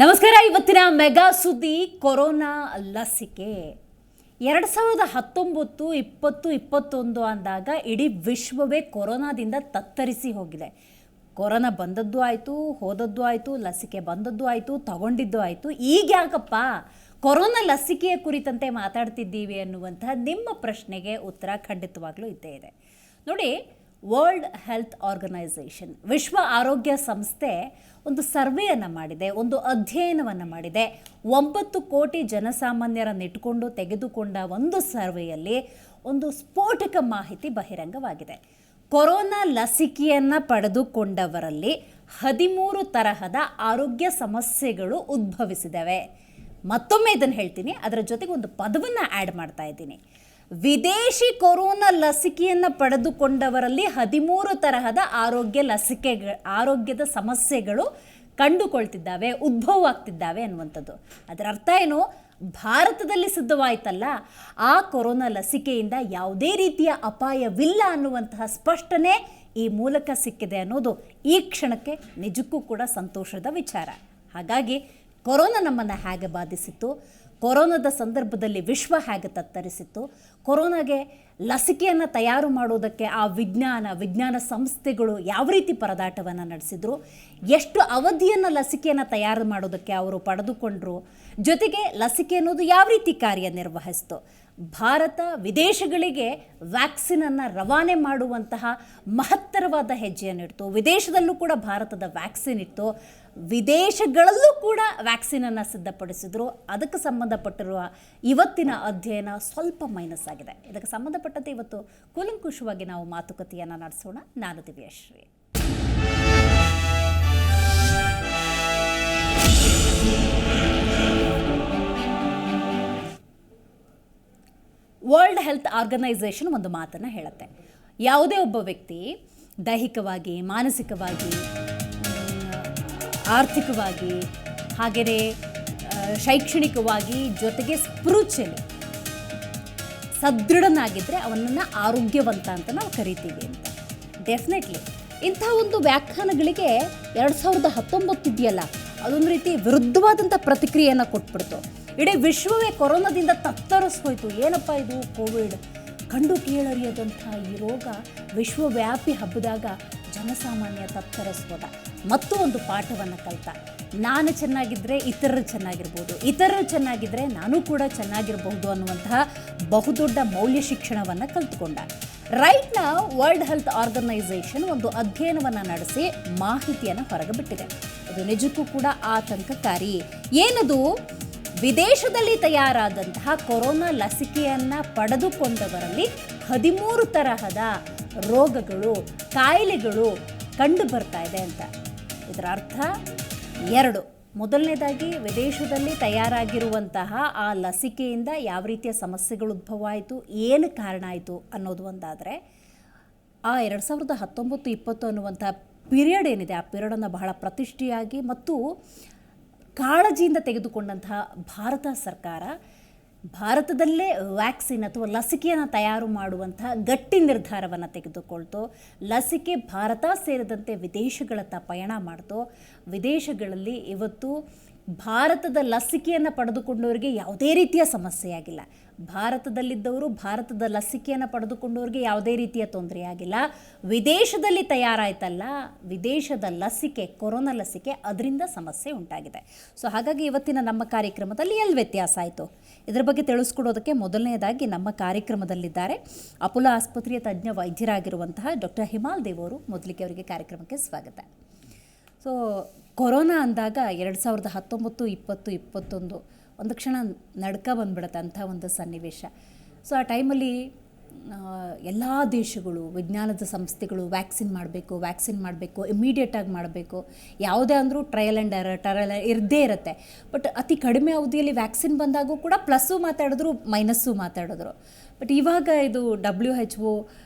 ನಮಸ್ಕಾರ. ಇವತ್ತಿನ ಮೆಗಾ ಸುದ್ದಿ ಕೊರೋನಾ ಲಸಿಕೆ. 2019, 20, 21 ಅಂದಾಗ ಇಡೀ ವಿಶ್ವವೇ ಕೊರೋನಾದಿಂದ ತತ್ತರಿಸಿ ಹೋಗಿದೆ. ಕೊರೋನಾ ಬಂದದ್ದು ಆಯಿತು, ಹೋದದ್ದು ಆಯಿತು, ಲಸಿಕೆ ಬಂದದ್ದು ಆಯಿತು, ತಗೊಂಡಿದ್ದು ಆಯಿತು. ಈಗ ಯಾಕಪ್ಪ ಕೊರೋನಾ ಲಸಿಕೆಯ ಕುರಿತಂತೆ ಮಾತಾಡ್ತಿದ್ದೀವಿ ಅನ್ನುವಂತಹ ನಿಮ್ಮ ಪ್ರಶ್ನೆಗೆ ಉತ್ತರ ಖಂಡಿತವಾಗ್ಲೂ ಇದ್ದೇ ಇದೆ. ನೋಡಿ, ವರ್ಲ್ಡ್ ಹೆಲ್ತ್ ಆರ್ಗನೈಸೇಷನ್, ವಿಶ್ವ ಆರೋಗ್ಯ ಸಂಸ್ಥೆ ಒಂದು ಸರ್ವೆಯನ್ನು ಮಾಡಿದೆ, ಒಂದು ಅಧ್ಯಯನವನ್ನು ಮಾಡಿದೆ. 9 ಕೋಟಿ ಜನಸಾಮಾನ್ಯರನ್ನಿಟ್ಟುಕೊಂಡು ತೆಗೆದುಕೊಂಡ ಒಂದು ಸರ್ವೆಯಲ್ಲಿ ಒಂದು ಸ್ಫೋಟಕ ಮಾಹಿತಿ ಬಹಿರಂಗವಾಗಿದೆ. ಕೊರೋನಾ ಲಸಿಕೆಯನ್ನು ಪಡೆದುಕೊಂಡವರಲ್ಲಿ 13 ತರಹದ ಆರೋಗ್ಯ ಸಮಸ್ಯೆಗಳು ಉದ್ಭವಿಸಿದವೆ. ಮತ್ತೊಮ್ಮೆ ಇದನ್ನು ಹೇಳ್ತೀನಿ, ಅದರ ಜೊತೆಗೆ ಒಂದು ಪದವನ್ನು ಆ್ಯಡ್ ಮಾಡ್ತಾ ಇದ್ದೀನಿ. ವಿದೇಶಿ ಕೊರೋನಾ ಲಸಿಕೆಯನ್ನು ಪಡೆದುಕೊಂಡವರಲ್ಲಿ 13 ತರಹದ ಆರೋಗ್ಯದ ಸಮಸ್ಯೆಗಳು ಕಂಡುಕೊಳ್ತಿದ್ದಾವೆ, ಉದ್ಭವವಾಗ್ತಿದ್ದಾವೆ ಅನ್ನುವಂಥದ್ದು. ಅದರ ಅರ್ಥ ಏನು? ಭಾರತದಲ್ಲಿ ಸಿದ್ಧವಾಯ್ತಲ್ಲ, ಆ ಕೊರೋನಾ ಲಸಿಕೆಯಿಂದ ಯಾವುದೇ ರೀತಿಯ ಅಪಾಯವಿಲ್ಲ ಅನ್ನುವಂತಹ ಸ್ಪಷ್ಟನೆ ಈ ಮೂಲಕ ಸಿಕ್ಕಿದೆ ಅನ್ನೋದು ಈ ಕ್ಷಣಕ್ಕೆ ನಿಜಕ್ಕೂ ಕೂಡ ಸಂತೋಷದ ವಿಚಾರ. ಹಾಗಾಗಿ ಕೊರೋನಾ ನಮ್ಮನ್ನು ಹೇಗೆ ಬಾಧಿಸಿತ್ತು, ಕೊರೋನಾದ ಸಂದರ್ಭದಲ್ಲಿ ವಿಶ್ವ ಹೇಗೆ ತತ್ತರಿಸಿತ್ತು, ಕೊರೋನಾಗೆ ಲಸಿಕೆಯನ್ನು ತಯಾರು ಮಾಡೋದಕ್ಕೆ ಆ ವಿಜ್ಞಾನ ಸಂಸ್ಥೆಗಳು ಯಾವ ರೀತಿ ಪರದಾಟವನ್ನು ನಡೆಸಿದ್ರು, ಎಷ್ಟು ಅವಧಿಯನ್ನು ಲಸಿಕೆಯನ್ನು ತಯಾರು ಮಾಡೋದಕ್ಕೆ ಅವರು ಪಡೆದುಕೊಂಡ್ರು, ಜೊತೆಗೆ ಲಸಿಕೆ ಅನ್ನೋದು ಯಾವ ರೀತಿ ಕಾರ್ಯನಿರ್ವಹಿಸ್ತು, ಭಾರತ ವಿದೇಶಗಳಿಗೆ ವ್ಯಾಕ್ಸಿನನ್ನು ರವಾನೆ ಮಾಡುವಂತಹ ಮಹತ್ತರವಾದ ಹೆಜ್ಜೆಯನ್ನು ಇಡ್ತು. ವಿದೇಶದಲ್ಲೂ ಕೂಡ ಭಾರತದ ವ್ಯಾಕ್ಸಿನ್ ಇತ್ತು, ವಿದೇಶಗಳಲ್ಲೂ ಕೂಡ ವ್ಯಾಕ್ಸಿನನ್ನು ಸಿದ್ಧಪಡಿಸಿದ್ರು. ಅದಕ್ಕೆ ಸಂಬಂಧಪಟ್ಟಿರುವ ಇವತ್ತಿನ ಅಧ್ಯಯನ ಸ್ವಲ್ಪ ಮೈನಸ್ ಆಗಿದೆ. ಇದಕ್ಕೆ ಸಂಬಂಧಪಟ್ಟಂತೆ ಇವತ್ತು ಕೂಲಂಕುಷವಾಗಿ ನಾವು ಮಾತುಕತೆಯನ್ನು ನಡೆಸೋಣ. ನಾನು ದಿವ್ಯಶ್ರೀ. ವರ್ಲ್ಡ್ ಹೆಲ್ತ್ ಆರ್ಗನೈಸೇಷನ್ ಒಂದು ಮಾತನ್ನು ಹೇಳುತ್ತೆ. ಯಾವುದೇ ಒಬ್ಬ ವ್ಯಕ್ತಿ ದೈಹಿಕವಾಗಿ, ಮಾನಸಿಕವಾಗಿ, ಆರ್ಥಿಕವಾಗಿ, ಹಾಗೆಯೇ ಶೈಕ್ಷಣಿಕವಾಗಿ, ಜೊತೆಗೆ ಸ್ಪಿರಿಚುವಲಿ ಸದೃಢನಾಗಿದ್ದರೆ ಅವನನ್ನು ಆರೋಗ್ಯವಂತ ಅಂತ ನಾವು ಕರಿತೀವಿ ಅಂತ. ಡೆಫಿನೆಟ್ಲಿ ಇಂಥ ಒಂದು ವ್ಯಾಖ್ಯಾನಗಳಿಗೆ 2019 ಇದೆಯಲ್ಲ, ಅದೊಂದು ರೀತಿ ವಿರುದ್ಧವಾದಂಥ ಪ್ರತಿಕ್ರಿಯೆಯನ್ನು ಕೊಟ್ಬಿಡ್ತು. ಇಡೀ ವಿಶ್ವವೇ ಕೊರೋನಾದಿಂದ ತತ್ತರಿಸ್ಹೋಯ್ತು. ಏನಪ್ಪ ಇದು ಕೋವಿಡ್, ಕಂಡು ಕೇಳರಿಯದಂಥ ಈ ರೋಗ ವಿಶ್ವವ್ಯಾಪಿ ಹಬ್ಬಿದಾಗ ಜನಸಾಮಾನ್ಯ ತತ್ತರಿಸ್ಬೋದ. ಮತ್ತು ಒಂದು ಪಾಠವನ್ನು ಕಲಿತ, ನಾನು ಚೆನ್ನಾಗಿದ್ದರೆ ಇತರರು ಚೆನ್ನಾಗಿರ್ಬೋದು, ಇತರರು ಚೆನ್ನಾಗಿದ್ದರೆ ನಾನು ಕೂಡ ಚೆನ್ನಾಗಿರಬಹುದು ಅನ್ನುವಂತಹ ಬಹುದೊಡ್ಡ ಮೌಲ್ಯ ಶಿಕ್ಷಣವನ್ನು ಕಲಿತುಕೊಂಡ. ರೈಟ್ ನಾ ವರ್ಲ್ಡ್ ಹೆಲ್ತ್ ಆರ್ಗನೈಸೇಷನ್ ಒಂದು ಅಧ್ಯಯನವನ್ನು ನಡೆಸಿ ಮಾಹಿತಿಯನ್ನು ಹೊರಗೆ ಬಿಟ್ಟಿದೆ. ಅದು ನಿಜಕ್ಕೂ ಕೂಡ ಆತಂಕಕಾರಿ. ಏನದು? ವಿದೇಶದಲ್ಲಿ ತಯಾರಾದಂತಹ ಕೊರೋನಾ ಲಸಿಕೆಯನ್ನು ಪಡೆದುಕೊಂಡವರಲ್ಲಿ 13 ತರಹದ ರೋಗಗಳು, ಕಾಯಿಲೆಗಳು ಕಂಡು ಬರ್ತಾ ಇದೆ ಅಂತ. ಇದರ ಅರ್ಥ 2. ಮೊದಲನೇದಾಗಿ, ವಿದೇಶದಲ್ಲಿ ತಯಾರಾಗಿರುವಂತಹ ಆ ಲಸಿಕೆಯಿಂದ ಯಾವ ರೀತಿಯ ಸಮಸ್ಯೆಗಳು ಉದ್ಭವ ಆಯಿತು, ಏನು ಕಾರಣ ಆಯಿತು ಅನ್ನೋದು ಒಂದಾದರೆ, ಆ 2019, 20 ಅನ್ನುವಂಥ ಪೀರಿಯಡ್ ಏನಿದೆ, ಆ ಪೀರಿಯಡನ್ನು ಬಹಳ ಪ್ರತಿಷ್ಠೆಯಾಗಿ ಮತ್ತು ಕಾಳಜಿಯಿಂದ ತೆಗೆದುಕೊಂಡಂತಹ ಭಾರತ ಸರ್ಕಾರ ಭಾರತದಲ್ಲೇ ವ್ಯಾಕ್ಸಿನ್ ಅಥವಾ ಲಸಿಕೆಯನ್ನು ತಯಾರು ಮಾಡುವಂತಹ ಗಟ್ಟಿ ನಿರ್ಧಾರವನ್ನು ತೆಗೆದುಕೊಳ್ತು. ಲಸಿಕೆ ಭಾರತ ಸೇರಿದಂತೆ ವಿದೇಶಗಳತ್ತ ಪಯಣ ಮಾಡ್ತು. ವಿದೇಶಗಳಲ್ಲಿ ಇವತ್ತು ಭಾರತದ ಲಸಿಕೆಯನ್ನು ಪಡೆದುಕೊಂಡವರಿಗೆ ಯಾವುದೇ ರೀತಿಯ ಸಮಸ್ಯೆಯಾಗಿಲ್ಲ. ಭಾರತದಲ್ಲಿದ್ದವರು ಭಾರತದ ಲಸಿಕೆಯನ್ನು ಪಡೆದುಕೊಂಡವ್ರಿಗೆ ಯಾವುದೇ ರೀತಿಯ ತೊಂದರೆ ಆಗಿಲ್ಲ. ವಿದೇಶದಲ್ಲಿ ತಯಾರಾಯ್ತಲ್ಲ, ವಿದೇಶದ ಲಸಿಕೆ, ಕೊರೋನಾ ಲಸಿಕೆ, ಅದರಿಂದ ಸಮಸ್ಯೆ ಉಂಟಾಗಿದೆ. ಸೊ ಹಾಗಾಗಿ ಇವತ್ತಿನ ನಮ್ಮ ಕಾರ್ಯಕ್ರಮದಲ್ಲಿ ಎಲ್ಲಿ ವ್ಯತ್ಯಾಸ ಆಯಿತು, ಇದರ ಬಗ್ಗೆ ತಿಳಿಸ್ಕೊಡೋದಕ್ಕೆ ಮೊದಲನೆಯದಾಗಿ ನಮ್ಮ ಕಾರ್ಯಕ್ರಮದಲ್ಲಿದ್ದಾರೆ ಅಪೋಲೋ ಆಸ್ಪತ್ರೆಯ ತಜ್ಞ ವೈದ್ಯರಾಗಿರುವಂತಹ ಡಾಕ್ಟರ್ ಹಿಮಾಲ್ ದೇವ್ ಅವರು. ಮೊದಲಿಗೆ ಅವರಿಗೆ ಕಾರ್ಯಕ್ರಮಕ್ಕೆ ಸ್ವಾಗತ. ಸೊ ಕೊರೋನಾ ಅಂದಾಗ 2019, 20, 21 ಒಂದು ಕ್ಷಣ ನಡ್ಕ ಬಂದ್ಬಿಡುತ್ತೆ ಅಂಥ ಒಂದು ಸನ್ನಿವೇಶ. ಸೊ ಆ ಟೈಮಲ್ಲಿ ಎಲ್ಲ ದೇಶಗಳು, ವಿಜ್ಞಾನದ ಸಂಸ್ಥೆಗಳು ವ್ಯಾಕ್ಸಿನ್ ಮಾಡಬೇಕು, ಇಮ್ಮಿಡಿಯೇಟಾಗಿ ಮಾಡಬೇಕು, ಯಾವುದೇ ಅಂದರೂ ಟ್ರಯಲ್ ಆ್ಯಂಡ್ ಎರರ್ ಇರದೇ ಇರುತ್ತೆ. ಬಟ್ ಅತಿ ಕಡಿಮೆ ಅವಧಿಯಲ್ಲಿ ವ್ಯಾಕ್ಸಿನ್ ಬಂದಾಗೂ ಕೂಡ ಪ್ಲಸ್ಸು ಮಾತಾಡಿದ್ರು, ಮೈನಸ್ಸು ಮಾತಾಡಿದ್ರು. ಬಟ್ ಇವಾಗ ಇದು WHO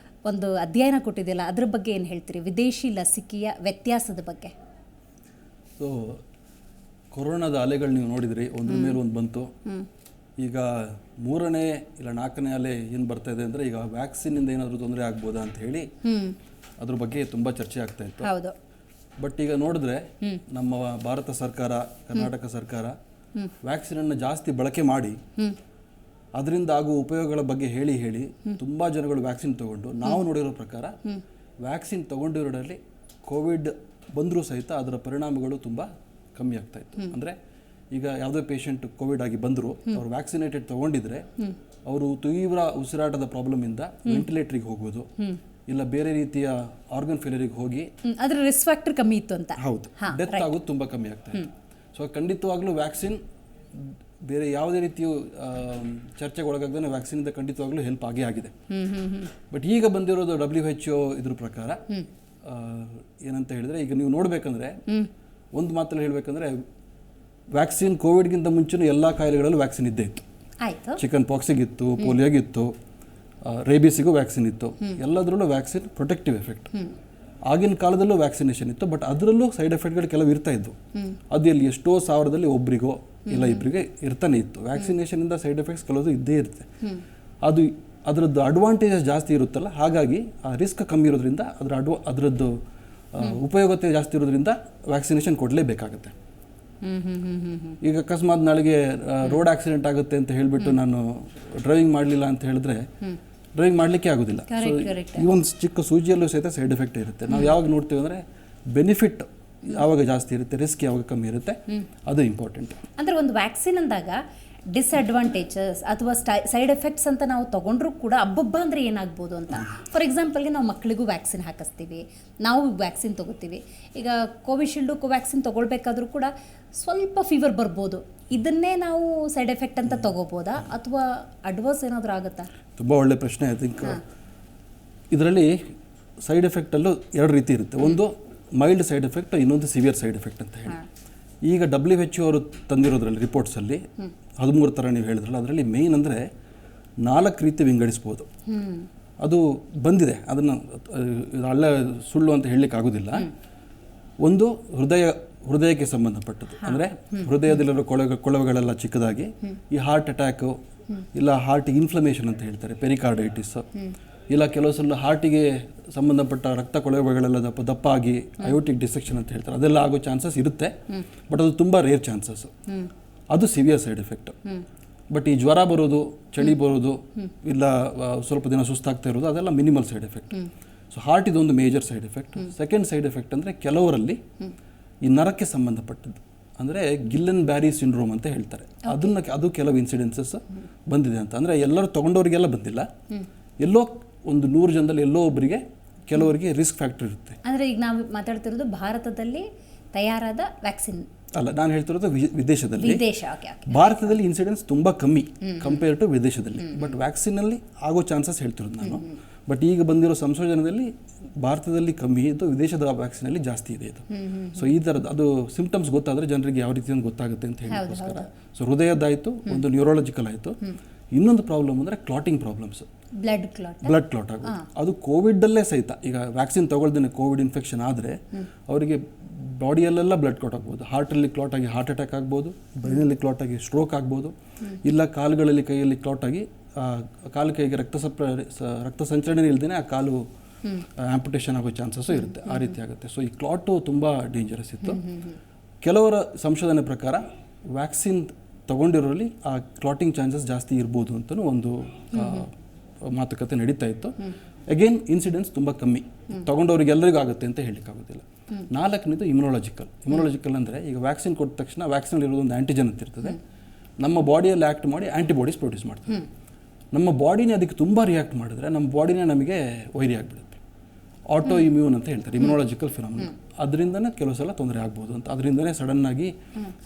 ಒಂದು ಅಧ್ಯಯನ ಕೊಟ್ಟಿದೆಯಲ್ಲ, ಅದ್ರ ಬಗ್ಗೆ ಏನು ಹೇಳ್ತೀರಿ? ವಿದೇಶಿ ಲಸಿಕೆಯ ವ್ಯತ್ಯಾಸದ ಬಗ್ಗೆ. ಸೊ ಕೊರೋನಾದ ಅಲೆಗಳು ನೀವು ನೋಡಿದ್ರಿ, ಒಂದ್ರ ಮೇಲೆ ಒಂದು ಬಂತು. ಈಗ 3ನೇ ಇಲ್ಲ 4ನೇ ಅಲೆ ಏನು ಬರ್ತಾ ಇದೆ ಅಂದರೆ, ಈಗ ವ್ಯಾಕ್ಸಿನಿಂದ ಏನಾದರೂ ತೊಂದರೆ ಆಗ್ಬೋದಾ ಅಂತ ಹೇಳಿ ಅದ್ರ ಬಗ್ಗೆ ತುಂಬ ಚರ್ಚೆ ಆಗ್ತಾ ಇತ್ತು. ಬಟ್ ಈಗ ನೋಡಿದ್ರೆ ನಮ್ಮ ಭಾರತ ಸರ್ಕಾರ, ಕರ್ನಾಟಕ ಸರ್ಕಾರ ವ್ಯಾಕ್ಸಿನನ್ನು ಜಾಸ್ತಿ ಬಳಕೆ ಮಾಡಿ ಅದರಿಂದ ಆಗುವ ಉಪಯೋಗಗಳ ಬಗ್ಗೆ ಹೇಳಿ ತುಂಬ ಜನಗಳು ವ್ಯಾಕ್ಸಿನ್ ತಗೊಂಡು, ನಾವು ನೋಡಿರೋ ಪ್ರಕಾರ ವ್ಯಾಕ್ಸಿನ್ ತಗೊಂಡಿರೋರಲ್ಲಿ ಕೋವಿಡ್ ಬಂದರೂ ಸಹಿತ ಅದರ ಪರಿಣಾಮಗಳು ತುಂಬ ಕಮ್ಮಿ ಆಗ್ತಾ ಇತ್ತು. ಅಂದರೆ ಈಗ ಯಾವುದೇ ಪೇಷಂಟ್ ಕೋವಿಡ್ ಆಗಿ ಬಂದರು, ಅವ್ರು ವ್ಯಾಕ್ಸಿನೇಟೆಡ್ ತಗೊಂಡಿದ್ರೆ ಅವರು ತೀವ್ರ ಉಸಿರಾಟದ ಪ್ರಾಬ್ಲಮಿಂದ ವೆಂಟಿಲೇಟರ್ಗೆ ಹೋಗೋದು, ಇಲ್ಲ ಬೇರೆ ರೀತಿಯ ಆರ್ಗನ್ ಫೇಲಿಯರಿಗೆ ಹೋಗಿ ಅದರ ರಿಸ್ಕ್ ಫ್ಯಾಕ್ಟರ್ ಕಮ್ಮಿ ಇತ್ತು ಅಂತ. ಹೌದು, ಡೆತ್ ಆಗೋದು ತುಂಬ ಕಮ್ಮಿ ಆಗ್ತಾ ಇತ್ತು. ಸೊ ಖಂಡಿತವಾಗ್ಲೂ ವ್ಯಾಕ್ಸಿನ್ ಬೇರೆ ಯಾವುದೇ ರೀತಿಯ ಚರ್ಚೆಗೆ ಒಳಗಾಗದೇ ವ್ಯಾಕ್ಸಿನಿಂದ ಖಂಡಿತವಾಗ್ಲೂ ಹೆಲ್ಪ್ ಆಗೇ ಆಗಿದೆ. ಬಟ್ ಈಗ ಬಂದಿರೋದು WHO ಇದ್ರ ಪ್ರಕಾರ ಏನಂತ ಹೇಳಿದ್ರೆ, ಈಗ ನೀವು ನೋಡ್ಬೇಕಂದ್ರೆ ಒಂದು ಮಾತಲ್ಲಿ ಹೇಳ್ಬೇಕಂದ್ರೆ ವ್ಯಾಕ್ಸಿನ್ ಕೋವಿಡ್ಗಿಂತ ಮುಂಚೆನೂ ಎಲ್ಲ ಕಾಯಿಲೆಗಳಲ್ಲೂ ವ್ಯಾಕ್ಸಿನ್ ಇದ್ದೇ ಇತ್ತು. ಚಿಕನ್ ಪಾಕ್ಸಿಗಿತ್ತು, ಪೋಲಿಯೋಗಿತ್ತು, ರೇಬಿಸಿಗೂ ವ್ಯಾಕ್ಸಿನ್ ಇತ್ತು. ಎಲ್ಲದರಲ್ಲೂ ವ್ಯಾಕ್ಸಿನ್ ಪ್ರೊಟೆಕ್ಟಿವ್ ಎಫೆಕ್ಟ್. ಆಗಿನ ಕಾಲದಲ್ಲೂ ವ್ಯಾಕ್ಸಿನೇಷನ್ ಇತ್ತು, ಬಟ್ ಅದರಲ್ಲೂ ಸೈಡ್ ಎಫೆಕ್ಟ್ಗಳು ಕೆಲವು ಇರ್ತಾ ಇದ್ವು. ಅದು ಎಲ್ಲಿ ಎಷ್ಟೋ ಸಾವಿರದಲ್ಲಿ ಒಬ್ರಿಗೋ ಇಲ್ಲ ಇಬ್ಬರಿಗೆ ಇರ್ತಾನೆ ಇತ್ತು. ವ್ಯಾಕ್ಸಿನೇಷನಿಂದ ಸೈಡ್ ಎಫೆಕ್ಟ್ಸ್ ಕೆಲವು ಇದ್ದೇ ಇರುತ್ತೆ. ಅದರದ್ದು ಅಡ್ವಾಂಟೇಜಸ್ ಜಾಸ್ತಿ ಇರುತ್ತಲ್ಲ, ಹಾಗಾಗಿ ಆ ರಿಸ್ಕ್ ಕಮ್ಮಿ ಇರೋದ್ರಿಂದ ಅದರದ್ದು ಉಪಯೋಗತೆ ಜಾಸ್ತಿ ಇರೋದ್ರಿಂದ ವ್ಯಾಕ್ಸಿನೇಷನ್ ಕೊಡಲೇಬೇಕಾಗತ್ತೆ. ಈಗ ಅಕಸ್ಮಾತ್ ನಾಳೆಗೆ ರೋಡ್ ಆಕ್ಸಿಡೆಂಟ್ ಆಗುತ್ತೆ ಅಂತ ಹೇಳಿಬಿಟ್ಟು ನಾನು ಡ್ರೈವಿಂಗ್ ಮಾಡಲಿಲ್ಲ ಅಂತ ಹೇಳಿದ್ರೆ ಡ್ರೈವಿಂಗ್ ಮಾಡಲಿಕ್ಕೆ ಆಗೋದಿಲ್ಲ. ಸೊ ಈ ಒಂದು ಚಿಕ್ಕ ಸೂಜಿಯಲ್ಲೂ ಸಹಿತ ಸೈಡ್ ಎಫೆಕ್ಟ್ ಇರುತ್ತೆ. ನಾವು ಯಾವಾಗ ನೋಡ್ತೀವಿ ಅಂದರೆ ಬೆನಿಫಿಟ್ ಯಾವಾಗ ಜಾಸ್ತಿ ಇರುತ್ತೆ, ರಿಸ್ಕ್ ಯಾವಾಗ ಕಮ್ಮಿ ಇರುತ್ತೆ, ಅದು ಇಂಪಾರ್ಟೆಂಟ್. ಅಂದರೆ ಒಂದು ವ್ಯಾಕ್ಸಿನ್ ಅಂದಾಗ ಡಿಸ್ಅಡ್ವಾಂಟೇಜಸ್ ಅಥವಾ ಸೈಡ್ ಎಫೆಕ್ಟ್ಸ್ ಅಂತ ನಾವು ತೊಗೊಂಡ್ರೂ ಕೂಡ ಅಬ್ಬಬ್ಬ ಅಂದರೆ ಏನಾಗ್ಬೋದು ಅಂತ. ಫಾರ್ ಎಕ್ಸಾಂಪಲ್ಗೆ ನಾವು ಮಕ್ಕಳಿಗೂ ವ್ಯಾಕ್ಸಿನ್ ಹಾಕಿಸ್ತೀವಿ, ನಾವು ವ್ಯಾಕ್ಸಿನ್ ತೊಗೋತೀವಿ. ಈಗ ಕೋವಿಶೀಲ್ಡು ಕೋವ್ಯಾಕ್ಸಿನ್ ತೊಗೊಳ್ಬೇಕಾದ್ರೂ ಕೂಡ ಸ್ವಲ್ಪ ಫೀವರ್ ಬರ್ಬೋದು. ಇದನ್ನೇ ನಾವು ಸೈಡ್ ಎಫೆಕ್ಟ್ ಅಂತ ತೊಗೋಬೋದಾ ಅಥವಾ ಅಡ್ವರ್ಸ್ ಏನಾದರೂ ಆಗುತ್ತಾ? ತುಂಬ ಒಳ್ಳೆ ಪ್ರಶ್ನೆ. ಐ ಥಿಂಕ್ ಇದರಲ್ಲಿ ಸೈಡ್ ಎಫೆಕ್ಟಲ್ಲೂ ಎರಡು ರೀತಿ ಇರುತ್ತೆ. ಒಂದು ಮೈಲ್ಡ್ ಸೈಡ್ ಎಫೆಕ್ಟ್, ಇನ್ನೊಂದು ಸಿವಿಯರ್ ಸೈಡ್ ಎಫೆಕ್ಟ್ ಅಂತ ಹೇಳಿ. ಈಗ WHO ಅವರು ತಂದಿರೋದ್ರಲ್ಲಿ ರಿಪೋರ್ಟ್ಸಲ್ಲಿ 13 ಥರ ನೀವು ಹೇಳಿದ್ರಲ್ಲ, ಅದರಲ್ಲಿ ಮೇಯ್ನ್ ಅಂದರೆ 4 ರೀತಿ ವಿಂಗಡಿಸ್ಬೋದು. ಅದು ಬಂದಿದೆ, ಅದನ್ನು ಅಲ್ಲ ಸುಳ್ಳು ಅಂತ ಹೇಳಲಿಕ್ಕೆ ಆಗೋದಿಲ್ಲ. ಒಂದು ಹೃದಯಕ್ಕೆ ಸಂಬಂಧಪಟ್ಟದ್ದು, ಅಂದರೆ ಹೃದಯದಲ್ಲಿರೋ ಕೊಳವೆಗಳೆಲ್ಲ ಚಿಕ್ಕದಾಗಿ ಈ ಹಾರ್ಟ್ ಅಟ್ಯಾಕು ಇಲ್ಲ ಹಾರ್ಟ್ ಇನ್ಫ್ಲಮೇಷನ್ ಅಂತ ಹೇಳ್ತಾರೆ, ಪೆರಿಕಾರ್ಡೈಟಿಸ್, ಇಲ್ಲ ಕೆಲವು ಸಲ ಹಾರ್ಟಿಗೆ ಸಂಬಂಧಪಟ್ಟ ರಕ್ತ ಕೊಳವೆಗಳೆಲ್ಲ ದಪ್ಪ ಆಗಿ ಅಯೋಟಿಕ್ ಡಿಸೆಕ್ಷನ್ ಅಂತ ಹೇಳ್ತಾರೆ, ಅದೆಲ್ಲ ಆಗೋ ಚಾನ್ಸಸ್ ಇರುತ್ತೆ. ಬಟ್ ಅದು ತುಂಬ ರೇರ್ ಚಾನ್ಸಸ್. ಅದು ಸಿವಿಯರ್ ಸೈಡ್ ಎಫೆಕ್ಟ್. ಬಟ್ ಈ ಜ್ವರ ಬರೋದು, ಚಳಿ ಬರೋದು, ಇಲ್ಲ ಸ್ವಲ್ಪ ದಿನ ಸುಸ್ತಾಗ್ತಾ ಇರೋದು, ಅದೆಲ್ಲ minimal side effect. So heart ಇದೊಂದು major side effect. Second side effect ಅಂದರೆ ಕೆಲವರಲ್ಲಿ ಈ ನರಕ್ಕೆ ಸಂಬಂಧಪಟ್ಟದ್ದು, ಅಂದರೆ ಗಿಲ್ಲನ್ ಬ್ಯಾರಿ ಸಿಂಡ್ರೋಮ್ ಅಂತ ಹೇಳ್ತಾರೆ. ಅದು ಕೆಲವು ಇನ್ಸಿಡೆನ್ಸಸ್ ಬಂದಿದೆ ಅಂತ. ಅಂದರೆ ಎಲ್ಲರೂ ತೊಗೊಂಡವರಿಗೆಲ್ಲ ಬಂದಿಲ್ಲ, ಎಲ್ಲೋ ಒಂದು 100 ಜನದಲ್ಲಿ ಎಲ್ಲೋ ಒಬ್ಬರಿಗೆ ಕೆಲವರಿಗೆ ರಿಸ್ಕ್ ಫ್ಯಾಕ್ಟರ್ ಇರುತ್ತೆ. ಅಂದರೆ ಈಗ ನಾವು ಮಾತಾಡ್ತಿರೋದು ಭಾರತದಲ್ಲಿ ತಯಾರಾದ ವ್ಯಾಕ್ಸಿನ್ ಅಲ್ಲ, ನಾನು ಹೇಳ್ತಿರೋದು ವಿದೇಶದಲ್ಲಿ. ಓಕೆ. ಭಾರತದಲ್ಲಿ ಇನ್ಸಿಡೆನ್ಸ್ ತುಂಬ ಕಮ್ಮಿ ಕಂಪೇರ್ ಟು ವಿದೇಶದಲ್ಲಿ. ಬಟ್ ವ್ಯಾಕ್ಸಿನಲ್ಲಿ ಆಗೋ ಚಾನ್ಸಸ್ ಹೇಳ್ತಿರೋದು ನಾನು. ಬಟ್ ಈಗ ಬಂದಿರೋ ಸಂಶೋಧನೆಯಲ್ಲಿ ಭಾರತದಲ್ಲಿ ಕಮ್ಮಿ ಇದ್ದು ವಿದೇಶದ ವ್ಯಾಕ್ಸಿನಲ್ಲಿ ಜಾಸ್ತಿ ಇದೆ ಇದು. ಸೊ ಈ ಥರದ್ದು ಅದು ಸಿಂಪ್ಟಮ್ಸ್ ಗೊತ್ತಾದರೆ ಜನರಿಗೆ ಯಾವ ರೀತಿ ಗೊತ್ತಾಗುತ್ತೆ ಅಂತ ಹೇಳೋಕ್ಕೋಸ್ಕರ. ಸೊ ಹೃದಯದ್ದಾಯಿತು, ಒಂದು ನ್ಯೂರಾಲಜಿಕಲ್ ಆಯಿತು. ಇನ್ನೊಂದು ಪ್ರಾಬ್ಲಮ್ ಅಂದರೆ ಕ್ಲಾಟಿಂಗ್ ಪ್ರಾಬ್ಲಮ್ಸ್, ಬ್ಲಡ್ ಕ್ಲಾಟ್ ಆಗೋದು. ಅದು ಕೋವಿಡಲ್ಲೇ ಸಹಿತ. ಈಗ ವ್ಯಾಕ್ಸಿನ್ ತಗೊಳ್ದೇನೆ ಕೋವಿಡ್ ಇನ್ಫೆಕ್ಷನ್ ಆದರೆ ಅವರಿಗೆ ಬಾಡಿಯಲ್ಲೆಲ್ಲ ಬ್ಲಡ್ ಕ್ಲಾಟ್ ಆಗ್ಬೋದು. ಹಾರ್ಟಲ್ಲಿ ಕ್ಲಾಟ್ ಆಗಿ ಹಾರ್ಟ್ ಅಟ್ಯಾಕ್ ಆಗ್ಬೋದು, ಬ್ರೈನಲ್ಲಿ ಕ್ಲಾಟ್ ಆಗಿ ಸ್ಟ್ರೋಕ್ ಆಗ್ಬೋದು, ಇಲ್ಲ ಕಾಲುಗಳಲ್ಲಿ ಕೈಯಲ್ಲಿ ಕ್ಲಾಟ್ ಆಗಿ ಕಾಲು ಕೈಗೆ ರಕ್ತ ಸಂಚರಣೆ ಇಲ್ದೇ ಆ ಕಾಲು ಆಂಪುಟೇಷನ್ ಆಗೋ ಚಾನ್ಸಸ್ಸು ಇರುತ್ತೆ. ಆ ರೀತಿ ಆಗುತ್ತೆ. ಸೊ ಈ ಕ್ಲಾಟು ತುಂಬ ಡೇಂಜರಸ್ ಇತ್ತು. ಕೆಲವರ ಸಂಶೋಧನೆ ಪ್ರಕಾರ ವ್ಯಾಕ್ಸಿನ್ ತಗೊಂಡಿರೋರಲ್ಲಿ ಆ ಕ್ಲಾಟಿಂಗ್ ಚಾನ್ಸಸ್ ಜಾಸ್ತಿ ಇರ್ಬೋದು ಅಂತಲೂ ಒಂದು ಮಾತುಕತೆ ನಡೀತಾ ಇತ್ತು. ಅಗೇನ್ ಇನ್ಸಿಡೆನ್ಸ್ ತುಂಬ ಕಮ್ಮಿ, ತಗೊಂಡವ್ರಿಗೆಲ್ಲರಿಗೂ ಆಗುತ್ತೆ ಅಂತ ಹೇಳಲಿಕ್ಕಾಗೋದಿಲ್ಲ. 4ನೇದು ಇಮ್ಯುನಾಲಜಿಕಲ್ ಅಂದರೆ ಈಗ ವ್ಯಾಕ್ಸಿನ್ ಕೊಟ್ಟ ತಕ್ಷಣ ವ್ಯಾಕ್ಸಿನಲ್ಲಿ ಇರೋದೊಂದು ಆ್ಯಂಟಿಜನ್ ಅಂತ ಇರ್ತದೆ. ನಮ್ಮ ಬಾಡಿಯಲ್ಲಿ ಆ್ಯಕ್ಟ್ ಮಾಡಿ ಆ್ಯಂಟಿಬಾಡೀಸ್ ಪ್ರೊಡ್ಯೂಸ್ ಮಾಡ್ತದೆ. ನಮ್ಮ ಬಾಡಿನೇ ಅದಕ್ಕೆ ತುಂಬ ರಿಯಾಕ್ಟ್ ಮಾಡಿದ್ರೆ ನಮ್ಮ ಬಾಡಿನೇ ನಮಗೆ ವೈರಿ ಆಗಿಬಿಡುತ್ತೆ. ಆಟೋ ಇಮ್ಯೂನ್ ಅಂತ ಹೇಳ್ತಾರೆ, ಇಮ್ಯುನಾಲಜಿಕಲ್ ಫಿನಾಮಿನಾ. ಅದರಿಂದನೇ ಕೆಲವು ಸಲ ತೊಂದರೆ ಆಗ್ಬೋದು ಅಂತ. ಅದರಿಂದನೇ ಸಡನ್ ಆಗಿ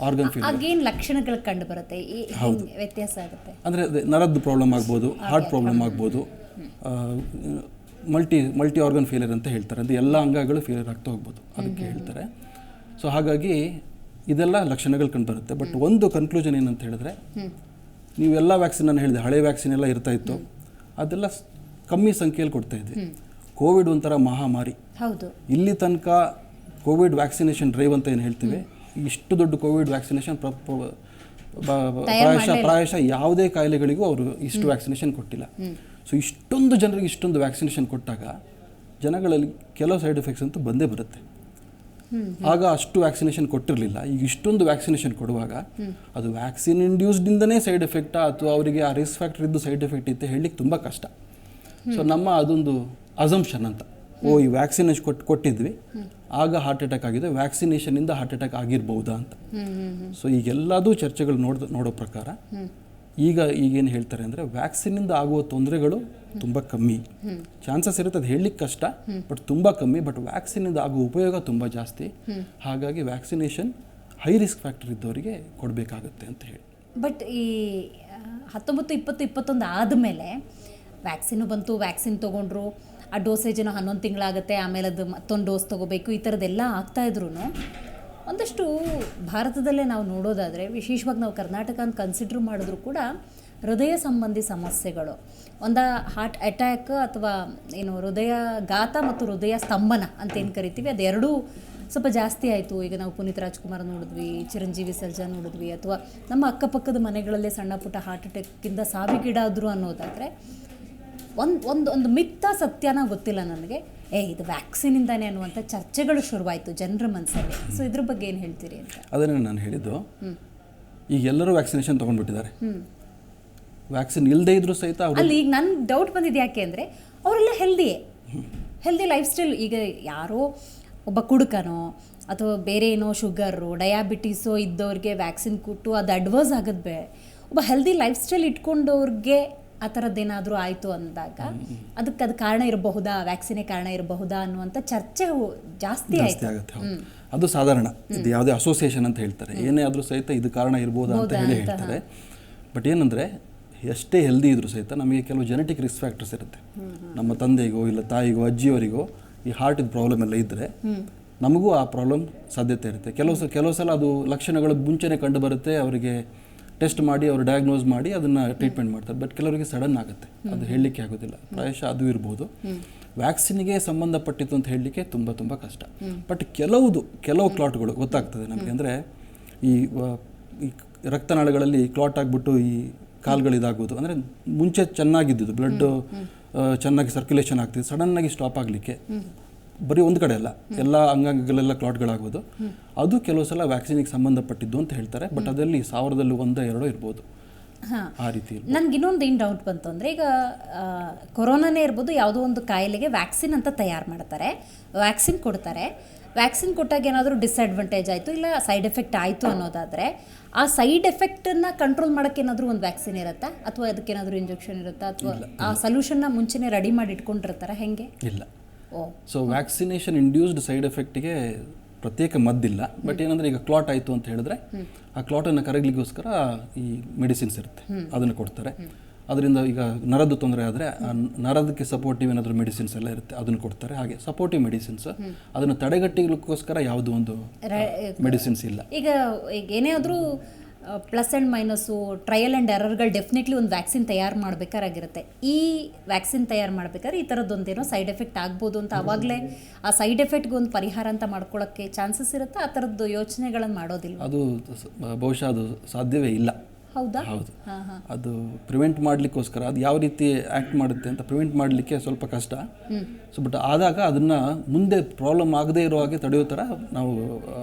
ಆರ್ಗನ್ ಫೇಲ್ಯೂರ್ ಲಕ್ಷಣಗಳು ಕಂಡು ಬರುತ್ತೆ, ವ್ಯತ್ಯಾಸ ಆಗುತ್ತೆ. ಅಂದರೆ ನರದ್ದು ಪ್ರಾಬ್ಲಮ್ ಆಗ್ಬೋದು, ಹಾರ್ಟ್ ಪ್ರಾಬ್ಲಮ್ ಆಗ್ಬೋದು, ಮಲ್ಟಿ ಆರ್ಗನ್ ಫೇಲಿಯರ್ ಅಂತ ಹೇಳ್ತಾರೆ. ಅದು ಎಲ್ಲ ಅಂಗಗಳು ಫೇಲಿಯರ್ ಆಗ್ತಾ ಹೋಗ್ಬೋದು, ಅದಕ್ಕೆ ಹೇಳ್ತಾರೆ. ಸೊ ಹಾಗಾಗಿ ಇದೆಲ್ಲ ಲಕ್ಷಣಗಳು ಕಂಡು ಬರುತ್ತೆ. ಬಟ್ ಒಂದು ಕನ್ಕ್ಲೂಷನ್ ಏನಂತ ಹೇಳಿದ್ರೆ, ನೀವೆಲ್ಲ ವ್ಯಾಕ್ಸಿನ್ ನಾನು ಹೇಳಿದೆ, ಹಳೆ ವ್ಯಾಕ್ಸಿನ್ ಎಲ್ಲ ಇರ್ತಾ ಇತ್ತು, ಅದೆಲ್ಲ ಕಮ್ಮಿ ಸಂಖ್ಯೆಯಲ್ಲಿ ಕೊಡ್ತಾ ಇದ್ವಿ. ಕೋವಿಡ್ ಒಂಥರ ಮಹಾಮಾರಿ. ಇಲ್ಲಿ ತನಕ ಕೋವಿಡ್ ವ್ಯಾಕ್ಸಿನೇಷನ್ ಡ್ರೈವ್ ಅಂತ ಏನು ಹೇಳ್ತೀವಿ, ಇಷ್ಟು ದೊಡ್ಡ ಕೋವಿಡ್ ವ್ಯಾಕ್ಸಿನೇಷನ್ ಪ್ರಾಯಶಃ ಯಾವುದೇ ಕಾಯಿಲೆಗಳಿಗೂ ಅವರು ಇಷ್ಟು ವ್ಯಾಕ್ಸಿನೇಷನ್ ಕೊಟ್ಟಿಲ್ಲ. ಸೊ ಇಷ್ಟೊಂದು ಜನರಿಗೆ ಇಷ್ಟೊಂದು ವ್ಯಾಕ್ಸಿನೇಷನ್ ಕೊಟ್ಟಾಗ ಜನಗಳಲ್ಲಿ ಕೆಲವು ಸೈಡ್ ಎಫೆಕ್ಟ್ಸ್ ಅಂತೂ ಬಂದೇ ಬರುತ್ತೆ. ಆಗ ಅಷ್ಟು ವ್ಯಾಕ್ಸಿನೇಷನ್ ಕೊಟ್ಟಿರಲಿಲ್ಲ. ಈಗ ಇಷ್ಟೊಂದು ವ್ಯಾಕ್ಸಿನೇಷನ್ ಕೊಡುವಾಗ ಅದು ವ್ಯಾಕ್ಸಿನ್ ಇಂಡ್ಯೂಸ್ಡಿಂದನೇ ಸೈಡ್ ಎಫೆಕ್ಟಾ ಅಥವಾ ಅವರಿಗೆ ಆ ರಿಸ್ಕ್ ಫ್ಯಾಕ್ಟರ್ ಇದ್ದು ಸೈಡ್ ಎಫೆಕ್ಟ್ ಇತ್ತು ಹೇಳಲಿಕ್ಕೆ ತುಂಬ ಕಷ್ಟ. ಸೊ ನಮ್ಮ ಅದೊಂದು ಅಸಂಪ್ಷನ್ ಅಂತ, ಈ ವ್ಯಾಕ್ಸಿನೇಷನ್ ಕೊಟ್ಟಿದ್ವಿ ಆಗ ಹಾರ್ಟ್ ಅಟ್ಯಾಕ್ ಆಗಿದೆ, ವ್ಯಾಕ್ಸಿನೇಷನಿಂದ ಹಾರ್ಟ್ ಅಟ್ಯಾಕ್ ಆಗಿರ್ಬೋದಾ ಅಂತ. ಸೊ ಈಗೆಲ್ಲದೂ ಚರ್ಚೆಗಳು ನೋಡೋ ಪ್ರಕಾರ ಈಗೇನು ಹೇಳ್ತಾರೆ ಅಂದರೆ ವ್ಯಾಕ್ಸಿನಿಂದ ಆಗುವ ತೊಂದರೆಗಳು ತುಂಬ ಕಮ್ಮಿ, ಚಾನ್ಸಸ್ ಇರುತ್ತೆ ಅದು ಹೇಳಲಿಕ್ಕೆ ಕಷ್ಟ, ಬಟ್ ತುಂಬ ಕಮ್ಮಿ. ಬಟ್ ವ್ಯಾಕ್ಸಿನಿಂದ ಆಗುವ ಉಪಯೋಗ ತುಂಬ ಜಾಸ್ತಿ. ಹಾಗಾಗಿ ವ್ಯಾಕ್ಸಿನೇಷನ್ ಹೈ ರಿಸ್ಕ್ ಫ್ಯಾಕ್ಟರ್ ಇದ್ದವರಿಗೆ ಕೊಡಬೇಕಾಗುತ್ತೆ ಅಂತ ಹೇಳಿ. ಬಟ್ ಈ 19, 20, 21 ಆದಮೇಲೆ ವ್ಯಾಕ್ಸಿನು ಬಂತು, ವ್ಯಾಕ್ಸಿನ್ ತೊಗೊಂಡ್ರು, ಆ ಡೋಸೇಜನ್ನು 11 ತಿಂಗಳಾಗುತ್ತೆ, ಆಮೇಲೆ ಅದು ಮತ್ತೊಂದು ಡೋಸ್ ತೊಗೋಬೇಕು, ಈ ಥರದ್ದೆಲ್ಲ ಆಗ್ತಾಯಿದ್ರು ಒಂದಷ್ಟು ಭಾರತದಲ್ಲೇ ನಾವು ನೋಡೋದಾದರೆ, ವಿಶೇಷವಾಗಿ ನಾವು ಕರ್ನಾಟಕ ಅಂತ ಕನ್ಸಿಡ್ರ್ ಮಾಡಿದ್ರು ಕೂಡ ಹೃದಯ ಸಂಬಂಧಿ ಸಮಸ್ಯೆಗಳು, ಹಾರ್ಟ್ ಅಟ್ಯಾಕ್ ಅಥವಾ ಏನು ಹೃದಯಾಘಾತ ಮತ್ತು ಹೃದಯ ಸ್ತಂಭನ ಅಂತ ಏನು ಕರಿತೀವಿ, ಅದೆರಡೂ ಸ್ವಲ್ಪ ಜಾಸ್ತಿ ಆಯಿತು. ಈಗ ನಾವು ಪುನೀತ್ ರಾಜ್ಕುಮಾರ್ ನೋಡಿದ್ವಿ, ಚಿರಂಜೀವಿ ಸರ್ಜಾ ನೋಡಿದ್ವಿ, ಅಥವಾ ನಮ್ಮ ಅಕ್ಕಪಕ್ಕದ ಮನೆಗಳಲ್ಲೇ ಸಣ್ಣ ಪುಟ್ಟ ಹಾರ್ಟ್ ಅಟ್ಯಾಕಿಂದ ಸಾವಿಗೀಡಾದರು ಅನ್ನೋದಾದರೆ ಒಂದು ಮಿತ್ತ ಸತ್ಯನ ಗೊತ್ತಿಲ್ಲ ನನಗೆ, ಇದು ವ್ಯಾಕ್ಸಿನಿಂದಾನೆ ಅನ್ನುವಂಥ ಚರ್ಚೆಗಳು ಶುರುವಾಯಿತು ಜನರ ಮನಸ್ಸಲ್ಲಿ. ಸೊ ಇದ್ರ ಬಗ್ಗೆ ಏನು ಹೇಳ್ತೀರಿ ಅಂತ? ಅದನ್ನೇ ನಾನು ಹೇಳಿದ್ದು, ಈಗ ಎಲ್ಲರೂ ವ್ಯಾಕ್ಸಿನೇಷನ್ ತೊಗೊಂಡ್ಬಿಟ್ಟಿದ್ದಾರೆ, ವ್ಯಾಕ್ಸಿನ್ ಇಲ್ಲದೆ ಇದ್ರೂ ಸಹಿತ ಅಲ್ಲಿ ಈಗ ನನ್ನ ಡೌಟ್ ಬಂದಿದ್ದು ಯಾಕೆ ಅಂದರೆ ಅವರೆಲ್ಲ ಹೆಲ್ದಿ ಲೈಫ್ ಸ್ಟೈಲ್. ಈಗ ಯಾರೋ ಒಬ್ಬ ಕುಡುಕನೋ ಅಥವಾ ಬೇರೆ ಏನೋ ಶುಗರು ಡಯಾಬಿಟೀಸೋ ಇದ್ದವ್ರಿಗೆ ವ್ಯಾಕ್ಸಿನ್ ಕೊಟ್ಟು ಅದು ಅಡ್ವರ್ಸ್ ಆಗೋದು ಬೇಡ, ಒಬ್ಬ ಹೆಲ್ದಿ ಲೈಫ್ ಸ್ಟೈಲ್ ಇಟ್ಕೊಂಡವ್ರಿಗೆ ಆ ಥರದ್ದೇನಾದರೂ ಆಯಿತು ಅಂದಾಗ ಅದಕ್ಕೆ ಅದು ಕಾರಣ ಇರಬಹುದಾ, ವ್ಯಾಕ್ಸಿನೇ ಕಾರಣ ಇರಬಹುದಾ ಅನ್ನುವಂಥ ಚರ್ಚೆ ಜಾಸ್ತಿ ಆಗುತ್ತೆ. ಅದು ಸಾಧಾರಣ, ಇದು ಯಾವುದೇ ಅಸೋಸಿಯೇಷನ್ ಅಂತ ಹೇಳ್ತಾರೆ, ಏನೇ ಆದರೂ ಸಹಿತ ಇದು ಕಾರಣ ಇರ್ಬೋದಾ ಅಂತ ಹೇಳ್ತಾರೆ. ಬಟ್ ಏನಂದರೆ ಎಷ್ಟೇ ಹೆಲ್ದಿ ಇದ್ರೂ ಸಹಿತ ನಮಗೆ ಕೆಲವು ಜೆನೆಟಿಕ್ ರಿಸ್ಕ್ ಫ್ಯಾಕ್ಟರ್ಸ್ ಇರುತ್ತೆ. ನಮ್ಮ ತಂದೆಗೋ ಇಲ್ಲ ತಾಯಿಗೋ ಅಜ್ಜಿಯವರಿಗೋ ಈ ಹಾರ್ಟಿನ ಪ್ರಾಬ್ಲಮ್ ಎಲ್ಲ ಇದ್ದರೆ ನಮಗೂ ಆ ಪ್ರಾಬ್ಲಮ್ ಸಾಧ್ಯತೆ ಇರುತ್ತೆ. ಕೆಲವು ಸಲ ಅದು ಲಕ್ಷಣಗಳು ಮುಂಚೆನೇ ಕಂಡು ಬರುತ್ತೆ, ಅವರಿಗೆ ಟೆಸ್ಟ್ ಮಾಡಿ ಅವರು ಡಯಾಗ್ನೋಸ್ ಮಾಡಿ ಅದನ್ನು ಟ್ರೀಟ್ಮೆಂಟ್ ಮಾಡ್ತಾರೆ. ಬಟ್ ಕೆಲವರಿಗೆ ಸಡನ್ ಆಗುತ್ತೆ, ಅದು ಹೇಳಲಿಕ್ಕೆ ಆಗೋದಿಲ್ಲ. ಪ್ರಾಯಶಃ ಅದು ಇರ್ಬೋದು. ವ್ಯಾಕ್ಸಿನ್ಗೆ ಸಂಬಂಧಪಟ್ಟಿತ್ತು ಅಂತ ಹೇಳಲಿಕ್ಕೆ ತುಂಬ ತುಂಬ ಕಷ್ಟ. ಬಟ್ ಕೆಲವು ಕ್ಲಾಟ್ಗಳು ಗೊತ್ತಾಗ್ತದೆ ನಮಗೆ. ಅಂದರೆ ಈ ರಕ್ತನಾಳಗಳಲ್ಲಿ ಕ್ಲಾಟ್ ಆಗಿಬಿಟ್ಟು ಈ ಕಾಲ್ಗಳಿದಾಗೋದು, ಅಂದರೆ ಮುಂಚೆ ಚೆನ್ನಾಗಿದ್ದು ಬ್ಲಡ್ ಚೆನ್ನಾಗಿ ಸರ್ಕ್ಯುಲೇಷನ್ ಆಗ್ತಿದೆ, ಸಡನ್ನಾಗಿ ಸ್ಟಾಪ್ ಆಗಲಿಕ್ಕೆ ಬರೀ ಒಂದು ಕಡೆ ಅಲ್ಲ, ಎಲ್ಲ ಅಂಗಾಂಗಗಳೆಲ್ಲ ಕ್ಲಾಟ್ಗಳಾಗೋದು, ಅದು ಕೆಲವು ಸಲ ವ್ಯಾಕ್ಸಿನಿಗೆ ಸಂಬಂಧಪಟ್ಟಿದ್ದು ಅಂತ ಹೇಳ್ತಾರೆ. ಬಟ್ ಅದರಲ್ಲಿ 1,000ರಲ್ಲಿ 1-2 ಇರ್ಬೋದು ಆ ರೀತಿ. ನನ್ಗೆ ಇನ್ನೊಂದು ಏನು ಡೌಟ್ ಬಂತು ಅಂದರೆ, ಈಗ ಕೊರೋನಾನೇ ಇರ್ಬೋದು, ಯಾವುದೋ ಒಂದು ಕಾಯಿಲೆಗೆ ವ್ಯಾಕ್ಸಿನ್ ಅಂತ ತಯಾರು ಮಾಡ್ತಾರೆ, ವ್ಯಾಕ್ಸಿನ್ ಕೊಡ್ತಾರೆ. ವ್ಯಾಕ್ಸಿನ್ ಕೊಟ್ಟಾಗ ಏನಾದರೂ ಡಿಸ್ಅಡ್ವಾಂಟೇಜ್ ಆಯಿತು ಇಲ್ಲ ಸೈಡ್ ಎಫೆಕ್ಟ್ ಆಯಿತು ಅನ್ನೋದಾದರೆ, ಆ ಸೈಡ್ ಎಫೆಕ್ಟನ್ನು ಕಂಟ್ರೋಲ್ ಮಾಡೋಕ್ಕೆ ಏನಾದರೂ ಒಂದು ವ್ಯಾಕ್ಸಿನ್ ಇರುತ್ತಾ, ಅಥವಾ ಅದಕ್ಕೇನಾದರೂ ಇಂಜೆಕ್ಷನ್ ಇರುತ್ತಾ, ಅಥವಾ ಆ ಸೊಲ್ಯೂಷನ್ನ ಮುಂಚೆನೇ ರೆಡಿ ಮಾಡಿ ಇಟ್ಕೊಂಡಿರ್ತಾರೆ ಹೆಂಗೆ? ಇಲ್ಲ. ಸೊ ವ್ಯಾಕ್ಸಿನೇಷನ್ ಇಂಡ್ಯೂಸ್ಡ್ ಸೈಡ್ ಎಫೆಕ್ಟಿಗೆ ಪ್ರತ್ಯೇಕ ಮದ್ದಿಲ್ಲ. ಬಟ್ ಏನಂದರೆ ಈಗ ಕ್ಲಾಟ್ ಆಯಿತು ಅಂತ ಹೇಳಿದ್ರೆ ಆ ಕ್ಲಾಟನ್ನು ಕರಗಲಿಕ್ಕೋಸ್ಕರ ಈ ಮೆಡಿಸಿನ್ಸ್ ಇರುತ್ತೆ, ಅದನ್ನು ಕೊಡ್ತಾರೆ. ಅದರಿಂದ ಈಗ ನರದ ತೊಂದರೆ ಆದರೆ ಆ ನರದಕ್ಕೆ ಸಪೋರ್ಟಿವ್ ಏನಾದರೂ ಮೆಡಿಸಿನ್ಸ್ ಎಲ್ಲ ಇರುತ್ತೆ, ಅದನ್ನು ಕೊಡ್ತಾರೆ. ಹಾಗೆ ಸಪೋರ್ಟಿವ್ ಮೆಡಿಸಿನ್ಸ್, ಅದನ್ನು ತಡೆಗಟ್ಟಲಿಕ್ಕೋಸ್ಕರ ಯಾವುದೋ ಒಂದು ಮೆಡಿಸಿನ್ಸ್ ಇಲ್ಲ. ಈಗ ಏನೇ ಆದರೂ plus and minus, trial and ಎರರ್ಗಳು ಡೆಫಿನೆಟ್ಲಿ ಒಂದು ವ್ಯಾಕ್ಸಿನ್ ತಯಾರು ಮಾಡಬೇಕಾಗಿರುತ್ತೆ. ಈ ವ್ಯಾಕ್ಸಿನ್ ತಯಾರು ಮಾಡಬೇಕಾದ್ರೆ ಈ ಥರದ್ದೊಂದೇನೋ ಸೈಡ್ ಎಫೆಕ್ಟ್ ಆಗ್ಬೋದು ಅಂತ ಆವಾಗಲೇ ಆ ಸೈಡ್ ಎಫೆಕ್ಟ್ಗೆ ಒಂದು ಪರಿಹಾರ ಅಂತ ಮಾಡ್ಕೊಳ್ಳೋಕ್ಕೆ ಚಾನ್ಸಸ್ ಇರುತ್ತೆ. ಆ ಥರದ್ದು ಯೋಚನೆಗಳನ್ನು ಮಾಡೋದಿಲ್ಲ. ಅದು ಬಹುಶಃ ಅದು ಸಾಧ್ಯವೇ ಇಲ್ಲ. ಹೌದಾ? ಹೌದು. ಅದು ಪ್ರಿವೆಂಟ್ ಮಾಡಲಿಕ್ಕೋಸ್ಕರ ಅದು ಯಾವ ರೀತಿ ಆ್ಯಕ್ಟ್ ಮಾಡುತ್ತೆ ಅಂತ ಪ್ರಿವೆಂಟ್ ಮಾಡಲಿಕ್ಕೆ ಸ್ವಲ್ಪ ಕಷ್ಟ. ಸೊ ಬಟ್ ಆದಾಗ ಅದನ್ನು ಮುಂದೆ ಪ್ರಾಬ್ಲಮ್ ಆಗದೇ ಇರೋ ಹಾಗೆ ತಡೆಯೋ ಥರ ನಾವು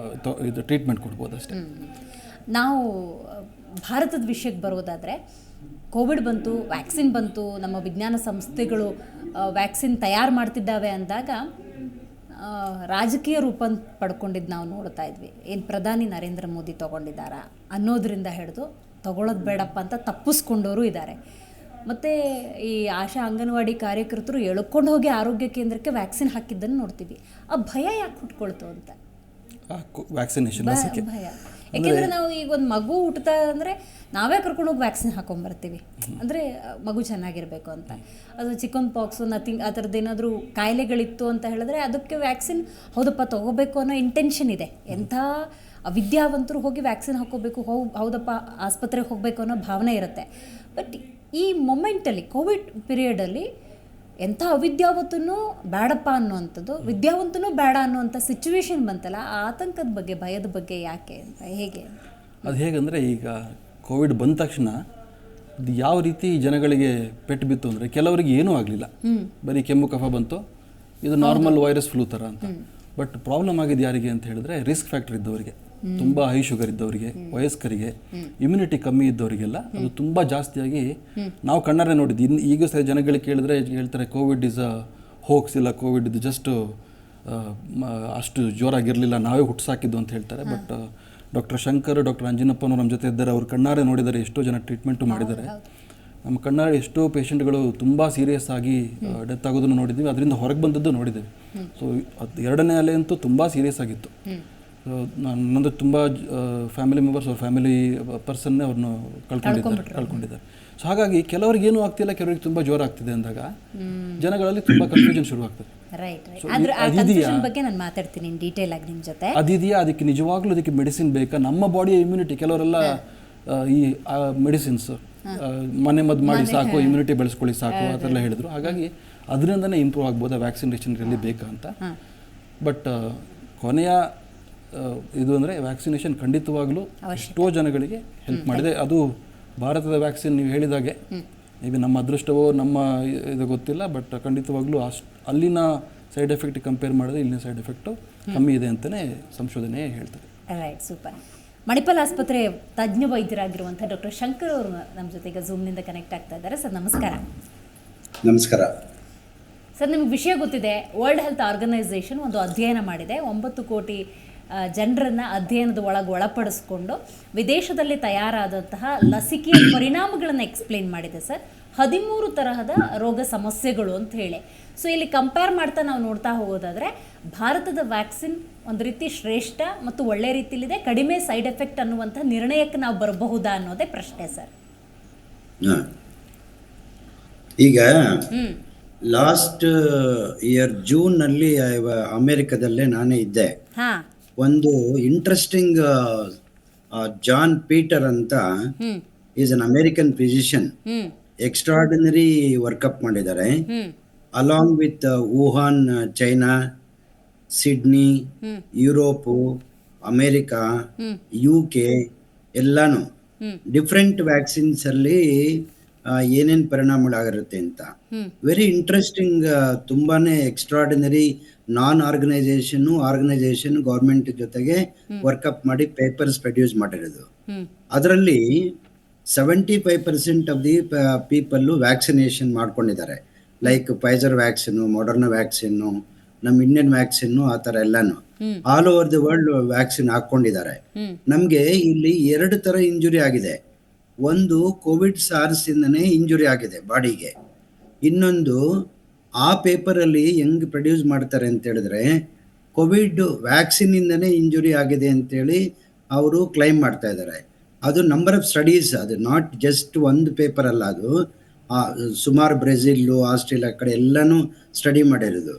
ಇದು ಟ್ರೀಟ್ಮೆಂಟ್ ಕೊಡ್ಬೋದು ಅಷ್ಟೇ. ನಾವು ಭಾರತದ ವಿಷಯಕ್ಕೆ ಬರೋದಾದರೆ, ಕೋವಿಡ್ ಬಂತು, ವ್ಯಾಕ್ಸಿನ್ ಬಂತು, ನಮ್ಮ ವಿಜ್ಞಾನ ಸಂಸ್ಥೆಗಳು ವ್ಯಾಕ್ಸಿನ್ ತಯಾರು ಮಾಡ್ತಿದ್ದಾವೆ ಅಂದಾಗ ರಾಜಕೀಯ ರೂಪ ಪಡ್ಕೊಂಡಿದ್ದು ನಾವು ನೋಡ್ತಾ ಇದ್ವಿ. ಏನು ಪ್ರಧಾನಿ ನರೇಂದ್ರ ಮೋದಿ ತೊಗೊಂಡಿದ್ದಾರಾ ಅನ್ನೋದರಿಂದ ಹಿಡಿದು ತೊಗೊಳ್ಳೋದು ಬೇಡಪ್ಪ ಅಂತ ತಪ್ಪಿಸ್ಕೊಂಡವರು ಇದ್ದಾರೆ. ಮತ್ತು ಈ ಆಶಾ ಅಂಗನವಾಡಿ ಕಾರ್ಯಕರ್ತರು ಎಳ್ಕೊಂಡು ಹೋಗಿ ಆರೋಗ್ಯ ಕೇಂದ್ರಕ್ಕೆ ವ್ಯಾಕ್ಸಿನ್ ಹಾಕಿದ್ದನ್ನು ನೋಡ್ತೀವಿ. ಆ ಭಯ ಯಾಕೆ ಹುಟ್ಕೊಳ್ತು ಅಂತ? ವ್ಯಾಕ್ಸಿನೇಷನ್ ಭಯ ಯಾಕೆಂದರೆ ನಾವು ಈಗ ಒಂದು ಮಗು ಹುಟ್ಟುತ್ತಾ ಅಂದರೆ ನಾವೇ ಕರ್ಕೊಂಡೋಗಿ ವ್ಯಾಕ್ಸಿನ್ ಹಾಕೊಂಬರ್ತೀವಿ, ಅಂದರೆ ಮಗು ಚೆನ್ನಾಗಿರಬೇಕು ಅಂತ. ಅದು ಚಿಕನ್ ಪಾಕ್ಸು ನಥಿಂಗ್ ಆ ಥರದ್ದು ಏನಾದರೂ ಕಾಯಿಲೆಗಳಿತ್ತು ಅಂತ ಹೇಳಿದ್ರೆ ಅದಕ್ಕೆ ವ್ಯಾಕ್ಸಿನ್ ಹೌದಪ್ಪ ತೊಗೋಬೇಕು ಅನ್ನೋ ಇಂಟೆನ್ಷನ್ ಇದೆ. ಎಂಥ ಅವಿದ್ಯಾವಂತರು ಹೋಗಿ ವ್ಯಾಕ್ಸಿನ್ ಹಾಕೋಬೇಕು, ಹೌದಪ್ಪ ಆಸ್ಪತ್ರೆಗೆ ಹೋಗಬೇಕು ಅನ್ನೋ ಭಾವನೆ ಇರುತ್ತೆ. ಬಟ್ ಈ ಮೊಮೆಂಟಲ್ಲಿ ಕೋವಿಡ್ ಪೀರಿಯಡಲ್ಲಿ ಎಂಥ ಅವಿದ್ಯಾವಂತನೂ ಬೇಡಪ್ಪ ಅನ್ನುವಂಥದ್ದು, ವಿದ್ಯಾವಂತನೂ ಬೇಡ ಅನ್ನುವಂಥ ಸಿಚುವೇಶನ್ ಬಂತಲ್ಲ, ಆ ಆತಂಕದ ಬಗ್ಗೆ, ಭಯದ ಬಗ್ಗೆ ಯಾಕೆ ಅಂತ, ಹೇಗೆ? ಅದು ಹೇಗಂದರೆ, ಈಗ ಕೋವಿಡ್ ಬಂದ ತಕ್ಷಣ ಅದು ಯಾವ ರೀತಿ ಜನಗಳಿಗೆ ಪೆಟ್ಟು ಬಿತ್ತು ಅಂದರೆ, ಕೆಲವರಿಗೆ ಏನೂ ಆಗಲಿಲ್ಲ, ಬರೀ ಕೆಮ್ಮು ಕಫ ಬಂತು, ಇದು ನಾರ್ಮಲ್ ವೈರಸ್ ಫ್ಲೂ ಥರ ಅಂತ. ಬಟ್ ಪ್ರಾಬ್ಲಮ್ ಆಗಿದೆ ಯಾರಿಗೆ ಅಂತ ಹೇಳಿದ್ರೆ ರಿಸ್ಕ್ ಫ್ಯಾಕ್ಟರ್ ಇದ್ದವರಿಗೆ, ತುಂಬ ಹೈ ಶುಗರ್ ಇದ್ದವರಿಗೆ, ವಯಸ್ಕರಿಗೆ, ಇಮ್ಯುನಿಟಿ ಕಮ್ಮಿ ಇದ್ದವರಿಗೆಲ್ಲ ಅದು ತುಂಬ ಜಾಸ್ತಿಯಾಗಿ ನಾವು ಕಣ್ಣಾರೆ ನೋಡಿದ್ದು. ಈಗ ಸಹ ಜನಗಳಿಗೆ ಕೇಳಿದ್ರೆ ಹೇಳ್ತಾರೆ ಕೋವಿಡ್ ಇಸ್ ಅ ಹೋಕ್ಸ್, ಇಲ್ಲ ಕೋವಿಡ್ ಇದು ಜಸ್ಟ್ ಅಷ್ಟು ಜೋರಾಗಿರಲಿಲ್ಲ, ನಾವೇ ಹುಟ್ಟಿಸಾಕಿದ್ದು ಅಂತ ಹೇಳ್ತಾರೆ. ಬಟ್ ಡಾಕ್ಟರ್ ಶಂಕರ್, ಡಾಕ್ಟರ್ ಅಂಜಿನಪ್ಪನವರು ನಮ್ಮ ಜೊತೆ ಇದ್ದಾರೆ, ಅವ್ರು ಕಣ್ಣಾರೆ ನೋಡಿದ್ದಾರೆ, ಎಷ್ಟೋ ಜನ ಟ್ರೀಟ್ಮೆಂಟು ಮಾಡಿದ್ದಾರೆ. ನಮ್ಮ ಕಣ್ಣಾರೆ ಎಷ್ಟೋ ಪೇಷಂಟ್ಗಳು ತುಂಬ ಸೀರಿಯಸ್ ಆಗಿ ಡೆತ್ ಆಗೋದನ್ನು ನೋಡಿದ್ವಿ, ಅದರಿಂದ ಹೊರಗೆ ಬಂದದ್ದು ನೋಡಿದ್ದೇವೆ. ಸೊ ಎರಡನೇ ಅಲೆ ಅಂತೂ ತುಂಬ ಸೀರಿಯಸ್ ಆಗಿತ್ತು. ನನ್ನದು ತುಂಬ ಫ್ಯಾಮಿಲಿ ಮೆಂಬರ್ಸ್ ಅವ್ರ ಫ್ಯಾಮಿಲಿ ಪರ್ಸನ್ನೇ ಅವ್ರನ್ನ ಕಳ್ಕೊಂಡಿದ್ದಾರೆ. ಸೊ ಹಾಗಾಗಿ ಕೆಲವ್ರಿಗೆ ಏನೂ ಆಗ್ತಿಲ್ಲ, ಕೆಲವರಿಗೆ ತುಂಬ ಜೋರ ಆಗ್ತಿದೆ ಅಂದಾಗ ಜನಗಳಲ್ಲಿ ತುಂಬ ಕನ್ಫ್ಯೂಷನ್ ಶುರು ಆಗ್ತದೆ. ಬಗ್ಗೆ ನಾನು ಮಾತಾಡ್ತೀನಿ ಡೀಟೇಲ್ ಆಗಿ ನಿಮ್ಮ ಜೊತೆ. ಅದಿದೆಯಾ, ಅದಕ್ಕೆ ನಿಜವಾಗ್ಲೂ ಅದಕ್ಕೆ ಮೆಡಿಸಿನ್ ಬೇಕಾ? ನಮ್ಮ ಬಾಡಿಯ ಇಮ್ಯುನಿಟಿ, ಕೆಲವರೆಲ್ಲ ಈ ಮೆಡಿಸಿನ್ಸ್ ಮನೆ ಮದ್ದು ಮಾಡಿ ಸಾಕು, ಇಮ್ಯುನಿಟಿ ಬೆಳೆಸ್ಕೊಳ್ಳಿ ಸಾಕು ಆ ಥರ ಎಲ್ಲ ಹೇಳಿದ್ರು. ಹಾಗಾಗಿ ಅದರಿಂದನೇ ಇಂಪ್ರೂವ್ ಆಗ್ಬೋದಾ, ವ್ಯಾಕ್ಸಿನೇಷನ್ ರಿಯಲಿ ಬೇಕಾ ಅಂತ. ಬಟ್ ಕೊನೆಯ ಇದು ಅಂದರೆ ವ್ಯಾಕ್ಸಿನೇಷನ್ ಖಂಡಿತವಾಗ್ಲೂ ಎಷ್ಟೋ ಜನಗಳಿಗೆ ಹೆಲ್ಪ್ ಮಾಡಿದೆ. ಅದು ಭಾರತದ ವ್ಯಾಕ್ಸಿನ್ ನೀವು ಹೇಳಿದಾಗೆ ಈಗ ನಮ್ಮ ಅದೃಷ್ಟವೋ ನಮ್ಮ ಇದು ಗೊತ್ತಿಲ್ಲ, ಬಟ್ ಖಂಡಿತವಾಗ್ಲೂ ಅಲ್ಲಿನ ಸೈಡ್ ಎಫೆಕ್ಟ್ ಕಂಪೇರ್ ಮಾಡಿದ್ರೆ ಇಲ್ಲಿನ ಸೈಡ್ ಎಫೆಕ್ಟು ಕಮ್ಮಿ ಇದೆ ಅಂತಲೇ ಸಂಶೋಧನೆ ಹೇಳ್ತದೆ. Right, super. ಮಣಿಪಾಲ್ ಆಸ್ಪತ್ರೆ ತಜ್ಞ ವೈದ್ಯರಾಗಿರುವಂಥ ಡಾಕ್ಟರ್ ಶಂಕರ್ ಅವರು ನಮ್ಮ ಜೊತೆಗೆ ಝೂಮ್ನಿಂದ ಕನೆಕ್ಟ್ ಆಗ್ತಾ ಇದ್ದಾರೆ. ಸರ್ ನಮಸ್ಕಾರ. ನಮಸ್ಕಾರ ಸರ್, ನಿಮ್ಗೆ ವಿಷಯ ಗೊತ್ತಿದೆ, ವರ್ಲ್ಡ್ ಹೆಲ್ತ್ ಆರ್ಗನೈಸೇಷನ್ ಒಂದು ಅಧ್ಯಯನ ಮಾಡಿದೆ. 9 ಕೋಟಿ ಜನರನ್ನು ಅಧ್ಯಯನದ ಒಳಪಡಿಸ್ಕೊಂಡು ವಿದೇಶದಲ್ಲಿ ತಯಾರಾದಂತಹ ಲಸಿಕೆಯ ಪರಿಣಾಮಗಳನ್ನು ಎಕ್ಸ್ಪ್ಲೇನ್ ಮಾಡಿದೆ ಸರ್. 13 ತರಹದ ರೋಗ ಸಮಸ್ಯೆಗಳು ಅಂತ ಹೇಳಿ. ಸೊ ಇಲ್ಲಿ ಕಂಪೇರ್ ಮಾಡ್ತಾ ನಾವು ನೋಡ್ತಾ ಹೋಗೋದಾದರೆ ಭಾರತದ ವ್ಯಾಕ್ಸಿನ್ ಒಂದು ರೀತಿ ಶ್ರೇಷ್ಠ ಮತ್ತು ಒಳ್ಳೆ ರೀತಿಲಿದೆ, ಕಡಿಮೆ ಸೈಡ್ ಎಫೆಕ್ಟ್ ಅನ್ನುವಂಥ ನಿರ್ಣಯಕ್ಕೆ ನಾವು ಬರಬಹುದಾ ಅನ್ನೋದೇ ಪ್ರಶ್ನೆ ಸರ್. ಈಗ ಲಾಸ್ಟ್ ಇಯರ್ ಜೂನ್ನಲ್ಲಿ ಅಮೆರಿಕದಲ್ಲೇ ನಾನೇ ಇದ್ದೆ. ಒಂದು ಇಂಟ್ರೆಸ್ಟಿಂಗ್ ಜಾನ್ ಪೀಟರ್ ಅಂತ is an American physician, extraordinary workup ಮಾಡಿದ್ದಾರೆ. Along with Wuhan, China, Sydney, Europe, America, UK ಎಲ್ಲಾನು ಡಿಫ್ರೆಂಟ್ ವ್ಯಾಕ್ಸಿನ್ಸ್ ಅಲ್ಲಿ ಏನೇನು ಪರಿಣಾಮಗಳಾಗಿರುತ್ತೆ ಅಂತ. ವೆರಿ ಇಂಟ್ರೆಸ್ಟಿಂಗ್, ತುಂಬಾನೇ ಎಕ್ಸ್ಟ್ರಾರ್ಡಿನರಿ. ನಾನ್ ಆರ್ಗನೈಸೇಷನ್ ಗೌರ್ಮೆಂಟ್ ಜೊತೆಗೆ ವರ್ಕಪ್ ಮಾಡಿ ಪೇಪರ್ಸ್ ಪ್ರೊಡ್ಯೂಸ್ ಮಾಡಿರೋದು. ಅದರಲ್ಲಿ 75% ಆಫ್ ದಿ ಪೀಪಲ್ ವ್ಯಾಕ್ಸಿನೇಷನ್ ಮಾಡ್ಕೊಂಡಿದ್ದಾರೆ. Like Pfizer vaccine, Moderna vaccine, ನಮ್ಮ ಇಂಡಿಯನ್ ವ್ಯಾಕ್ಸಿನ್, ಆ ಥರ ಎಲ್ಲಾನು all over the world vaccine ಹಾಕೊಂಡಿದ್ದಾರೆ. ನಮಗೆ ಇಲ್ಲಿ 2 ಥರ ಇಂಜುರಿ ಆಗಿದೆ. ಒಂದು ಕೋವಿಡ್ ಸಾರ್ಸ್ ಇಂದನೇ ಇಂಜುರಿ ಆಗಿದೆ ಬಾಡಿಗೆ. ಇನ್ನೊಂದು ಆ ಪೇಪರಲ್ಲಿ ಹೆಂಗ್ ಪ್ರೊಡ್ಯೂಸ್ ಮಾಡ್ತಾರೆ ಅಂತ ಹೇಳಿದ್ರೆ ಕೋವಿಡ್ ವ್ಯಾಕ್ಸಿನ್ ಇಂದನೇ ಇಂಜುರಿ ಆಗಿದೆ ಅಂತೇಳಿ ಅವರು ಕ್ಲೈಮ್ ಮಾಡ್ತಾ ಇದ್ದಾರೆ. ಅದು ನಂಬರ್ ಆಫ್ ಸ್ಟಡೀಸ್, ಅದು ನಾಟ್ ಜಸ್ಟ್ ಒಂದು ಪೇಪರ್ ಅಲ್ಲ, ಅದು ಸುಮಾರು ಬ್ರೆಜಿಲ್ಲು, ಆಸ್ಟ್ರೇಲಿಯಾ ಕಡೆ ಎಲ್ಲಾನು ಸ್ಟಡಿ ಮಾಡಿರೋದು.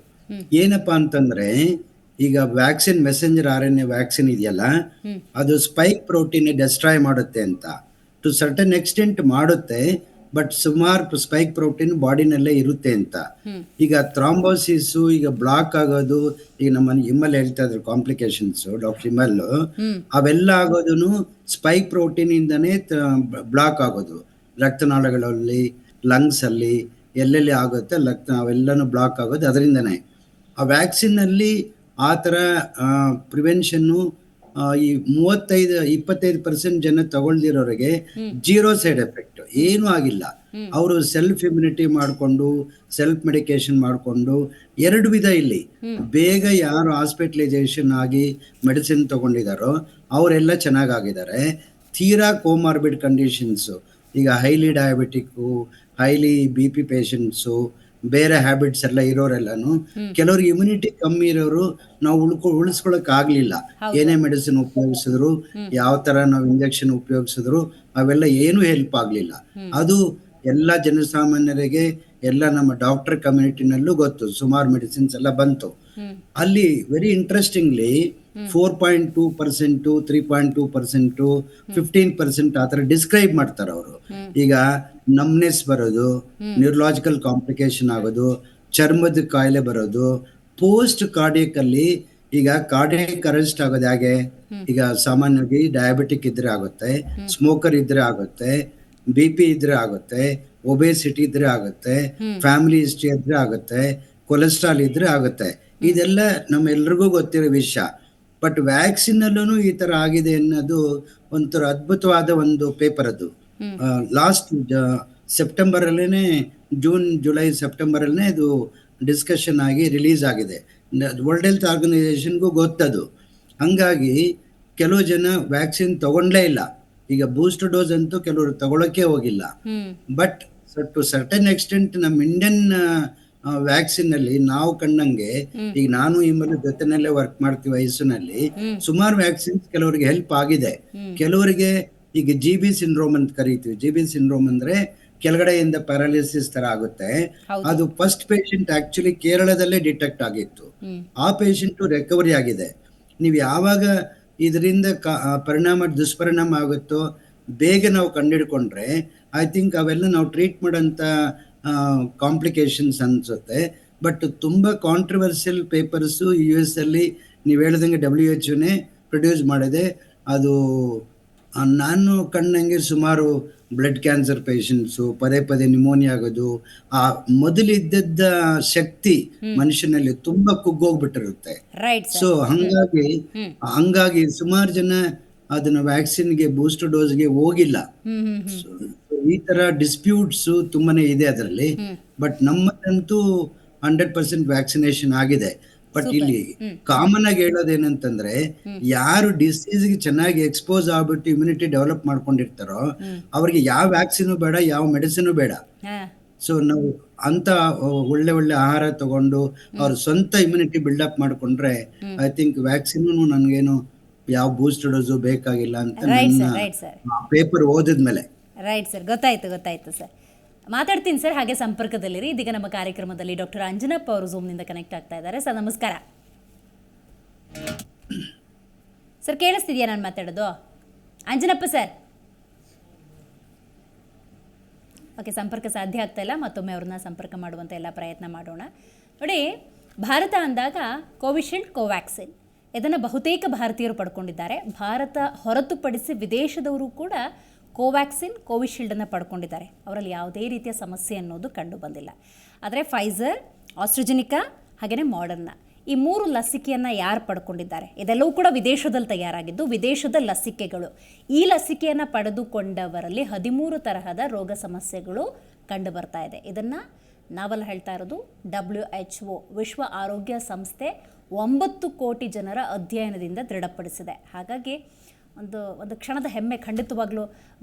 ಏನಪ್ಪಾ ಅಂತಂದ್ರೆ ಈಗ ವ್ಯಾಕ್ಸಿನ್ ಮೆಸೆಂಜರ್ RNA ವ್ಯಾಕ್ಸಿನ್ ಇದೆಯಲ್ಲ, ಅದು ಸ್ಪೈಕ್ ಪ್ರೋಟೀನ್ ಡೆಸ್ಟ್ರಾಯ್ ಮಾಡುತ್ತೆ ಅಂತ. ಟು ಸರ್ಟನ್ ಎಕ್ಸ್ಟೆಂಟ್ ಮಾಡುತ್ತೆ, ಬಟ್ ಸುಮಾರು ಸ್ಪೈಕ್ ಪ್ರೋಟೀನ್ ಬಾಡಿನಲ್ಲೇ ಇರುತ್ತೆ ಅಂತ. ಈಗ ಥ್ರಾಂಬೋಸಿಸ್, ಈಗ ಬ್ಲಾಕ್ ಆಗೋದು, ಈಗ ನಮ್ಮ ಇಮ್ಮಲ್ ಹೇಳ್ತಾ ಇದ್ರು ಕಾಂಪ್ಲಿಕೇಶನ್ಸ್, ಡಾಕ್ಟರ್ ಇಮ್ಮಲ್, ಅವೆಲ್ಲ ಆಗೋದು ಸ್ಪೈಕ್ ಪ್ರೋಟೀನ್ ಇಂದನೇ ಬ್ಲಾಕ್ ಆಗೋದು. ರಕ್ತನಾಳಗಳಲ್ಲಿ, ಲಂಗ್ಸ್ ಅಲ್ಲಿ ಎಲ್ಲೆಲ್ಲಿ ಆಗುತ್ತೆ ಅವೆಲ್ಲನೂ ಬ್ಲಾಕ್ ಆಗೋದು ಅದರಿಂದನೇ. ಆ ವ್ಯಾಕ್ಸಿನ್ ಅಲ್ಲಿ ಆ ಥರ ಪ್ರಿವೆನ್ಷನ್ನು ಈ 25% ಜನ ತಗೊಳ್ದಿರೋರಿಗೆ 0 ಸೈಡ್ ಎಫೆಕ್ಟ್, ಏನೂ ಆಗಿಲ್ಲ. ಅವರು ಸೆಲ್ಫ್ ಇಮ್ಯುನಿಟಿ ಮಾಡಿಕೊಂಡು, ಸೆಲ್ಫ್ ಮೆಡಿಕೇಶನ್ ಮಾಡಿಕೊಂಡು, 2 ವಿಧ ಇಲ್ಲಿ. ಬೇಗ ಯಾರು ಹಾಸ್ಪಿಟಲೈಸೇಷನ್ ಆಗಿ ಮೆಡಿಸಿನ್ ತಗೊಂಡಿದ್ದಾರೋ ಅವರೆಲ್ಲ ಚೆನ್ನಾಗಾಗಿದ್ದಾರೆ. ತೀರಾ ಕೋಮಾರ್ಬಿಡ್ ಕಂಡೀಷನ್ಸು, ಈಗ highly diabetic, highly BP patients, ಬೇರೆ ಹ್ಯಾಬಿಟ್ಸ್ ಎಲ್ಲ ಇರೋರೆಲ್ಲನು, ಕೆಲವ್ರಿಗೆ ಇಮ್ಯುನಿಟಿ ಕಮ್ಮಿ ಇರೋರು ನಾವು ಉಳಿಸ್ಕೊಳಕ್ ಆಗ್ಲಿಲ್ಲ. ಏನೇ ಮೆಡಿಸಿನ್ ಉಪಯೋಗಿಸಿದ್ರು, ಯಾವ ತರ ನಾವು ಇಂಜೆಕ್ಷನ್ ಉಪಯೋಗಿಸಿದ್ರು, ಅವೆಲ್ಲ ಏನು ಹೆಲ್ಪ್ ಆಗ್ಲಿಲ್ಲ. ಅದು ಎಲ್ಲ ಜನಸಾಮಾನ್ಯರಿಗೆ, ಎಲ್ಲ ನಮ್ಮ ಡಾಕ್ಟರ್ ಕಮ್ಯುನಿಟಿನಲ್ಲೂ ಗೊತ್ತು. ಸುಮಾರು ಮೆಡಿಸಿನ್ಸ್ ಎಲ್ಲ ಬಂತು. ಅಲ್ಲಿ ವೆರಿ ಇಂಟ್ರೆಸ್ಟಿಂಗ್ಲಿ 4.2%, 3.2%, 15% ಆ ಥರ ಡಿಸ್ಕ್ರೈಬ್ ಮಾಡ್ತಾರೆ ಅವರು. ಈಗ ನಮ್ನೆಸ್ ಬರೋದು, ನ್ಯೂರಲಾಜಿಕಲ್ ಕಾಂಪ್ಲಿಕೇಶನ್ ಆಗೋದು, ಚರ್ಮದ ಕಾಯಿಲೆ ಬರೋದು, ಪೋಸ್ಟ್ ಕಾರ್ಡಿಯಕ್ ಅಲ್ಲಿ ಈಗ ಕಾರ್ಡಿಯಕ್ ಅರೆಸ್ಟ್ ಆಗೋದು ಹೇಗೆ? ಈಗ ಸಾಮಾನ್ಯವಾಗಿ ಡಯಾಬಿಟಿಕ್ ಇದ್ರೆ ಆಗುತ್ತೆ, ಸ್ಮೋಕರ್ ಇದ್ರೆ ಆಗುತ್ತೆ, BP ಇದ್ರೆ ಆಗುತ್ತೆ, ಒಬೇಸಿಟಿ ಇದ್ರೆ ಆಗುತ್ತೆ, ಫ್ಯಾಮಿಲಿ ಹಿಸ್ಟ್ರಿ ಇದ್ರೆ ಆಗುತ್ತೆ, ಕೊಲೆಸ್ಟ್ರಾಲ್ ಇದ್ರೆ ಆಗುತ್ತೆ. ಇದೆಲ್ಲ ನಮ್ಮೆಲ್ರಿಗೂ ಗೊತ್ತಿರೋ ವಿಷಯ. ಬಟ್ ವ್ಯಾಕ್ಸಿನಲ್ಲೂ ಈ ಥರ ಆಗಿದೆ ಅನ್ನೋದು ಒಂಥರ ಅದ್ಭುತವಾದ ಒಂದು ಪೇಪರ್ ಅದು. ಲಾಸ್ಟ್ ಸೆಪ್ಟೆಂಬರಲ್ಲೇ, ಜುಲೈ ಸೆಪ್ಟೆಂಬರಲ್ಲೇ ಇದು ಡಿಸ್ಕಷನ್ ಆಗಿ ರಿಲೀಸ್ ಆಗಿದೆ. ವರ್ಲ್ಡ್ ಹೆಲ್ತ್ ಆರ್ಗನೈಸೇಷನ್ಗೂ ಗೊತ್ತದು. ಹಂಗಾಗಿ ಕೆಲವು ಜನ ವ್ಯಾಕ್ಸಿನ್ ತಗೊಂಡ್ಲೇ ಇಲ್ಲ. ಈಗ ಬೂಸ್ಟರ್ ಡೋಸ್ ಅಂತೂ ಕೆಲವರು ತಗೊಳಕ್ಕೆ ಹೋಗಿಲ್ಲ. ಬಟ್ ಟು ಸರ್ಟನ್ ಎಕ್ಸ್ಟೆಂಟ್ ನಮ್ಮ ಇಂಡಿಯನ್ ವ್ಯಾಕ್ಸಿನ್ ಅಲ್ಲಿ ನಾವು ಕಂಡಂಗೆ, ಈಗ ನಾನು ಈ ಮೇಲೆ ಜೊತೆನಲ್ಲೇ ವರ್ಕ್ ಮಾಡ್ತೀವಿ ವಯಸ್ಸಿನಲ್ಲಿ, ಸುಮಾರು ವ್ಯಾಕ್ಸಿನ್ಸ್ ಕೆಲವರಿಗೆ ಹೆಲ್ಪ್ ಆಗಿದೆ. ಕೆಲವರಿಗೆ ಈಗ GB ಸಿಂಡ್ರೋಮ್ ಅಂತ ಕರಿತೀವಿ. GB ಸಿಂಡ್ರೋಮ್ ಅಂದ್ರೆ ಕೆಳಗಡೆಯಿಂದ ಪ್ಯಾರಾಲಿಸಿಸ್ ತರ ಆಗುತ್ತೆ. ಅದು ಫಸ್ಟ್ ಪೇಷಂಟ್ ಆಕ್ಚುಲಿ ಕೇರಳದಲ್ಲೇ ಡಿಟೆಕ್ಟ್ ಆಗಿತ್ತು. ಆ ಪೇಷಂಟ್ ರಿಕವರಿ ಆಗಿದೆ. ನೀವು ಯಾವಾಗ ಇದರಿಂದ ದುಷ್ಪರಿಣಾಮ ಆಗುತ್ತೋ ಬೇಗ ನಾವು ಕಂಡುಹಿಡ್ಕೊಂಡ್ರೆ ಐ ಥಿಂಕ್ ಅವೆಲ್ಲ ನಾವು ಟ್ರೀಟ್ ಮಾಡೋಂಥ ಕಾಂಪ್ಲಿಕೇಶನ್ಸ್ ಅನ್ಸುತ್ತೆ. ಬಟ್ ತುಂಬ ಕಾಂಟ್ರವರ್ಸಿಯಲ್ ಪೇಪರ್ಸು US ಅಲ್ಲಿ ನೀವು ಹೇಳ್ದಂಗೆ WHO ಪ್ರೊಡ್ಯೂಸ್ ಮಾಡಿದೆ. ಅದು ನಾನು ಕಂಡಂಗೆ ಸುಮಾರು ಬ್ಲಡ್ ಕ್ಯಾನ್ಸರ್ ಪೇಷಂಟ್ಸು ಪದೇ ಪದೇ ನ್ಯೂಮೋನಿಯಾ ಆಗೋದು, ಆ ಮೊದಲಿದ್ದ ಶಕ್ತಿ ಮನುಷ್ಯನಲ್ಲಿ ತುಂಬಾ ಕುಗ್ಗೋಗ್ಬಿಟ್ಟಿರುತ್ತೆ. ಸೊ ಹಂಗಾಗಿ ಸುಮಾರು ಜನ ಅದನ್ನ ವ್ಯಾಕ್ಸಿನ್ಗೆ ಬೂಸ್ಟರ್ ಡೋಸ್ಗೆ ಹೋಗಿಲ್ಲ. ಈ ತರ ಡಿಸ್ಪ್ಯೂಟ್ಸ್ ತುಂಬಾನೇ ಇದೆ ಅದರಲ್ಲಿ. ಬಟ್ ನಮ್ಮದಂತೂ 100% ವ್ಯಾಕ್ಸಿನೇಷನ್ ಆಗಿದೆ. ಬಟ್ ಇಲ್ಲಿ ಕಾಮನ್ ಆಗಿ ಹೇಳೋದೇನಂತಂದ್ರೆ, ಯಾರು ಡಿಸೀಸ್ಗೆ ಚೆನ್ನಾಗಿ ಎಕ್ಸ್ಪೋಸ್ ಆಗ್ಬಿಟ್ಟು ಇಮ್ಯುನಿಟಿ ಡೆವಲಪ್ ಮಾಡ್ಕೊಂಡಿರ್ತಾರೋ ಅವ್ರಿಗೆ ಯಾವ ವ್ಯಾಕ್ಸಿನ್ ಬೇಡ, ಯಾವ ಮೆಡಿಸಿನ್ ಬೇಡ. ಸೊ ನಾವು ಅಂತ ಒಳ್ಳೆ ಆಹಾರ ತಗೊಂಡು ಅವ್ರ ಸ್ವಂತ ಇಮ್ಯುನಿಟಿ ಬಿಲ್ಡಪ್ ಮಾಡ್ಕೊಂಡ್ರೆ ಐ ಥಿಂಕ್ ವ್ಯಾಕ್ಸಿನ್ ನನ್ಗೇನು ಯಾವ ಬೂಸ್ಟರ್ ಡೋಸು ಬೇಕಾಗಿಲ್ಲ ಅಂತ ನನ್ನ ಪೇಪರ್ ಓದಿದ್ಮೇಲೆ. ರೈಟ್ ಸರ್, ಗೊತ್ತಾಯ್ತು ಸರ್. ಮಾತಾಡ್ತೀನಿ ಸರ್, ಹಾಗೆ ಸಂಪರ್ಕದಲ್ಲಿರಿ. ಇದೀಗ ನಮ್ಮ ಕಾರ್ಯಕ್ರಮದಲ್ಲಿ ಡಾಕ್ಟರ್ ಅಂಜನಪ್ಪ ಅವರು ಝೂಮ್ನಿಂದ ಕನೆಕ್ಟ್ ಆಗ್ತಾ ಇದ್ದಾರೆ. ಸರ್ ನಮಸ್ಕಾರ. ಸರ್ ಕೇಳಿಸ್ತಿದ್ಯಾ ನಾನು ಮಾತಾಡೋದು? ಅಂಜನಪ್ಪ ಸರ್. ಓಕೆ, ಸಂಪರ್ಕ ಸಾಧ್ಯ ಆಗ್ತಾ ಇಲ್ಲ. ಮತ್ತೊಮ್ಮೆ ಅವ್ರನ್ನ ಸಂಪರ್ಕ ಮಾಡುವಂಥ ಎಲ್ಲ ಪ್ರಯತ್ನ ಮಾಡೋಣ. ನೋಡಿ, ಭಾರತ ಅಂದಾಗ ಕೋವಿಶೀಲ್ಡ್, ಕೋವ್ಯಾಕ್ಸಿನ್ ಇದನ್ನು ಬಹುತೇಕ ಭಾರತೀಯರು ಪಡ್ಕೊಂಡಿದ್ದಾರೆ. ಭಾರತ ಹೊರತುಪಡಿಸಿ ವಿದೇಶದವರು ಕೂಡ ಕೋವ್ಯಾಕ್ಸಿನ್, ಕೋವಿಶೀಲ್ಡನ್ನು ಪಡ್ಕೊಂಡಿದ್ದಾರೆ. ಅವರಲ್ಲಿ ಯಾವುದೇ ರೀತಿಯ ಸಮಸ್ಯೆ ಅನ್ನೋದು ಕಂಡು ಬಂದಿಲ್ಲ. ಆದರೆ ಫೈಸರ್, ಆಸ್ಟ್ರಜೆನಿಕಾ ಹಾಗೆಯೇ ಮಾಡರ್ನಾ ಈ 3 ಲಸಿಕೆಯನ್ನು ಯಾರು ಪಡ್ಕೊಂಡಿದ್ದಾರೆ, ಇದೆಲ್ಲವೂ ಕೂಡ ವಿದೇಶದಲ್ಲಿ ತಯಾರಾಗಿದ್ದು ವಿದೇಶದ ಲಸಿಕೆಗಳು. ಈ ಲಸಿಕೆಯನ್ನು ಪಡೆದುಕೊಂಡವರಲ್ಲಿ 13 ತರಹದ ರೋಗ ಸಮಸ್ಯೆಗಳು ಕಂಡು ಬರ್ತಾ ಇದೆ. ಇದನ್ನು ನಾವೆಲ್ಲ ಹೇಳ್ತಾ ಇರೋದು WHO ವಿಶ್ವ ಆರೋಗ್ಯ ಸಂಸ್ಥೆ 9 ಕೋಟಿ ಜನರ ಅಧ್ಯಯನದಿಂದ ದೃಢಪಡಿಸಿದೆ. ಹಾಗಾಗಿ ಒಂದು ಕ್ಷಣದ ಹೆಮ್ಮೆ ಖಂಡಿತವಾಗ್ಲೂ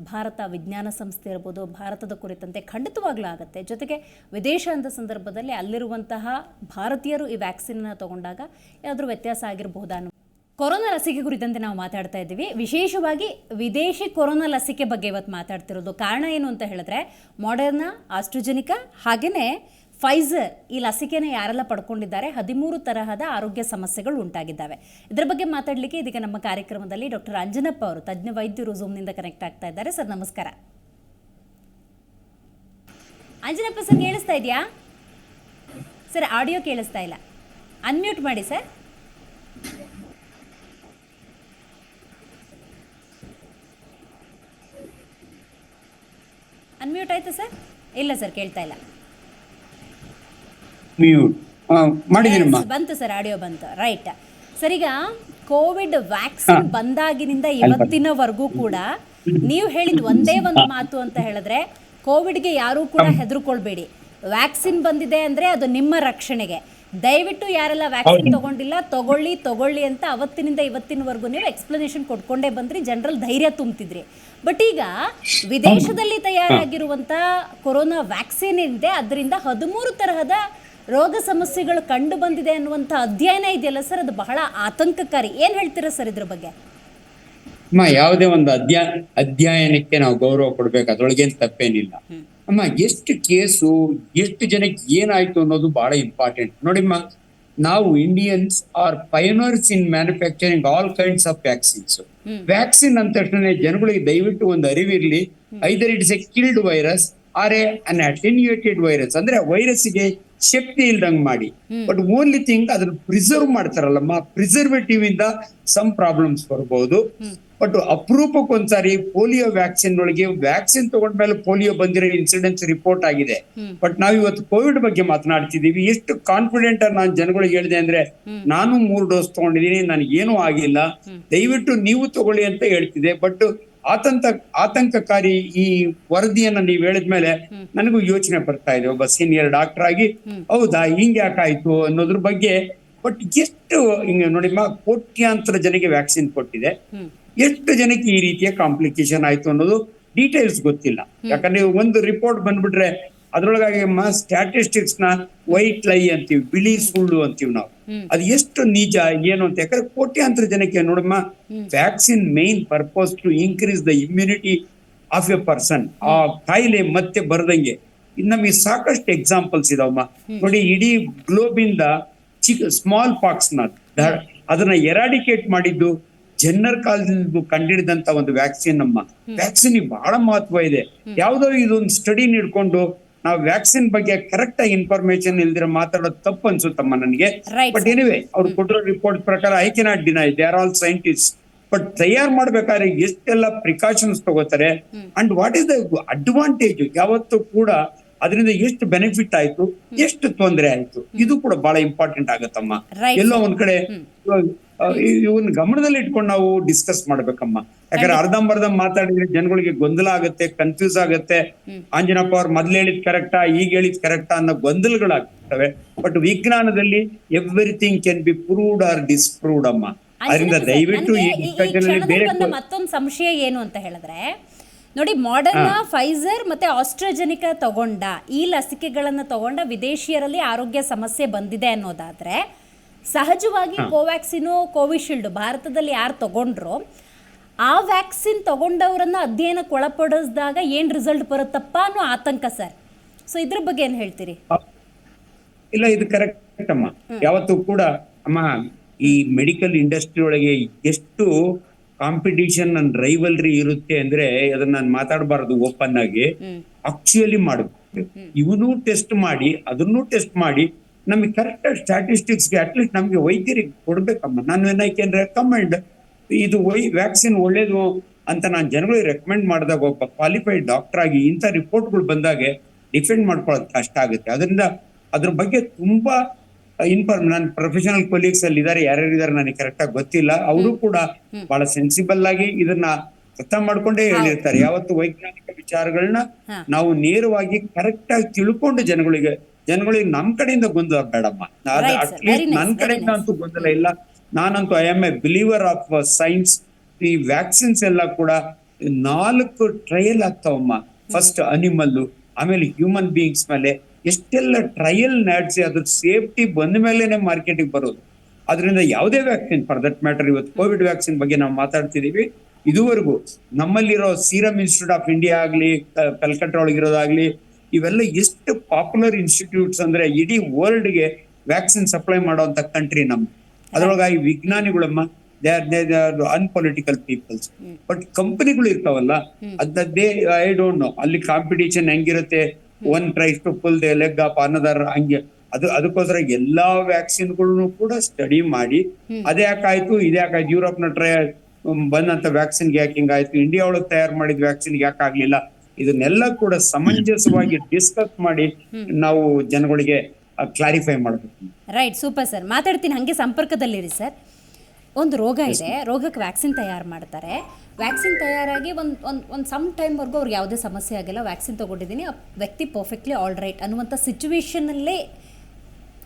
ಭಾರತ ವಿಜ್ಞಾನ ಸಂಸ್ಥೆ ಇರ್ಬೋದು, ಭಾರತದ ಕುರಿತಂತೆ ಖಂಡಿತವಾಗ್ಲೂ ಆಗುತ್ತೆ. ಜೊತೆಗೆ ವಿದೇಶ ಅಂತ ಸಂದರ್ಭದಲ್ಲಿ ಅಲ್ಲಿರುವಂತಹ ಭಾರತೀಯರು ಈ ವ್ಯಾಕ್ಸಿನನ್ನು ತಗೊಂಡಾಗ ಏನಾದರೂ ವ್ಯತ್ಯಾಸ ಆಗಿರಬಹುದಾ ಅನ್ನೋ ಕೊರೋನಾ ಲಸಿಕೆ ಕುರಿತಂತೆ ನಾವು ಮಾತಾಡ್ತಾ ಇದ್ದೀವಿ. ವಿಶೇಷವಾಗಿ ವಿದೇಶಿ ಕೊರೋನಾ ಲಸಿಕೆ ಬಗ್ಗೆ ಇವತ್ತು ಮಾತಾಡ್ತಿರೋದು. ಕಾರಣ ಏನು ಅಂತ ಹೇಳಿದ್ರೆ, ಮಾಡರ್ನಾ, ಆಸ್ಟ್ರಜೆನಿಕಾ ಹಾಗೆಯೇ ಫೈಸರ್ ಈ ಲಸಿಕೆನ ಯಾರೆಲ್ಲ ಪಡ್ಕೊಂಡಿದ್ದಾರೆ 13 ತರಹದ ಆರೋಗ್ಯ ಸಮಸ್ಯೆಗಳು ಉಂಟಾಗಿದ್ದಾವೆ. ಇದರ ಬಗ್ಗೆ ಮಾತಾಡಲಿಕ್ಕೆ ಇದೀಗ ನಮ್ಮ ಕಾರ್ಯಕ್ರಮದಲ್ಲಿ ಡಾಕ್ಟರ್ ಅಂಜನಪ್ಪ ಅವರು, ತಜ್ಞ ವೈದ್ಯರು, ಝೂಮ್ನಿಂದ ಕನೆಕ್ಟ್ ಆಗ್ತಾ ಇದ್ದಾರೆ. ಸರ್ ನಮಸ್ಕಾರ. ಅಂಜನಪ್ಪ ಸರ್ ಕೇಳಿಸ್ತಾ ಇದೆಯಾ? ಸರ್ ಆಡಿಯೋ ಕೇಳಿಸ್ತಾ ಇಲ್ಲ, ಅನ್ಮ್ಯೂಟ್ ಮಾಡಿ ಸರ್. ಅನ್ಮ್ಯೂಟ್ ಆಯ್ತಾ ಸರ್? ಇಲ್ಲ ಸರ್, ಕೇಳ್ತಾ ಇಲ್ಲ. ಬಂತು ಸರ್, ಆಡಿಯೋ ಬಂತು. ರೈಟ್ ಸರ್, ಈಗ ಕೋವಿಡ್ ವ್ಯಾಕ್ಸಿನ್ ಬಂದಾಗಿನಿಂದ ಇವತ್ತಿನವರೆಗೂ ಕೂಡ ನೀವು ಹೇಳಿದ ಒಂದೇ ಒಂದು ಮಾತು ಅಂತ ಹೇಳಿದ್ರೆ, ಕೋವಿಡ್ಗೆ ಯಾರೂ ಕೂಡ ಹೆದರ್ಕೊಳ್ಬೇಡಿ, ವ್ಯಾಕ್ಸಿನ್ ಬಂದಿದೆ ಅಂದರೆ ಅದು ನಿಮ್ಮ ರಕ್ಷಣೆಗೆ. ದಯವಿಟ್ಟು ಯಾರೆಲ್ಲ ವ್ಯಾಕ್ಸಿನ್ ತಗೊಂಡಿಲ್ಲ ತಗೊಳ್ಳಿ ಅಂತ ಅವತ್ತಿನಿಂದ ಇವತ್ತಿನವರೆಗೂ ನೀವು ಎಕ್ಸ್ಪ್ಲನೇಷನ್ ಕೊಟ್ಕೊಂಡೇ ಬಂದ್ರಿ, ಜನರಲ್ ಧೈರ್ಯ ತುಂಬ್ತಿದ್ರಿ. ಬಟ್ ಈಗ ವಿದೇಶದಲ್ಲಿ ತಯಾರಾಗಿರುವಂಥ ಕೊರೋನಾ ವ್ಯಾಕ್ಸಿನ್ ಇದೆ, ಅದರಿಂದ 13 ತರಹದ ರೋಗ ಸಮಸ್ಯೆಗಳು ಕಂಡು ಬಂದಿದೆ ಅನ್ನುವಂಥ ಅಧ್ಯಯನ ಇದೆಯಲ್ಲ ಸರ್, ಅದು ಬಹಳ ಆತಂಕಕಾರಿ. ಏನ್ ಹೇಳ್ತೀರಾ ಸರ್ ಇದ್ರ ಬಗ್ಗೆ? ಯಾವುದೇ ಒಂದು ಅಧ್ಯಯನಕ್ಕೆ ನಾವು ಗೌರವ ಕೊಡ್ಬೇಕು, ಅದ್ರೊಳಗೇನು ತಪ್ಪೇನಿಲ್ಲ ಅಮ್ಮ. ಎಷ್ಟು ಕೇಸು, ಎಷ್ಟು ಜನಕ್ಕೆ ಏನಾಯ್ತು ಅನ್ನೋದು ಬಹಳ ಇಂಪಾರ್ಟೆಂಟ್. ನೋಡಿಮ್ಮ, ನಾವು Indians are pioneers in manufacturing all kinds of vaccines. Vaccine ಅಂದ ತಕ್ಷಣ ಜನಗಳಿಗೆ ದಯವಿಟ್ಟು ಒಂದು ಅರಿವಿರ್ಲಿ, either it's a killed virus or an attenuated virus, ಅಂದ್ರೆ ವೈರಸ್ಗೆ ಶಕ್ತಿ ಇಲ್ದಂಗ್ ಮಾಡಿ. ಬಟ್ ಓನ್ಲಿ ಥಿಂಗ್ ಅದನ್ನ ಪ್ರಿಸರ್ವ್ ಮಾಡ್ತಾರಲ್ಲಮ್ಮ, ಪ್ರಿಸರ್ವೇಟಿವ್ ಇಂದ ಸಮ್ ಪ್ರಾಬ್ಲಮ್ಸ್ ಬರ್ಬಹುದು. ಬಟ್ ಅಪರೂಪಕ್ಕೊಂದ್ಸಾರಿ ಪೋಲಿಯೋ ವ್ಯಾಕ್ಸಿನ್ ಒಳಗೆ ವ್ಯಾಕ್ಸಿನ್ ತಗೊಂಡ್ಮೇಲೆ ಪೋಲಿಯೋ ಬಂದಿರೋ ಇನ್ಸಿಡೆನ್ಸ್ ರಿಪೋರ್ಟ್ ಆಗಿದೆ. ಬಟ್ ನಾವ್ ಇವತ್ತು ಕೋವಿಡ್ ಬಗ್ಗೆ ಮಾತನಾಡ್ತಿದೀವಿ. ಎಷ್ಟು ಕಾನ್ಫಿಡೆಂಟ್ ನಾನು ಜನಗಳಿಗೆ ಹೇಳಿದೆ ಅಂದ್ರೆ, ನಾನು 3 ಡೋಸ್ ತಗೊಂಡಿದ್ದೀನಿ, ನನಗೇನು ಆಗಿಲ್ಲ, ದಯವಿಟ್ಟು ನೀವು ತಗೊಳ್ಳಿ ಅಂತ ಹೇಳ್ತಿದೆ. ಬಟ್ ಆತಂಕಕಾರಿ ಈ ವರದಿಯನ್ನ ನೀವ್ ಹೇಳಿದ್ಮೇಲೆ ನನಗೂ ಯೋಚನೆ ಬರ್ತಾ ಇದೆ, ಒಬ್ಬ ಸೀನಿಯರ್ ಡಾಕ್ಟರ್ ಆಗಿ. ಹೌದಾ, ಹಿಂಗ್ ಯಾಕಾಯ್ತು ಅನ್ನೋದ್ರ ಬಗ್ಗೆ. ಬಟ್ ಎಷ್ಟು ಹಿಂಗ ನೋಡಿಮ್ಮ, ಕೋಟ್ಯಾಂತರ ಜನಕ್ಕೆ ವ್ಯಾಕ್ಸಿನ್ ಕೊಟ್ಟಿದೆ, ಎಷ್ಟು ಜನಕ್ಕೆ ಈ ರೀತಿಯ ಕಾಂಪ್ಲಿಕೇಶನ್ ಆಯ್ತು ಅನ್ನೋದು ಡೀಟೇಲ್ಸ್ ಗೊತ್ತಿಲ್ಲ. ಯಾಕಂದ್ರೆ ಒಂದು ರಿಪೋರ್ಟ್ ಬಂದ್ಬಿಟ್ರೆ ಅದ್ರೊಳಗಾಗಿ ಸ್ಟ್ಯಾಟಿಸ್ಟಿಕ್ಸ್ ನ ವೈಟ್ ಲೈ ಅಂತೀವಿ, ಬಿಳಿ ಸುಳ್ಳು ಅಂತೀವಿ ನಾವು. ಅದು ಎಷ್ಟು ನಿಜ ಏನು ಅಂತ. ಯಾಕಂದ್ರೆ ಕೋಟ್ಯಾಂತರ ಜನಕ್ಕೆ ನೋಡಮ್ಮ, vaccine main purpose to increase the immunity of a person. ಆ ಕಾಯಿಲೆ ಮತ್ತೆ ಬರದಂಗೆ ನಮಗೆ ಸಾಕಷ್ಟು ಎಕ್ಸಾಂಪಲ್ಸ್ ಇದಾವಮ್ಮ. ನೋಡಿ, ಇಡೀ ಗ್ಲೋಬ್ ಇಂದ ಸ್ಮಾಲ್ ಪಾಕ್ಸ್ ನ ಅದನ್ನ ಎರಾಡಿಕೇಟ್ ಮಾಡಿದ್ದು ಜನ್ನರ್ ಕಾಲದಿಂದ ಕಂಡಿಡಿದಂತ ಒಂದು ವ್ಯಾಕ್ಸಿನ್. ನಮ್ಮ ವ್ಯಾಕ್ಸಿನ್ ಬಹಳ ಮಹತ್ವ ಇದೆ. ಯಾವ್ದೋ ಇದೊಂದು ಸ್ಟಡಿ ನೀಡ್ಕೊಂಡು ನಾವು ವ್ಯಾಕ್ಸಿನ್ ಬಗ್ಗೆ ಕರೆಕ್ಟ್ ಆಗಿ ಇನ್ಫಾರ್ಮೇಶನ್ ಇಲ್ದಿರ ಮಾತಾಡೋದು ತಪ್ಪು ಅನ್ಸುತ್ತಮ್ಮ ನನಗೆ. ಬಟ್ ಎನಿವೆ, ಅವ್ರು ಕೊಟ್ಟಿರೋ ರಿಪೋರ್ಟ್ ಪ್ರಕಾರ I cannot deny, they are all scientist. But ತಯಾರು ಮಾಡ್ಬೇಕಾದ್ರೆ ಎಷ್ಟೆಲ್ಲ ಪ್ರಿಕಾಷನ್ಸ್ ತಗೋತಾರೆ and what is the advantage, ಯಾವತ್ತೂ ಕೂಡ ಅದರಿಂದ ಎಷ್ಟು ಬೆನಿಫಿಟ್ ಆಯ್ತು, ಎಷ್ಟು ತೊಂದರೆ ಆಯ್ತು, ಇದು ಕೂಡ ಬಹಳ ಇಂಪಾರ್ಟೆಂಟ್ ಆಗತ್ತಮ್ಮ. ಎಲ್ಲೋ ಒಂದ್ ಕಡೆ ಇವನ್ ಗಮನದಲ್ಲಿ ಇಟ್ಕೊಂಡು ನಾವು ಡಿಸ್ಕಸ್ ಮಾಡ್ಬೇಕಮ್ಮ. ಯಾಕಂದ್ರೆ ಅರ್ಧಂಬರ್ಧ ಮಾತಾಡಿದ್ರೆ ಜನಗಳಿಗೆ ಗೊಂದಲ ಆಗುತ್ತೆ, ಕನ್ಫ್ಯೂಸ್ ಆಗುತ್ತೆ. ಆಂಜನಪ್ಪ ಅವ್ರು ಮೊದ್ಲು ಹೇಳಿದ್ ಕರೆಕ್ಟಾ, ಈಗ ಹೇಳಿದ್ ಕರೆಕ್ಟಾ ಅನ್ನೋ ಗೊಂದಲಗಳಾಗ್ತವೆ. ಬಟ್ ವಿಜ್ಞಾನದಲ್ಲಿ everything can be proved or disproved ಅಮ್ಮ. ಅದರಿಂದ ದಯವಿಟ್ಟು ಮತ್ತೊಂದು ಸಂಶಯ ಏನು ಅಂತ ಹೇಳಿದ್ರೆ, ನೋಡಿ, ಮಾಡರ್ನಾ, ಫೈಸರ್ ಮತ್ತೆ ಆಸ್ಟ್ರಾಜೆನಿಕಾ ತಗೊಂಡ ಈ ಲಸಿಕೆಗಳನ್ನು ತಗೊಂಡ ವಿದೇಶಿಯರಲ್ಲಿ ಆರೋಗ್ಯ ಸಮಸ್ಯೆ ಬಂದಿದೆ ಅನ್ನೋದಾದ್ರೆ, ಸಹಜವಾಗಿ ಕೋವ್ಯಾಕ್ಸಿನು, ಕೋವಿಶೀಲ್ಡ್ ಭಾರತದಲ್ಲಿ ಯಾರು ತಗೊಂಡ್ರು ಆ ವ್ಯಾಕ್ಸಿನ್ ತಗೊಂಡವರನ್ನ ಅಧ್ಯಯನಕ್ಕೆ ಒಳಪಡಿಸಿದಾಗ ಏನ್ ರಿಸಲ್ಟ್ ಬರುತ್ತಪ್ಪ ಅನ್ನೋ ಆತಂಕ ಸರ್. ಸೊ ಇದ್ರ ಬಗ್ಗೆ ಏನ್ ಹೇಳ್ತೀರಿ? ಇಲ್ಲ, ಇದು ಕರೆಕ್ಟ್ ಅಮ್ಮ. ಯಾವತ್ತೂ ಕೂಡ ಅಮ್ಮ, ಈ ಮೆಡಿಕಲ್ ಇಂಡಸ್ಟ್ರಿ ಒಳಗೆ ಎಷ್ಟು ಕಾಂಪಿಟಿಷನ್ ಅಂಡ್ ರೈವಲ್ರಿ ಇರುತ್ತೆ ಅಂದ್ರೆ ಅದನ್ನ ನಾನು ಮಾತಾಡಬಾರದು ಓಪನ್ ಆಗಿ. ಆಕ್ಚುಯಲಿ ಮಾಡಬೇಕು, ಇವನು ಟೆಸ್ಟ್ ಮಾಡಿ ಅದನ್ನು ಟೆಸ್ಟ್ ಮಾಡಿ ನಮಗೆ ಕರೆಕ್ಟ್ ಸ್ಟ್ಯಾಟಿಸ್ಟಿಕ್ಸ್ಗೆ ಅಟ್ಲೀಸ್ಟ್ ನಮ್ಗೆ ವೈದ್ಯರಿಗೆ ಕೊಡ್ಬೇಕಮ್ಮ. ನಾನು ಐ ಕ್ಯಾನ್ ರೆಕಮೆಂಡ್ ಇದು ವ್ಯಾಕ್ಸಿನ್ ಒಳ್ಳೇದು ಅಂತ ನಾನು ಜನಗಳಿಗೆ ರೆಕಮೆಂಡ್ ಮಾಡಿದಾಗ ಒಬ್ಬ ಕ್ವಾಲಿಫೈಡ್ ಡಾಕ್ಟರ್ ಆಗಿ ಇಂಥ ರಿಪೋರ್ಟ್ಗಳು ಬಂದಾಗೆ ಡಿಫೆಂಡ್ ಮಾಡ್ಕೊಳ್ಳೋದು ಕಷ್ಟ ಆಗುತ್ತೆ. ಅದರಿಂದ ಅದ್ರ ಬಗ್ಗೆ ತುಂಬಾ ನನ್ನ ಪ್ರೊಫೆಷನಲ್ ಕೊಲೀಗ್ಸ್ ಅಲ್ಲಿ ಇದಾರೆ, ಯಾರ್ಯಾರಿದ್ದಾರೆ ನನಗೆ ಕರೆಕ್ಟ್ ಆಗಿ ಗೊತ್ತಿಲ್ಲ. ಅವರು ಕೂಡ ಬಹಳ ಸೆನ್ಸಿಬಲ್ ಆಗಿ ಇದನ್ನ ಅರ್ಥ ಮಾಡ್ಕೊಂಡೇ ಹೇಳಿರ್ತಾರೆ. ಯಾವತ್ತು ವೈಜ್ಞಾನಿಕ ವಿಚಾರಗಳನ್ನ ನಾವು ನೇರವಾಗಿ ಕರೆಕ್ಟ್ ಆಗಿ ತಿಳ್ಕೊಂಡು ಜನಗಳಿಗೆ ನಮ್ ಕಡೆಯಿಂದ ಗೊಂದಲ ಬೇಡಮ್ಮ. ಅಟ್ಲೀಸ್ಟ್ ನನ್ನ ಕಡೆಯಿಂದ ಅಂತೂ ಗೊಂದಲ ಇಲ್ಲ. ನಾನಂತೂ I am A believer of science. ಈ ವ್ಯಾಕ್ಸಿನ್ಸ್ ಎಲ್ಲ ಕೂಡ 4 ಟ್ರಯಲ್ ಆಗ್ತಾವಮ್ಮ. ಫಸ್ಟ್ ಅನಿಮಲ್, ಆಮೇಲೆ ಹ್ಯೂಮನ್ ಬೀಯಿಂಗ್ಸ್ ಮೇಲೆ ಎಷ್ಟೆಲ್ಲ ಟ್ರಯಲ್ ನಡೆಸಿ ಅದ್ರ ಸೇಫ್ಟಿ ಬಂದ ಮೇಲೆನೆ ಮಾರ್ಕೆಟಿಗೆ ಬರೋದು. ಅದರಿಂದ ಯಾವುದೇ ವ್ಯಾಕ್ಸಿನ್, ಫಾರ್ ದಟ್ ಮ್ಯಾಟರ್ ಇವತ್ತು ಕೋವಿಡ್ ವ್ಯಾಕ್ಸಿನ್ ಬಗ್ಗೆ ನಾವು ಮಾತಾಡ್ತಿದೀವಿ, ಇದುವರೆಗೂ ನಮ್ಮಲ್ಲಿರೋ ಸೀರಮ್ ಇನ್ಸ್ಟಿಟ್ಯೂಟ್ ಆಫ್ ಇಂಡಿಯಾ ಆಗ್ಲಿ, ಕಲ್ಕಟ್ಟ ಒಳಗಿರೋದಾಗ್ಲಿ, ಇವೆಲ್ಲ ಎಷ್ಟು ಪಾಪ್ಯುಲರ್ ಇನ್ಸ್ಟಿಟ್ಯೂಟ್ಸ್ ಅಂದ್ರೆ ಇಡೀ ವರ್ಲ್ಡ್ಗೆ ವ್ಯಾಕ್ಸಿನ್ ಸಪ್ಲೈ ಮಾಡುವಂತ ಕಂಟ್ರಿ ನಮ್ದು. ಅದ್ರೊಳಗಾಗಿ ವಿಜ್ಞಾನಿಗಳಮ್ಮ, they are unpolitical peoples. But ಕಂಪನಿಗಳು ಇರ್ತಾವಲ್ಲ, ಅದೇ ಐ ಡೋಂಟ್ ನೋ ಅಲ್ಲಿ ಕಾಂಪಿಟೇಷನ್ ಹೆಂಗಿರುತ್ತೆ. One tries to pull the leg of another, ಹಂಗೆ ಅದಕ್ಕೋಸ್ಕರ ಎಲ್ಲಾ ವ್ಯಾಕ್ಸಿನ್ಗಳನ್ನು ಕೂಡ ಸ್ಟಡಿ ಮಾಡಿ ಅದೇ ಯಾಕಾಯ್ತು ಇದ್ಯಾಕಾಯ್ತು, ಯುರೋಪ್ ನ ಬಂದಂತ ವ್ಯಾಕ್ಸಿನ್ಗೆ ಯಾಕೆ ಹಿಂಗಾಯ್ತು, ಇಂಡಿಯಾ ಒಳಗೆ ತಯಾರು ಮಾಡಿದ ವ್ಯಾಕ್ಸಿನ್ಗೆ ಯಾಕೆ ಆಗ್ಲಿಲ್ಲ, ಇದನ್ನೆಲ್ಲ ಕೂಡ ಸಮಂಜಸವಾಗಿ ಡಿಸ್ಕಸ್ ಮಾಡಿ ನಾವು ಜನಗಳಿಗೆ ಕ್ಲಾರಿಫೈ ಮಾಡಬೇಕು. Right, super sir. ಮಾತಾಡ್ತೀನಿ, ಹಂಗೆ ಸಂಪರ್ಕದಲ್ಲಿರಿ ಸರ್. ಒಂದು ರೋಗ ಇದೆ, ರೋಗಕ್ಕೆ ವ್ಯಾಕ್ಸಿನ್ ತಯಾರು ಮಾಡ್ತಾರೆ. ವ್ಯಾಕ್ಸಿನ್ ತಯಾರಾಗಿ ಒಂದು ಸಮ್ ಟೈಮ್ವರೆಗೂ ಅವ್ರಿಗೆ ಯಾವುದೇ ಸಮಸ್ಯೆ ಆಗಿಲ್ಲ, ವ್ಯಾಕ್ಸಿನ್ ತೊಗೊಂಡಿದ್ದೀನಿ, ಆ ವ್ಯಕ್ತಿ ಪರ್ಫೆಕ್ಟ್ಲಿ ಆಲ್ ರೈಟ್ ಅನ್ನುವಂಥ ಸಿಚುವೇಶನಲ್ಲೇ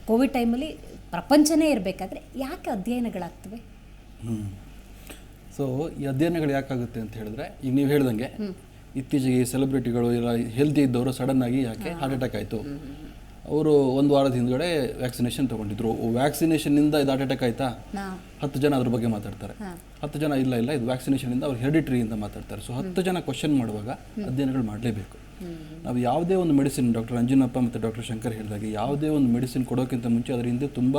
ಕೋವಿಡ್ ಟೈಮಲ್ಲಿ ಪ್ರಪಂಚನೇ ಇರಬೇಕಾದ್ರೆ ಯಾಕೆ ಅಧ್ಯಯನಗಳಾಗ್ತವೆ? ಸೊ ಈ ಅಧ್ಯಯನಗಳು ಯಾಕಾಗುತ್ತೆ ಅಂತ ಹೇಳಿದ್ರೆ, ಈಗ ನೀವು ಹೇಳ್ದಂಗೆ ಇತ್ತೀಚೆಗೆ ಸೆಲೆಬ್ರಿಟಿಗಳು ಇಲ್ಲ ಹೆಲ್ತಿ ಇದ್ದವರು ಸಡನ್ನಾಗಿ ಯಾಕೆ ಹಾರ್ಟ್ ಅಟ್ಯಾಕ್ ಆಯಿತು, ಅವರು ಒಂದು ವಾರದ ಹಿಂದ್ಗಡೆ ವ್ಯಾಕ್ಸಿನೇಷನ್ ತೊಗೊಂಡಿದ್ರು, ವ್ಯಾಕ್ಸಿನೇಷನ್ನಿಂದ ಇದು ಹಾರ್ಟ್ ಅಟ್ಯಾಕ್ ಆಯಿತಾ, 10 ಜನ ಅದ್ರ ಬಗ್ಗೆ ಮಾತಾಡ್ತಾರೆ. 10 ಜನ ಇಲ್ಲ ಇದು ವ್ಯಾಕ್ಸಿನೇಷನಿಂದ ಅವ್ರು ಹೆರಿಡಿಟ್ರಿಯಿಂದ ಮಾತಾಡ್ತಾರೆ. ಸೊ 10 ಜನ ಕ್ವಶನ್ ಮಾಡುವಾಗ ಅಧ್ಯಯನಗಳು ಮಾಡಲೇಬೇಕು. ನಾವು ಯಾವುದೇ ಒಂದು ಮೆಡಿಸಿನ್, ಡಾಕ್ಟರ್ ಅಂಜನಪ್ಪ ಮತ್ತು ಡಾಕ್ಟರ್ ಶಂಕರ್ ಹೇಳಿದಾಗೆ, ಯಾವುದೇ ಒಂದು ಮೆಡಿಸಿನ್ ಕೊಡೋಕ್ಕಿಂತ ಮುಂಚೆ ಅದರ ಹಿಂದೆ ತುಂಬ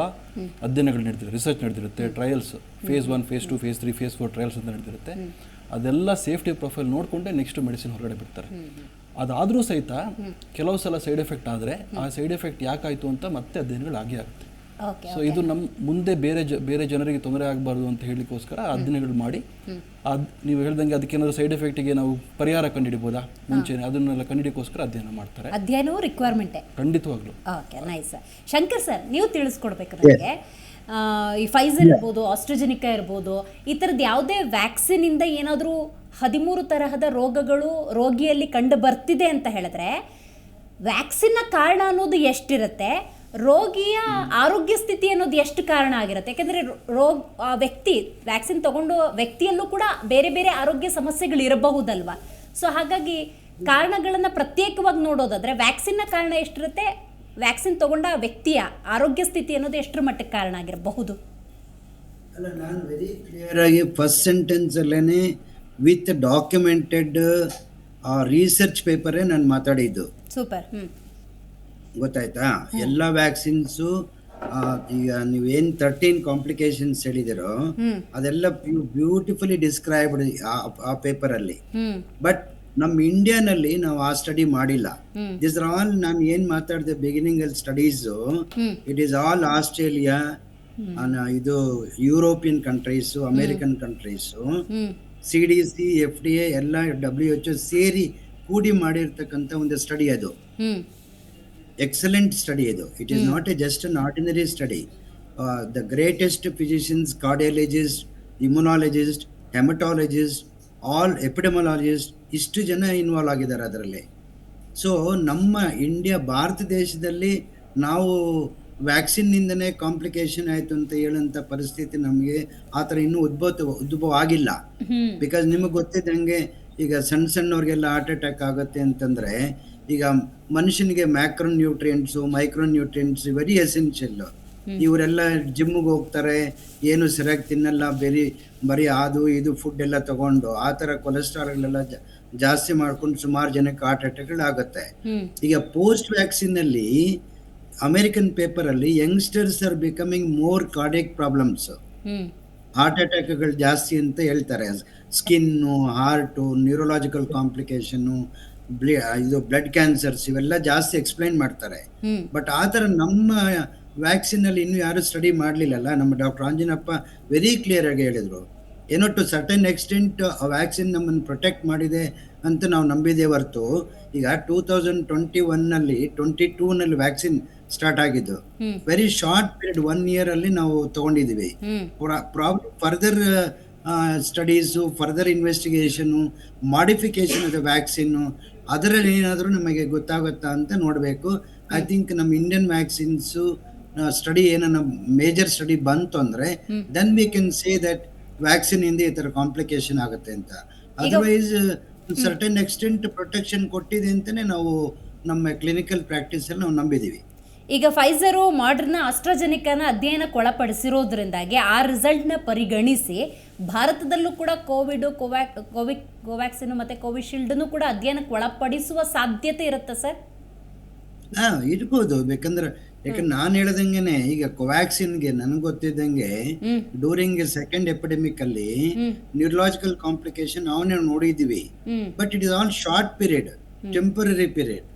ಅಧ್ಯಯನಗಳು ನಡೆದಿರುತ್ತೆ, ರಿಸರ್ಚ್ ನಡೆದಿರುತ್ತೆ, trials, phase 1, phase 2, phase 3, phase 4 trials ಅಂತ ನಡೆದಿರುತ್ತೆ. ಅದೆಲ್ಲ ಸೇಫ್ಟಿ ಪ್ರೊಫೈಲ್ ನೋಡಿಕೊಂಡೇ ನೆಕ್ಸ್ಟ್ ಮೆಡಿಸಿನ್ ಹೊರಗಡೆ ಬಿಡ್ತಾರೆ. ಅದಾದರೂ ಸಹಿತ ಕೆಲವು ಸಲ ಸೈಡ್ ಎಫೆಕ್ಟ್ ಆದರೆ ಆ ಸೈಡ್ ಎಫೆಕ್ಟ್ ಯಾಕಾಯಿತು ಅಂತ ಮತ್ತೆ ಅಧ್ಯಯನಗಳು ಆಗೇ ಆಗುತ್ತೆ. ಓಕೆ ಸೊ ಇದು ನಮ್ಮ ಮುಂದೆ ಬೇರೆ ಜನರಿಗೆ ತೊಂದರೆ ಆಗಬಾರ್ದು ಅಂತ ಹೇಳಲಿಕ್ಕೋಸ್ಕರ ಅಧ್ಯಯನಗಳು ಮಾಡಿ ನೀವು ಹೇಳ್ದಂಗೆ ಅದಕ್ಕೇನಾದ್ರು ಸೈಡ್ ಎಫೆಕ್ಟಿಗೆ ನಾವು ಪರಿಹಾರ ಕಂಡುಹಿಡಿಬೋದಾ ಮುಂಚೆನೆ ಅದನ್ನೆಲ್ಲ ಕಂಡುಹಿಡಿಯೋಕ್ಕೋಸ್ಕರ ಅಧ್ಯಯನ ಮಾಡ್ತಾರೆ. ಅಧ್ಯಯನವು ರಿಕ್ವೈರ್ಮೆಂಟೇ. ಖಂಡಿತವಾಗ್ಲೂ. Okay, nice. ಶಂಕರ್ ಸರ್, ನೀವು ತಿಳಿಸ್ಕೊಡ್ಬೇಕು ನನಗೆ, ಈ ಫೈಸರ್ ಇರ್ಬೋದು, ಆಸ್ಟ್ರಜೆನಿಕಾ ಇರ್ಬೋದು, ಈ ಥರದ್ದು ಯಾವುದೇ ವ್ಯಾಕ್ಸಿನಿಂದ ಏನಾದರೂ 13 ತರಹದ ರೋಗಗಳು ರೋಗಿಯಲ್ಲಿ ಕಂಡು ಬರ್ತಿದೆ ಅಂತ ಹೇಳಿದ್ರೆ ವ್ಯಾಕ್ಸಿನ್ನ ಕಾರಣ ಅನ್ನೋದು ಎಷ್ಟಿರುತ್ತೆ, ರೋಗಿಯ ಆರೋಗ್ಯ ಸ್ಥಿತಿ ಅನ್ನೋದು ಎಷ್ಟು ಕಾರಣ ಆಗಿರುತ್ತೆ? ಯಾಕೆಂದರೆ ವ್ಯಕ್ತಿ ವ್ಯಾಕ್ಸಿನ್ ತಗೊಂಡು ವ್ಯಕ್ತಿಯಲ್ಲೂ ಕೂಡ ಬೇರೆ ಬೇರೆ ಆರೋಗ್ಯ ಸಮಸ್ಯೆಗಳು ಇರಬಹುದಲ್ವಾ? ಸೊ ಹಾಗಾಗಿ ಕಾರಣಗಳನ್ನು ಪ್ರತ್ಯೇಕವಾಗಿ ನೋಡೋದಾದರೆ ವ್ಯಾಕ್ಸಿನ್ನ ಕಾರಣ ಎಷ್ಟಿರುತ್ತೆ, ವ್ಯಾಕ್ಸಿನ್ ತಗೊಂಡ ವ್ಯಕ್ತಿಯ ಆರೋಗ್ಯ ಸ್ಥಿತಿ ಅನ್ನೋದು ಎಷ್ಟರ ಮಟ್ಟಕ್ಕೆ ಕಾರಣ ಆಗಿರಬಹುದು? ಅಲ್ಲ, ನಾನು ವೆರಿ ಕ್ಲಿಯರ್ ಆಗಿ ಫಸ್ಟ್ ಸೆಂಟೆನ್ಸಲ್ಲೇ ವಿತ್ ಡಾಕ್ಯುಮೆಂಟೆಡ್ ರಿಸರ್ಚ್ ಪೇಪರೇ ನಾನು ಮಾತಾಡಿದ್ದು. ಸೂಪರ್. ಗೊತ್ತಾಯ್ತಾ? ಎಲ್ಲ ವ್ಯಾಕ್ಸಿನ್ಸು ಈಗ ನೀವೇನು 13 ಕಾಂಪ್ಲಿಕೇಶನ್ಸ್ ಹೇಳಿದಿರೋ ಅದೆಲ್ಲ ಬ್ಯೂಟಿಫುಲಿ ಡಿಸ್ಕ್ರೈಬ್ಡ್ ಆ ಪೇಪರಲ್ಲಿ. ಬಟ್ ನಮ್ಮ ಇಂಡಿಯಾನಲ್ಲಿ ನಾವು ಆ ಸ್ಟಡಿ ಮಾಡಿಲ್ಲ. ದಿಸ್ ಆರ್ ಆಲ್ ನಾನು ಏನ್ ಮಾತಾಡಿದೆ ಬಿಗಿನಿಂಗ್ ಅಲ್ಲಿ studies, it is all Australia, ಇದು European countries, American countries, CDC, FDA ಎಲ್ಲ WHO ಸೇರಿ ಕೂಡಿ ಮಾಡಿರ್ತಕ್ಕಂಥ ಒಂದು ಸ್ಟಡಿ ಅದು. ಎಕ್ಸಲೆಂಟ್ ಸ್ಟಡಿ ಇದು. It is not a just an ordinary study. The greatest physicians, cardiologist, immunologist, haematologist, all epidemiologist, ಇಷ್ಟು ಜನ ಇನ್ವಾಲ್ವ್ ಆಗಿದ್ದಾರೆ ಅದರಲ್ಲಿ. ಸೊ ನಮ್ಮ ಭಾರತ ದೇಶದಲ್ಲಿ ನಾವು ವ್ಯಾಕ್ಸಿನ್ನಿಂದನೇ ಕಾಂಪ್ಲಿಕೇಶನ್ ಆಯಿತು ಅಂತ ಹೇಳೋಂಥ ಪರಿಸ್ಥಿತಿ ನಮಗೆ ಆ ಥರ ಇನ್ನೂ ಉದ್ಭವ ಆಗಿಲ್ಲ. ಬಿಕಾಸ್ ನಿಮಗೆ ಗೊತ್ತಿದ್ದಂಗೆ ಈಗ ಸಣ್ಣವ್ರಿಗೆಲ್ಲ ಹಾರ್ಟ್ ಅಟ್ಯಾಕ್ ಆಗುತ್ತೆ ಅಂತಂದರೆ ಈಗ ಮನುಷ್ಯನಿಗೆ macro nutrients, micro nutrients very essential. ಇವರೆಲ್ಲ ಜಿಮ್ಗೆ ಹೋಗ್ತಾರೆ, ಏನು ಸರಿಯಾಗಿ ತಿನ್ನಲ್ಲ, ಬರೀ ಅದು ಇದು ಫುಡ್ ಎಲ್ಲ ತಗೊಂಡು ಆ ಥರ ಕೊಲೆಸ್ಟ್ರಾಲ್ಗಳೆಲ್ಲ ಜಾಸ್ತಿ ಮಾಡ್ಕೊಂಡು ಸುಮಾರು ಜನಕ್ಕೆ ಹಾರ್ಟ್ ಅಟ್ಯಾಕ್ಗಳಾಗುತ್ತೆ. ಈಗ ಪೋಸ್ಟ್ ವ್ಯಾಕ್ಸಿನಲ್ಲಿ ಅಮೆರಿಕನ್ ಪೇಪರಲ್ಲಿ youngsters are becoming more cardiac problems, heart ಅಟ್ಯಾಕ್ಗಳು ಜಾಸ್ತಿ ಅಂತ ಹೇಳ್ತಾರೆ. ಸ್ಕಿನ್ನು, ಹಾರ್ಟು, ನ್ಯೂರೋಲಾಜಿಕಲ್ ಕಾಂಪ್ಲಿಕೇಶನ್ನು, ಇದು ಬ್ಲಡ್ ಕ್ಯಾನ್ಸರ್ಸ್ ಇವೆಲ್ಲ ಜಾಸ್ತಿ ಎಕ್ಸ್ಪ್ಲೈನ್ ಮಾಡ್ತಾರೆ. ಬಟ್ ಆ ಥರ ನಮ್ಮ ವ್ಯಾಕ್ಸಿನಲ್ಲಿ ಇನ್ನೂ ಯಾರು ಸ್ಟಡಿ ಮಾಡಲಿಲ್ಲಲ್ಲ. ನಮ್ಮ ಡಾಕ್ಟರ್ ಆಂಜನಪ್ಪ ವೆರಿ ಕ್ಲಿಯರ್ ಆಗಿ ಹೇಳಿದರು, ಏನೋ ಟು ಸರ್ಟನ್ ಎಕ್ಸ್ಟೆಂಟ್ ಆ ವ್ಯಾಕ್ಸಿನ್ ನಮ್ಮನ್ನು ಪ್ರೊಟೆಕ್ಟ್ ಮಾಡಿದೆ ಅಂತ ನಾವು ನಂಬಿದೆ ಹೊರತು ಈಗ 2021ನಲ್ಲಿ 22ನಲ್ಲಿ ವ್ಯಾಕ್ಸಿನ್ ಸ್ಟಾರ್ಟ್ ಆಗಿದ್ದು. ವೆರಿ ಶಾರ್ಟ್ ಪೀರಿಯಡ್ 1 year ಅಲ್ಲಿ ನಾವು ತಗೊಂಡಿದ್ದೀವಿ. Problem further studies, further investigation, modification of the ವ್ಯಾಕ್ಸಿನ್ನು ಅದರಲ್ಲಿ ಏನಾದರೂ ನಮಗೆ ಗೊತ್ತಾಗುತ್ತಾ ಅಂತ ನೋಡಬೇಕು. ಐ ಥಿಂಕ್ ನಮ್ಮ ಇಂಡಿಯನ್ ವ್ಯಾಕ್ಸಿನ್ಸು ಸ್ಟಡಿ ಏನನ್ನ ಮೇಜರ್ ಸ್ಟಡಿ ಬಂತು ಅಂದರೆ then we can say that vaccine ಇಂದ ಈ ಥರ ಕಾಂಪ್ಲಿಕೇಶನ್ ಆಗುತ್ತೆ ಅಂತ. ಅದರ್ವೈಸ್ ಸರ್ಟನ್ ಎಕ್ಸ್ಟೆಂಟ್ ಪ್ರೊಟೆಕ್ಷನ್ ಕೊಟ್ಟಿದೆ ಅಂತಲೇ ನಾವು ನಮ್ಮ ಕ್ಲಿನಿಕಲ್ ಪ್ರಾಕ್ಟೀಸಲ್ಲಿ ನಾವು ನಂಬಿದ್ದೀವಿ. ಈಗ ಫೈಸರು, ಮಾಡರ್ನಾ, ಆಸ್ಟ್ರಾಜೆನಿಕಾನ ಅಧ್ಯಯನಕ್ಕೆ ಒಳಪಡಿಸಿರೋದ್ರಿಂದಾಗಿ ಆ ರಿಸಲ್ಟ್ನ ಪರಿಗಣಿಸಿ ಭಾರತದಲ್ಲೂ ಕೂಡ ಕೋವ್ಯಾಕ್ಸಿನ್ ಮತ್ತು ಕೋವಿಶೀಲ್ಡ್ನು ಕೂಡ ಅಧ್ಯಯನಕ್ಕೆ ಒಳಪಡಿಸುವ ಸಾಧ್ಯತೆ ಇರುತ್ತೆ ಸರ್? ಇರ್ಬೋದು. ಯಾಕಂದ್ರೆ ನಾನು ಹೇಳ್ದಂಗೆನೆ ಈಗ ಕೋವ್ಯಾಕ್ಸಿನ್ಗೆ ನನಗೆ ಗೊತ್ತಿದ್ದಂಗೆ ಡ್ಯೂರಿಂಗ್ ಸೆಕೆಂಡ್ ಎಪಿಡೆಮಿಕ್ ಅಲ್ಲಿ ನ್ಯೂರಲಾಜಿಕಲ್ ಕಾಂಪ್ಲಿಕೇಶನ್ ಅವನೇ ನೋಡಿದ್ದೀವಿ. But it is all short period, temporary period.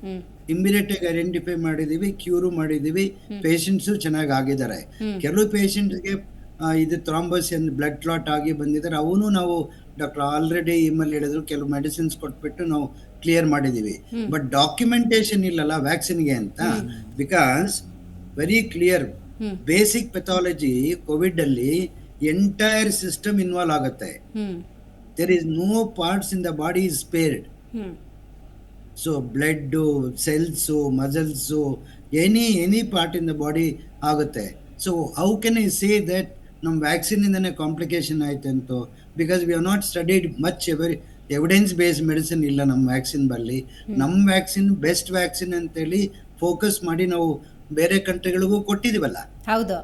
Immediate ಆಗಿ ಐಡೆಂಟಿಫೈ ಮಾಡಿದೀವಿ, ಕ್ಯೂರು ಮಾಡಿದೀವಿ, ಪೇಷಂಟ್ಸು ಚೆನ್ನಾಗಿ ಆಗಿದ್ದಾರೆ. ಕೆಲವು ಪೇಷಂಟ್ಗೆ ಇದು ಥ್ರಾಂಬೋಸಿಸ್, ಬ್ಲಡ್ ಕ್ಲಾಟ್ ಆಗಿ ಬಂದಿದ್ದಾರೆ. ಅವನು ನಾವು ಡಾಕ್ಟರ್ ಆಲ್ರೆಡಿ ಇಮೇಲ್ ಹೇಳಿದ್ರು, ಕೆಲವು ಮೆಡಿಸಿನ್ಸ್ ಕೊಟ್ಬಿಟ್ಟು ನಾವು ಕ್ಲಿಯರ್ ಮಾಡಿದೀವಿ. ಬಟ್ ಡಾಕ್ಯುಮೆಂಟೇಶನ್ ಇಲ್ಲಲ್ಲ ವ್ಯಾಕ್ಸಿನ್ಗೆ ಅಂತ. Because very clear basic pathology Covid ಅಲ್ಲಿ ಎಂಟೈರ್ ಸಿಸ್ಟಮ್ ಇನ್ವಾಲ್ವ್ ಆಗುತ್ತೆ. There is no parts in the body is spared. So blood, cells, muscles, any part in the body ಆಗುತ್ತೆ. So how can I say that ನಮ್ಮ ವ್ಯಾಕ್ಸಿನಿಂದನೇ complication ಆಯ್ತು ಅಂತ? Because we have not studied much evidence based medicine ಇಲ್ಲ ನಮ್ಮ vaccine ಬರಲಿ. ನಮ್ಮ vaccine best vaccine ಅಂತೇಳಿ ಫೋಕಸ್ ಮಾಡಿ ನಾವು ಬೇರೆ ಕಂಟ್ರಿಗಳಿಗೂ ಕೊಟ್ಟಿದ್ದೀವಲ್ಲ. ಹೌದು.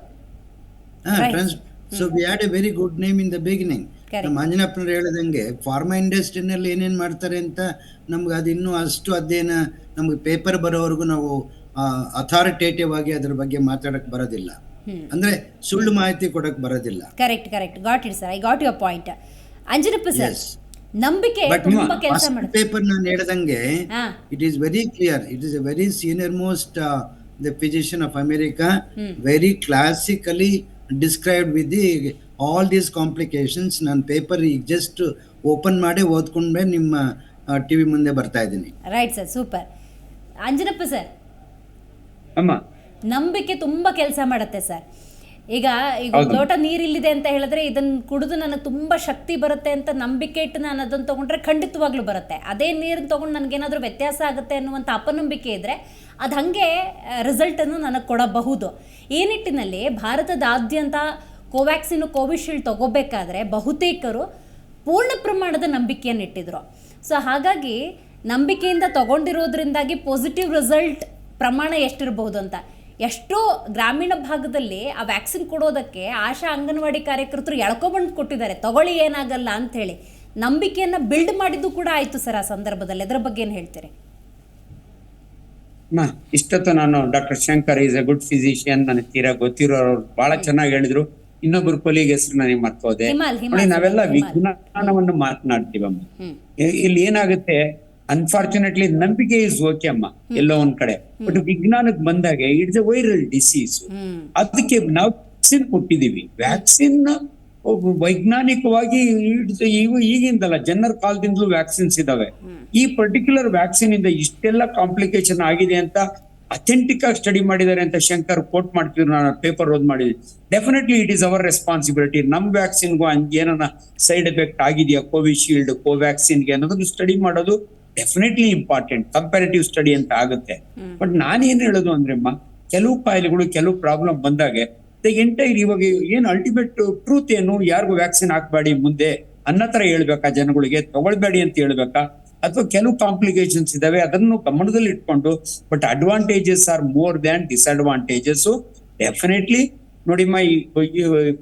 So we had A very good name in the beginning. ನಮ್ಮ ಅಂಜನಪ್ಪನವ್ರು ಹೇಳಿದಂಗೆ ಫಾರ್ಮಾ ಇಂಡಸ್ಟ್ರಿನಲ್ಲಿ ಏನೇನು ಮಾಡ್ತಾರೆ ಅಂತ ನಮ್ಗೆ ಅದು ಇನ್ನೂ ಅಷ್ಟು ಅಧ್ಯಯನ ನಮ್ಗೆ ಪೇಪರ್ ಬರೋವರೆಗೂ ನಾವು ಅಥಾರಿಟೇಟಿವ್ ಆಗಿ ಅದ್ರ ಬಗ್ಗೆ ಮಾತಾಡಕ್ ಬರೋದಿಲ್ಲ. ಅಂದ್ರೆ ಸುಳ್ಳು ಮಾಹಿತಿ ಕೊಡಕ್ ಬರೋದಿಲ್ಲ. Correct, got it sir, I got your point. Anjanappa sir, ನಂಬಿಕೆ ತುಂಬಾ ಕೆಲಸ ಮಾಡುತ್ತೆ. ಪೇಪರ್ ನಾನು ಹೇಳ್ದಂಗೆ it is very clear. It is A very senior most the physician of America, very classically described with the all these complications. ನಾನು paper ಈಗ just open ಮಾಡಿ ಓದ್ಕೊಂಡ್ರೆ ನಿಮ್ಮ ಟಿವಿ ಮುಂದೆ ಬರ್ತಾ ಇದ್ದೀನಿ. Right sir, super. Anjanappa sir, ಅಮ್ಮ ನಂಬಿಕೆ ತುಂಬ ಕೆಲಸ ಮಾಡುತ್ತೆ ಸರ್. ಈಗ ಒಂದು ಲೋಟ ನೀರಿಲ್ಲಿದೆ ಅಂತ ಹೇಳಿದ್ರೆ ಇದನ್ನು ಕುಡಿದು ನನಗೆ ತುಂಬ ಶಕ್ತಿ ಬರುತ್ತೆ ಅಂತ ನಂಬಿಕೆ ಇಟ್ಟು ನಾನು ಅದನ್ನು ತೊಗೊಂಡ್ರೆ ಖಂಡಿತವಾಗ್ಲೂ ಬರುತ್ತೆ. ಅದೇ ನೀರನ್ನು ತೊಗೊಂಡು ನನಗೇನಾದರೂ ವ್ಯತ್ಯಾಸ ಆಗುತ್ತೆ ಅನ್ನುವಂಥ ಅಪನಂಬಿಕೆ ಇದ್ದರೆ ಅದು ಹಾಗೆ ರಿಸಲ್ಟನ್ನು ನನಗೆ ಕೊಡಬಹುದು. ಈ ನಿಟ್ಟಿನಲ್ಲಿ ಭಾರತದಾದ್ಯಂತ ಕೋವ್ಯಾಕ್ಸಿನ್, ಕೋವಿಶೀಲ್ಡ್ ತಗೋಬೇಕಾದ್ರೆ ಬಹುತೇಕರು ಪೂರ್ಣ ಪ್ರಮಾಣದ ನಂಬಿಕೆಯನ್ನು ಇಟ್ಟಿದ್ರು. ಸೊ ಹಾಗಾಗಿ ನಂಬಿಕೆಯಿಂದ ತಗೊಂಡಿರೋದ್ರಿಂದಾಗಿ ಪಾಸಿಟಿವ್ ರಿಸಲ್ಟ್ ಪ್ರಮಾಣ ಎಷ್ಟಿರಬಹುದು ಅಂತ. ಎಷ್ಟೋ ಗ್ರಾಮೀಣ ಭಾಗದಲ್ಲಿ ಆ ವ್ಯಾಕ್ಸಿನ್ ಕೊಡೋದಕ್ಕೆ ಆಶಾ ಅಂಗನವಾಡಿ ಕಾರ್ಯಕರ್ತರು ಎಳ್ಕೊಬಂದು ಕೊಟ್ಟಿದ್ದಾರೆ, ತಗೊಳ್ಳಿ ಏನಾಗಲ್ಲ ಅಂಥೇಳಿ. ನಂಬಿಕೆಯನ್ನು ಬಿಲ್ಡ್ ಮಾಡಿದ್ದು ಕೂಡ ಆಯಿತು ಸರ್ ಆ ಸಂದರ್ಭದಲ್ಲಿ. ಅದರ ಬಗ್ಗೆ ಏನು ಹೇಳ್ತೀರಿ? ಇಷ್ಟೊತ್ತು ನಾನು doctor Shankar is A good physician, ನನಗೆ ತೀರಾ ಗೊತ್ತಿರೋರು ಬಹಳ ಚೆನ್ನಾಗಿ ಹೇಳಿದ್ರು. ಇನ್ನೊಬ್ರು ಕೊಲಿಗೆ ಹೆಸರು ನನಗೆ ಮರ್ತೋದೆ. ನಾವೆಲ್ಲ ವಿಜ್ಞಾನವನ್ನು ಮಾತನಾಡ್ತೀವಮ್ಮ. ಇಲ್ಲಿ ಏನಾಗುತ್ತೆ, ಅನ್ಫಾರ್ಚುನೇಟ್ಲಿ ನಂಬಿಕೆ ಇಸ್ ಓಕೆ ಅಮ್ಮ ಎಲ್ಲೋ ಒಂದ್ ಕಡೆ, ಬಟ್ ವಿಜ್ಞಾನಕ್ಕೆ ಬಂದಾಗ ಇಟ್ಸ್ ಎ ವೈರಲ್ ಡಿಸೀಸ್. ಅದಕ್ಕೆ ನಾವು ವ್ಯಾಕ್ಸಿನ್ ಕೊಟ್ಟಿದೀವಿ. ವ್ಯಾಕ್ಸಿನ್ ವೈಜ್ಞಾನಿಕವಾಗಿ ಈಗಿಂದಲ್ಲ, ಜನರ ಕಾಲದಿಂದಲೂ ವ್ಯಾಕ್ಸಿನ್ಸ್ ಇದಾವೆ. ಈ ಪರ್ಟಿಕ್ಯುಲರ್ ವ್ಯಾಕ್ಸಿನ್ ಇಂದ ಇಷ್ಟೆಲ್ಲ ಕಾಂಪ್ಲಿಕೇಶನ್ ಆಗಿದೆ ಅಂತ ಅಥೆಂಟಿಕ್ ಆಗಿ ಸ್ಟಡಿ ಮಾಡಿದ್ದಾರೆ ಅಂತ ಶಂಕರ್ ಕೋಟ್ ಮಾಡ್ತಿದ್ರು. ನಾನು ಪೇಪರ್ ಓದ್ ಮಾಡಿದ್ವಿ. Definitely it is our responsibility. ನಮ್ ವ್ಯಾಕ್ಸಿನ್ಗೂ ಏನನ್ನ ಸೈಡ್ ಎಫೆಕ್ಟ್ ಆಗಿದೆಯಾ ಕೋವಿಶೀಲ್ಡ್, ಕೋವ್ಯಾಕ್ಸಿನ್ಗೆ ಅನ್ನೋದನ್ನ ಸ್ಟಡಿ ಮಾಡೋದು ಡೆಫಿನೆಟ್ಲಿ ಇಂಪಾರ್ಟೆಂಟ್. ಕಂಪ್ಯಾರಿಟಿವ್ ಸ್ಟಡಿ ಅಂತ ಆಗುತ್ತೆ. ಬಟ್ ನಾನೇನ್ ಹೇಳೋದು ಅಂದ್ರೆಮ್ಮ, ಕೆಲವು ಕಾಯಿಲೆಗಳು, ಕೆಲವು ಪ್ರಾಬ್ಲಮ್ ಬಂದಾಗೆ ಎಂಟೈರ್ ಇವಾಗ ಏನ್ ಅಲ್ಟಿಮೇಟ್ ಟ್ರೂತ್ ಏನು, ಯಾರಿಗೂ ವ್ಯಾಕ್ಸಿನ್ ಹಾಕ್ಬೇಡಿ ಮುಂದೆ ಅನ್ನೋ ತರ ಹೇಳ್ಬೇಕಾ, ಜನಗಳಿಗೆ ತಗೊಳ್ಬೇಡಿ ಅಂತ ಹೇಳ್ಬೇಕಾ, ಅಥವಾ ಕೆಲವು ಕಾಂಪ್ಲಿಕೇಶನ್ಸ್ ಇದಾವೆ ಅದನ್ನು ಗಮನದಲ್ಲಿ ಇಟ್ಕೊಂಡು, but advantages are more than disadvantages. Definitely ನೋಡಿಮ್ಮ, ಈ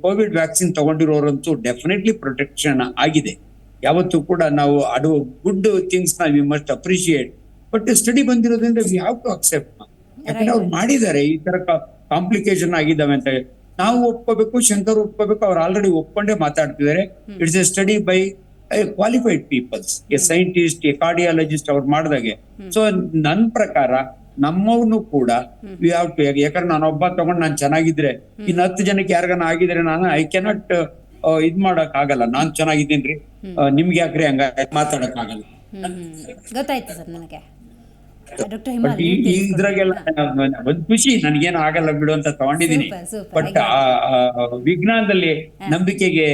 ಕೋವಿಡ್ ವ್ಯಾಕ್ಸಿನ್ ತಗೊಂಡಿರೋರಂತೂ ಡೆಫಿನೆಟ್ಲಿ ಪ್ರೊಟೆಕ್ಷನ್ ಆಗಿದೆ. ಯಾವತ್ತೂ ಕೂಡ ನಾವು ಗುಡ್ ಥಿಂಗ್ಸ್ ನ we must appreciate. But study ಬಂದಿರೋದ್ರಿಂದ ವಿ ಹ್ಯಾವ್ ಟು ಅಕ್ಸೆಪ್ಟ್. ಯಾಕಂದ್ರೆ ಅವ್ರು ಮಾಡಿದ್ದಾರೆ, ಈ ತರ ಕಾಂಪ್ಲಿಕೇಶನ್ ಆಗಿದ್ದಾವೆ ಅಂತ ನಾವು ಒಪ್ಕೋಬೇಕು, ಶಂಕರ್ ಒಪ್ಕೋಬೇಕು. ಅವ್ರು ಆಲ್ರೆಡಿ ಒಪ್ಕೊಂಡೇ ಮಾತಾಡ್ತಿದ್ದಾರೆ. It's a study by qualified peoples, a scientist, a cardiologist ಅವ್ರು ಮಾಡಿದಾಗೆ. ಸೊ ನನ್ ಪ್ರಕಾರ ನಮ್ಮವ್ನು ಕೂಡ ವಿ ಹ್ಯಾವ್ ಟು, ಯಾಕಂದ್ರೆ ನಾನು ಒಬ್ಬ ತಗೊಂಡ್ ನಾನು ಚೆನ್ನಾಗಿದ್ರೆ ಇನ್ನು 10 ಜನಕ್ಕೆ ಯಾರಿಗಾನ ಆಗಿದ್ರೆ ನಾನು ಐ ಕೆನಾಟ್ ಇದ್ ಮಾಡಕ್ ಆಗಲ್ಲ. ನಾನ್ ಚೆನ್ನಾಗಿದ್ದೀನ್ರಿ, ನಿಮ್ಗೆ ಯಾಕ್ರಿ ಹಂಗ ಮಾತಾಡಕ್ ಆಗಲ್ಲ. ಗೊತ್ತಾಯ್ತು ಸರ್ ನನಗೆ. ಇದ್ರಾಗೆಲ್ಲ ಒಂದ್ ಖುಷಿ, ನನ್ಗೇನು ಆಗಲ್ಲ ಬಿಡು ಅಂತ ತಗೊಂಡಿದೀನಿ. ಬಟ್ ವಿಜ್ಞಾನದಲ್ಲಿ ನಂಬಿಕೆಗೆ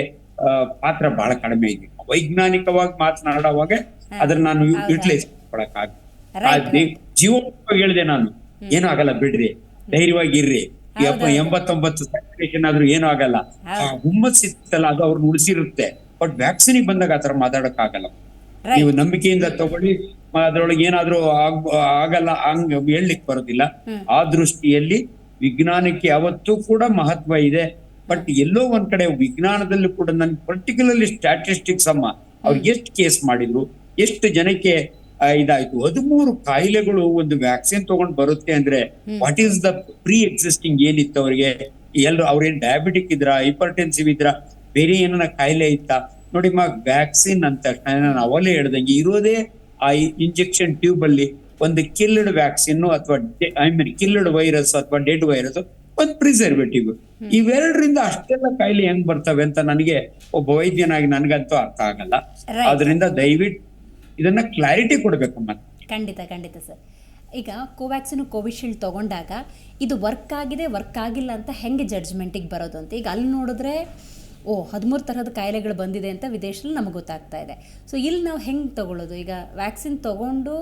ಪಾತ್ರ ಬಹಳ ಕಡಿಮೆ ಇದೆ. ವೈಜ್ಞಾನಿಕವಾಗಿ ಮಾತನಾಡುವಾಗ ಅದನ್ನ ನಾನು ಯುಟಿಲೈಸ್ ಮಾಡಕ್ ಆಗ ಜೀವೋಪಯೋಗ ಹೇಳಿದೆ ನಾನು. ಏನೂ ಆಗಲ್ಲ ಬಿಡ್ರಿ, ಧೈರ್ಯವಾಗಿ ಇರ್ರಿ, 89 ಸ್ಯಾಚುರೇಷನ್ ಆದ್ರೂ ಏನೂ ಆಗಲ್ಲ. ಹುಮ್ಮಸ್ಸಿತ್ತಲ್ಲ ಅದು ಅವ್ರನ್ನ ಉಳಿಸಿರುತ್ತೆ. ಬಟ್ ವ್ಯಾಕ್ಸಿನ್ ಬಂದಾಗ ಆತರ ಮಾತಾಡಕ್ ಆಗಲ್ಲ. ನೀವು ನಂಬಿಕೆಯಿಂದ ತಗೊಳ್ಳಿ, ಅದ್ರೊಳಗೆ ಏನಾದ್ರೂ ಆಗಲ್ಲ ಹಂಗ ಹೇಳಲಿಕ್ಕೆ ಬರೋದಿಲ್ಲ. ಆ ದೃಷ್ಟಿಯಲ್ಲಿ ವಿಜ್ಞಾನಕ್ಕೆ ಯಾವತ್ತೂ ಕೂಡ ಮಹತ್ವ ಇದೆ. ಬಟ್ ಎಲ್ಲೋ ಒಂದ್ ಕಡೆ ವಿಜ್ಞಾನದಲ್ಲೂ ಕೂಡ ನನ್ ಪರ್ಟಿಕ್ಯುಲರ್ಲಿ ಸ್ಟ್ಯಾಟಿಸ್ಟಿಕ್ಸ್ ಅಮ್ಮ, ಅವ್ರು ಎಷ್ಟು ಕೇಸ್ ಮಾಡಿದ್ರು, ಎಷ್ಟು ಜನಕ್ಕೆ ಇದಾಯ್ತು. 13 ಕಾಯಿಲೆಗಳು ಒಂದು ವ್ಯಾಕ್ಸಿನ್ ತಗೊಂಡ್ ಬರುತ್ತೆ ಅಂದ್ರೆ what is the pre existing ಏನಿತ್ತು ಅವ್ರಿಗೆ, ಅವ್ರೇನ್ ಡಯಾಬಿಟಿಕ್ ಇದ್ರ, ಹೈಪರ್ಟೆನ್ಸಿವ್ ಇದ್ರ, ಬೇರೆ ಏನಾರ ಕಾಯಿಲೆ ಇತ್ತ ನೋಡಿಮ್ಮ. ವ್ಯಾಕ್ಸಿನ್ ಅಂತ ತಕ್ಷಣ ನಾನು ಅವಲೇ ಹೇಳ್ದಂಗೆ ಇರೋದೇ ಆ ಇಂಜೆಕ್ಷನ್ ಟ್ಯೂಬ್ ಅಲ್ಲಿ ಒಂದು ಕಿಲ್ಡ್ ವ್ಯಾಕ್ಸಿನ್ ಅಥವಾ ಕಿಲ್ಡ್ ವೈರಸ್ ಅಥವಾ ಡೆಡ್ ವೈರಸ್, ಒಂದು ಪ್ರಿಸರ್ವೇಟಿವ್. ಇವೆರಡರಿಂದ ಅಷ್ಟೆಲ್ಲ ಕಾಯಿಲೆ ಹೆಂಗ್ ಬರ್ತವೆ ಅಂತ ನನಗೆ ಒಬ್ಬ ವೈದ್ಯನಾಗಿ ನನ್ಗಂತೂ ಅರ್ಥ ಆಗಲ್ಲ. ಅದರಿಂದ ದಯವಿಟ್ಟು ಇದನ್ನ ಕ್ಲಾರಿಟಿ ಕೊಡ್ಬೇಕಮ್ಮ. ಖಂಡಿತ ಖಂಡಿತ ಸರ್. ಈಗ ಕೋವ್ಯಾಕ್ಸಿನ್, ಕೋವಿಶೀಲ್ಡ್ ತಗೊಂಡಾಗ ಇದು ವರ್ಕ್ ಆಗಿದೆ, ವರ್ಕ್ ಆಗಿಲ್ಲ ಅಂತ ಹೆಂಗೆ ಜಡ್ಜ್ಮೆಂಟಿಗೆ ಬರೋದು ಅಂತ. ಈಗ ಅಲ್ಲಿ ನೋಡಿದ್ರೆ 13 ತರಹದ ಕಾಯಿಲೆಗಳು ಬಂದಿದೆ ಅಂತ ವಿದೇಶದಲ್ಲಿ ನಮಗೆ ಗೊತ್ತಾಗ್ತಾ ಇದೆ. ಸೊ ಇಲ್ಲಿ ನಾವು ಹೆಂಗೆ ತಗೊಳ್ಳೋದು? ಈಗ ವ್ಯಾಕ್ಸಿನ್ ತೊಗೊಂಡು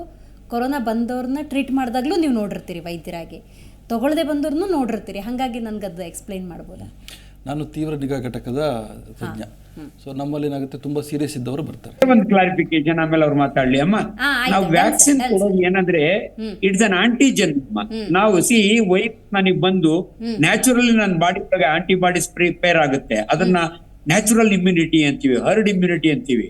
ಕೊರೋನಾ ಬಂದವ್ರನ್ನ ಟ್ರೀಟ್ ಮಾಡಿದಾಗಲೂ ನೀವು ನೋಡಿರ್ತೀರಿ, ವೈದ್ಯರಾಗಿ ತೊಗೊಳ್ಳದೆ ಬಂದವ್ರನ್ನೂ ನೋಡಿರ್ತೀರಿ. ಹಾಗಾಗಿ ನನಗದು ಎಕ್ಸ್ಪ್ಲೈನ್ ಮಾಡ್ಬೋದಾ? ನಾನು ತೀವ್ರ ನಿಗಾ ಘಟಕದ ತಜ್ಞ. ಸೊ ನಮ್ಮಲ್ಲಿ ಏನಾಗುತ್ತೆ, ತುಂಬಾ ಸೀರಿಯಸ್ ಇದ್ದವರು ಬರ್ತಾರೆ. ಒಂದು ಕ್ಲಾರಿಫಿಕೇಶನ್ ಆಮೇಲೆ ಅವ್ರು ಮಾತಾಡ್ಲಿ ಅಮ್ಮ. ನಾವು ವ್ಯಾಕ್ಸಿನ್ ಕೊಡೋದು ಏನಂದ್ರೆ ಇಟ್ಸ್ ಅನ್ ಆಂಟಿಜೆನ್. ನಾವು ನನಗೆ ಬಂದು ನ್ಯಾಚುರಲಿ ನನ್ನ ಬಾಡಿ ಒಳಗೆ ಆಂಟಿಬಾಡೀಸ್ ಪ್ರಿಪೇರ್ ಆಗುತ್ತೆ. ಅದನ್ನ ನ್ಯಾಚುರಲ್ ಇಮ್ಯುನಿಟಿ ಅಂತೀವಿ, ಹರ್ಡ್ ಇಮ್ಯುನಿಟಿ ಅಂತೀವಿ.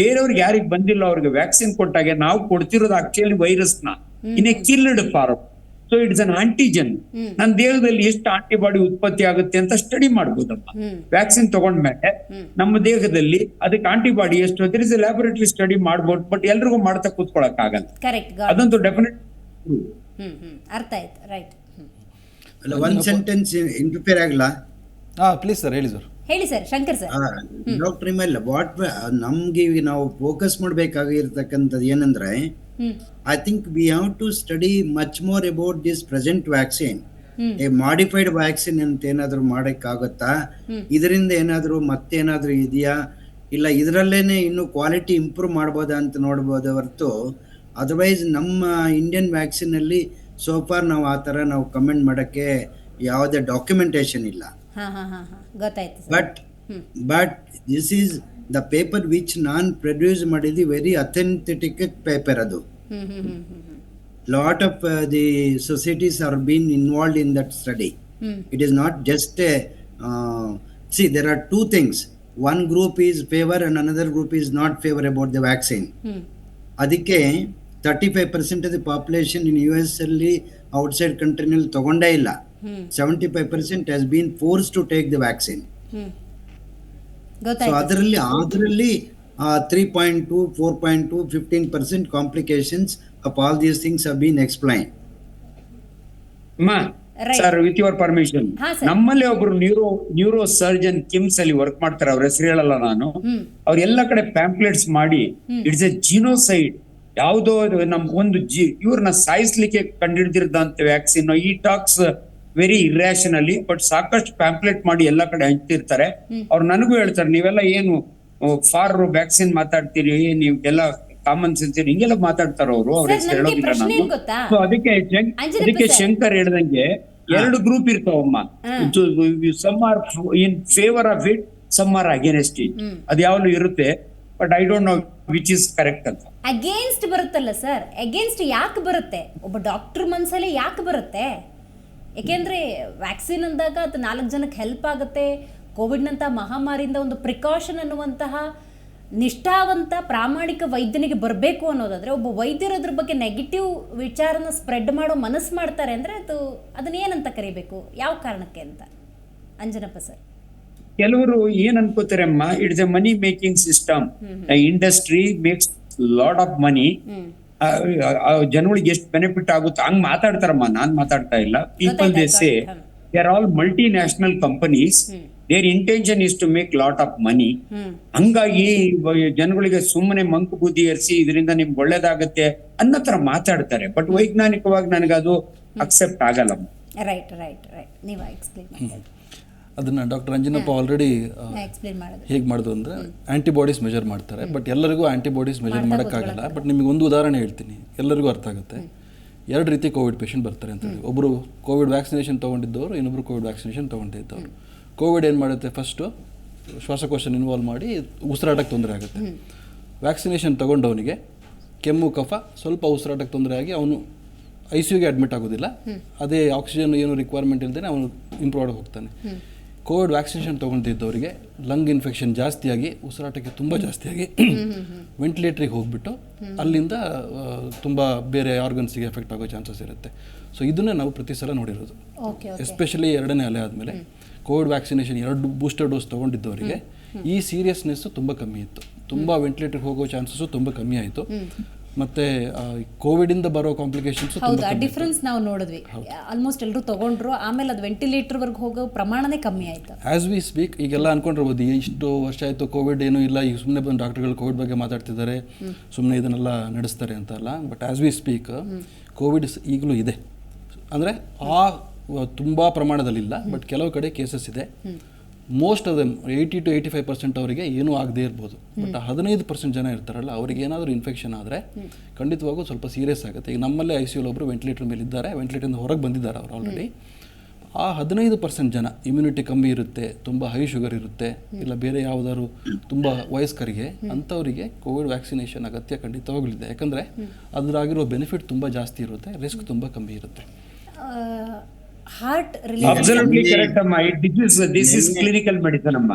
ಬೇರೆಯವ್ರಿಗೆ ಯಾರಿಗೆ ಬಂದಿಲ್ಲ ಅವ್ರಿಗೆ ವ್ಯಾಕ್ಸಿನ್ ಕೊಟ್ಟಾಗ ನಾವು ಕೊಡ್ತಿರೋದು ಆಕ್ಚುಲಿ ವೈರಸ್ ನ in a killed form. So it's an antigen. ನನ್ನ ದೇಹದಲ್ಲಿ ಎಷ್ಟು ಆಂಟಿಬಾಡಿ ಉತ್ಪತ್ತಿ ಆಗುತ್ತೆ ಅಂತ ಸ್ಟಡಿ ಮಾಡ್ಬೋದಮ್ಮ. ವ್ಯಾಕ್ಸಿನ್ ತಗೊಂಡ್ಮೇಲೆ ನಮ್ಮ ದೇಹದಲ್ಲಿ ಅದಕ್ಕೆ ಆಂಟಿಬಾಡಿ ಎಷ್ಟು ಅಂತ ಇಸ್ ಲ್ಯಾಬೊರೇಟರಿ ಸ್ಟಡಿ ಮಾಡ್ಬೋದು. ಬಟ್ ಎಲ್ರಿಗೂ ಮಾಡ್ತಾ ಕೂತ್ಕೊಳಕ್ ಆಗಲ್ಲ. ಅದಂತೂ ಡೆಫಿನೆಟ್ ಅರ್ಥ ಆಯ್ತು. ರೈಟ್. ಅಲ್ಲ, ಒಂದ್ ಸೆಂಟೆನ್ಸ್ ಇಂಟರ್ಫಿಯರ್ ಆಗಲ್ಲ. ಪ್ಲೀಸ್ ಸರ್, ಹೇಳಿ ಸರ್. ಹೇಳಿ ಸರ್, ಶಂಕರ್ ಸರ್. ಡಾಕ್ಟರ್ ಇಮೆಲ್, ನಮ್ಗೆ ಈಗ ನಾವು ಫೋಕಸ್ ಮಾಡಬೇಕಾಗಿರ್ತಕ್ಕಂಥದ್ದು ಏನಂದ್ರೆ, I think we have to study much more about this present vaccine. A modified vaccine ಅಂತ ಏನಾದ್ರು ಮಾಡಕ್ಕಾಗತ್ತಾ? ಇದರಿಂದ ಏನಾದ್ರು ಮತ್ತೇನಾದ್ರೂ ಇದೆಯಾ, ಇಲ್ಲ ಇದರಲ್ಲೇನೆ ಇನ್ನು ಕ್ವಾಲಿಟಿ ಇಂಪ್ರೂವ್ ಮಾಡ್ಬೋದಾ ಅಂತ ನೋಡ್ಬೋದು ಹೊರತು, ಅದರ್ವೈಸ್ ನಮ್ಮ ಇಂಡಿಯನ್ ವ್ಯಾಕ್ಸಿನ್ ಅಲ್ಲಿ ಸೋಫಾರ್ ನಾವು ಆ ಥರ ನಾವು ಕಮೆಂಟ್ ಮಾಡೋಕ್ಕೆ ಯಾವುದೇ ಡಾಕ್ಯುಮೆಂಟೇಶನ್ ಇಲ್ಲ. ಗೊತ್ತಾಯ್ತು sir. But this is the paper which ನಾನು ಪ್ರೊಡ್ಯೂಸ್ ಮಾಡಿದ್ದು ವೆರಿ ಅಥೆಂಟಿಕ್ ಪೇಪರ್. ಅದು lot of the societies are being involved in that study. It is not just a see, there are two things. One group is favor and another group is not favor about the vaccine. ಅದಕ್ಕೆ 35% of the population in US ಅಲ್ಲಿ outside country ನಲ್ಲಿ ತಗೊಂಡೇ ಇಲ್ಲ. 75% has been forced to take the vaccine. So ಅದರಲ್ಲಿ 3.2, 4.2, 15% complications of all these things have been explained. Sir, with your permission, ನಮ್ಮಲ್ಲಿ ಒಬ್ರು neuro surgeon KIMS ಅಲ್ಲಿ work ಮಾಡ್ತಾರೆ, ಅವ್ರ ಹೆಸರು ಹೇಳಲ್ಲ ನಾನು. ಅವ್ರ ಎಲ್ಲ ಕಡೆ ಪ್ಯಾಂಪ್ಲೆಟ್ಸ್ ಮಾಡಿ ಇಟ್ಸ್ ಎ ಜಿನೋಸೈಡ್, ಯಾವುದೋ ಒಂದು ಇವ್ರನ್ನ ಸಾಯಿಸ್ಲಿಕ್ಕೆ ಕಂಡಿಡ್ದಿರದಂತ ವ್ಯಾಕ್ಸಿನ್. ಈ ಟಾಕ್ಸ್ ವೆರಿ ಇರ್ಯಾಷನಲಿ, ಬಟ್ ಸಾಕಷ್ಟು ಪ್ಯಾಂಪ್ಲೆಟ್ ಮಾಡಿ ಎಲ್ಲ ಕಡೆ ಹಂಚ್ತಿರ್ತಾರೆ. ಅವ್ರು ನನಗೂ ಹೇಳ್ತಾರೆ, ನೀವೆಲ್ಲ ಏನು ಫಾರ್ ವ್ಯಾಕ್ಸಿನ್ ಮಾತಾಡ್ತೀರಿ, ನೀವೆಲ್ಲ ಕಾಮನ್ ಸೆನ್ಸ್ ಹಿಂಗೆಲ್ಲ ಮಾತಾಡ್ತಾರ ಅವರು. ಅವ್ರ ಹೆಸರು ಹೇಳೋದಿಲ್ಲ ನಾನು. ಅದಕ್ಕೆ ಶಂಕರ್ ಹೇಳ್ದಂಗೆ 2 ಗ್ರೂಪ್ ಇರ್ತಾವಮ್ಮ. Some are in favour of it, some are against it. ಅದು ಯಾವಾಗಲೂ ಇರುತ್ತೆ, but I don't know which is correct ಅಂತ. ಅಗೇನ್ಸ್ಟ್ ಬರುತ್ತಲ್ಲ ಸರ್, ಅಗೇನ್ಸ್ಟ್ ಯಾಕೆ ಬರುತ್ತೆ? ಒಬ್ಬ ಡಾಕ್ಟರ್ ಮನಸ್ಸಲ್ಲಿ ಯಾಕೆ ಬರುತ್ತೆ? ಏಕೆಂದ್ರೆ ವ್ಯಾಕ್ಸಿನ್ ಅಂದಾಗ ಅದು 4 ಜನಕ್ಕೆ ಹೆಲ್ಪ್ ಆಗುತ್ತೆ. ಕೋವಿಡ್ನಂಥ ಮಹಾಮಾರಿಯಿಂದ ಒಂದು ಪ್ರಿಕಾಷನ್ ಅನ್ನುವಂತಹ ನಿಷ್ಠಾವಂತ ಪ್ರಾಮಾಣಿಕ ವೈದ್ಯನಿಗೆ ಬರಬೇಕು ಅನ್ನೋದಾದ್ರೆ, ಒಬ್ಬ ವೈದ್ಯರು ಅದ್ರ ಬಗ್ಗೆ ನೆಗೆಟಿವ್ ವಿಚಾರನ ಸ್ಪ್ರೆಡ್ ಮಾಡೋ ಮನಸ್ಸು ಮಾಡ್ತಾರೆ ಅಂದರೆ ಅದನ್ನ ಏನಂತ ಕರಿಬೇಕು, ಯಾವ ಕಾರಣಕ್ಕೆ ಅಂತ? ಅಂಜನಪ್ಪ ಸರ್. ಕೆಲವರು ಏನ್ ಅನ್ಕೋತಾರೆ ಅಮ್ಮ, it's a money making system. Industry makes lot of money. ಜನಗಳಿಗೆ ಎಷ್ಟು ಬೆನಿಫಿಟ್ ಆಗುತ್ತೆ ಹಂಗ್ ಮಾತಾಡ್ತಾರಮ್ಮ. ನಾನ್ ಮಾತಾಡ್ತಾ ಇಲ್ಲ. People they say they are all multi national companies, their intention is to make lot of money. ಹಂಗಾಗಿ ಜನಗಳಿಗೆ ಸುಮ್ಮನೆ ಮಂಕು ಬುದ್ಧಿ ಏರಿಸಿ ಇದರಿಂದ ನಿಮ್ಗೆ ಒಳ್ಳೇದಾಗತ್ತೆ ಅನ್ನೋ ತರ ಮಾತಾಡ್ತಾರೆ. ಬಟ್ ವೈಜ್ಞಾನಿಕವಾಗಿ ನನಗದು ಅಕ್ಸೆಪ್ಟ್ ಆಗಲ್ಲ. ರೈಟ್ ರೈಟ್ ರೈಟ್, ನೀವು ಎಕ್ಸ್ಪ್ಲೇನ್ ಮಾಡಿ. ಅದನ್ನು ಡಾಕ್ಟರ್ ಅಂಜನಪ್ಪ ಆಲ್ರೆಡಿ ಹೇಗೆ ಮಾಡೋದು ಅಂದರೆ, ಆ್ಯಂಟಿಬಾಡೀಸ್ ಮೆಜರ್ ಮಾಡ್ತಾರೆ. ಬಟ್ ಎಲ್ಲರಿಗೂ ಆ್ಯಂಟಿಬಾಡೀಸ್ ಮೆಜರ್ ಮಾಡೋಕ್ಕಾಗಲ್ಲ. ಬಟ್ ನಿಮಗೆ ಒಂದು ಉದಾಹರಣೆ ಹೇಳ್ತೀನಿ, ಎಲ್ಲರಿಗೂ ಅರ್ಥ ಆಗುತ್ತೆ. 2 ರೀತಿ ಕೋವಿಡ್ ಪೇಷಂಟ್ ಬರ್ತಾರೆ ಅಂತ ಹೇಳಿ. ಒಬ್ಬರು ಕೋವಿಡ್ ವ್ಯಾಕ್ಸಿನೇಷನ್ ತೊಗೊಂಡಿದ್ದವರು, ಇನ್ನೊಬ್ಬರು ಕೋವಿಡ್ ವ್ಯಾಕ್ಸಿನೇಷನ್ ತೊಗೊಂಡಿದ್ದವರು. ಕೋವಿಡ್ ಏನು ಮಾಡುತ್ತೆ, ಫಸ್ಟು ಶ್ವಾಸಕೋಶ ಇನ್ವಾಲ್ವ್ ಮಾಡಿ ಉಸಿರಾಟಕ್ಕೆ ತೊಂದರೆ ಆಗುತ್ತೆ. ವ್ಯಾಕ್ಸಿನೇಷನ್ ತೊಗೊಂಡವನಿಗೆ ಕೆಮ್ಮು ಕಫ, ಸ್ವಲ್ಪ ಉಸಿರಾಟಕ್ಕೆ ತೊಂದರೆ ಆಗಿ ಅವನು ICUಗೆ ಅಡ್ಮಿಟ್ ಆಗೋದಿಲ್ಲ. ಅದೇ ಆಕ್ಸಿಜನ್ ಏನು ರಿಕ್ವೈರ್ಮೆಂಟ್ ಇಲ್ಲದೇ ಅವನು ಇಂಪ್ರೂವ್ ಆಗಿ ಹೋಗ್ತಾನೆ. ಕೋವಿಡ್ ವ್ಯಾಕ್ಸಿನೇಷನ್ ತೊಗೊಂಡಿದ್ದವರಿಗೆ ಲಂಗ್ ಇನ್ಫೆಕ್ಷನ್ ಜಾಸ್ತಿಯಾಗಿ, ಉಸಿರಾಟಕ್ಕೆ ತುಂಬ ಜಾಸ್ತಿಯಾಗಿ ವೆಂಟಿಲೇಟ್ರಿಗೆ ಹೋಗ್ಬಿಟ್ಟು ಅಲ್ಲಿಂದ ತುಂಬ ಬೇರೆ ಆರ್ಗನ್ಸಿಗೆ ಎಫೆಕ್ಟ್ ಆಗೋ ಚಾನ್ಸಸ್ ಇರುತ್ತೆ. ಸೊ ಇದನ್ನೇ ನಾವು ಪ್ರತಿ ಸಲ ನೋಡಿರೋದು. ಎಸ್ಪೆಷಲಿ 2ನೇ ಅಲೆ ಆದಮೇಲೆ ಕೋವಿಡ್ ವ್ಯಾಕ್ಸಿನೇಷನ್ 2 ಬೂಸ್ಟರ್ ಡೋಸ್ ತೊಗೊಂಡಿದ್ದವರಿಗೆ ಈ ಸೀರಿಯಸ್ನೆಸ್ಸು ತುಂಬ ಕಮ್ಮಿ ಇತ್ತು. ತುಂಬ ವೆಂಟಿಲೇಟರ್ಗೆ ಹೋಗೋ ಚಾನ್ಸಸ್ಸು ತುಂಬ ಕಮ್ಮಿ ಆಯಿತು. ಮತ್ತೆ ಕೋವಿಡಿಂದ ಬರೋ ಕಾಂಪ್ಲಿಕೇಶನ್ಸ್ ಹೌದು, ಆ ಡಿಫ್ರೆನ್ಸ್ ನಾವು ನೋಡಿದ್ವಿ. ಆಲ್ಮೋಸ್ಟ್ ಎಲ್ಲರೂ ತಗೊಂಡ್ರು, ಆಮೇಲೆ ಅದು ವೆಂಟಿಲೇಟರ್ವರೆಗೆ ಹೋಗೋ ಪ್ರಮಾಣನೇ ಕಮ್ಮಿ ಆಯಿತು. ಆ್ಯಸ್ ವಿ ಸ್ಪೀಕ್ ಈಗೆಲ್ಲ ಅನ್ಕೊಂಡಿರ್ಬೋದು, ಇಷ್ಟು ವರ್ಷ ಆಯಿತು ಕೋವಿಡ್ ಏನೂ ಇಲ್ಲ, ಈಗ ಸುಮ್ಮನೆ ಬಂದು ಡಾಕ್ಟರ್ಗಳು ಕೋವಿಡ್ ಬಗ್ಗೆ ಮಾತಾಡ್ತಿದ್ದಾರೆ, ಸುಮ್ಮನೆ ಇದನ್ನೆಲ್ಲ ನಡೆಸ್ತಾರೆ ಅಂತ ಅಲ್ಲ. But as we speak Covid ಈಗಲೂ ಇದೆ. ಅಂದರೆ ತುಂಬ ಪ್ರಮಾಣದಲ್ಲಿಲ್ಲ, ಬಟ್ ಕೆಲವು ಕಡೆ ಕೇಸಸ್ ಇದೆ. ಮೋಸ್ಟ್ ಆಫ್ ದೆಮ್ 80 to 85% ಅವರಿಗೆ ಏನೂ ಆಗದೇ ಇರ್ಬೋದು. ಬಟ್ 15% ಜನ ಇರ್ತಾರಲ್ಲ, ಅವ್ರಿಗೆ ಏನಾದರೂ ಇನ್ಫೆಕ್ಷನ್ ಆದರೆ ಖಂಡಿತವಾಗೂ ಸ್ವಲ್ಪ ಸೀರಿಯಸ್ ಆಗುತ್ತೆ. ಈಗ ನಮ್ಮಲ್ಲೇ ICU ಒಬ್ಬರು ವೆಂಟಿಲೇಟರ್ ಮೇಲೆ ಇದ್ದಾರೆ, ವೆಂಟಿಲೇಟರಿಂದ ಹೊರಗೆ ಬಂದಿದ್ದಾರೆ ಅವರು ಆಲ್ರೆಡಿ. ಆ 15% ಜನ ಇಮ್ಯುನಿಟಿ ಕಮ್ಮಿ ಇರುತ್ತೆ, ತುಂಬ ಹೈ ಶುಗರ್ ಇರುತ್ತೆ, ಇಲ್ಲ ಬೇರೆ ಯಾವುದಾದ್ರು ತುಂಬ ವಯಸ್ಕರಿಗೆ, ಅಂಥವರಿಗೆ ಕೋವಿಡ್ ವ್ಯಾಕ್ಸಿನೇಷನ್ ಅಗತ್ಯ ಖಂಡಿತವಾಗಲಿದೆ. ಯಾಕಂದರೆ ಅದರಾಗಿರೋ ಬೆನಿಫಿಟ್ ತುಂಬ ಜಾಸ್ತಿ ಇರುತ್ತೆ, ರಿಸ್ಕ್ ತುಂಬ ಕಮ್ಮಿ ಇರುತ್ತೆ. ಹಾರ್ಟ್ ಅಬ್ಸಲ್ಯೂಟ್ಲಿ ಕರೆಕ್ಟ್ ಅಮ್ಮ. ದಿಸ್ ಇಸ್ ಕ್ಲಿನಿಕಲ್ ಮೆಡಿಸಿನ್ ಅಮ್ಮ.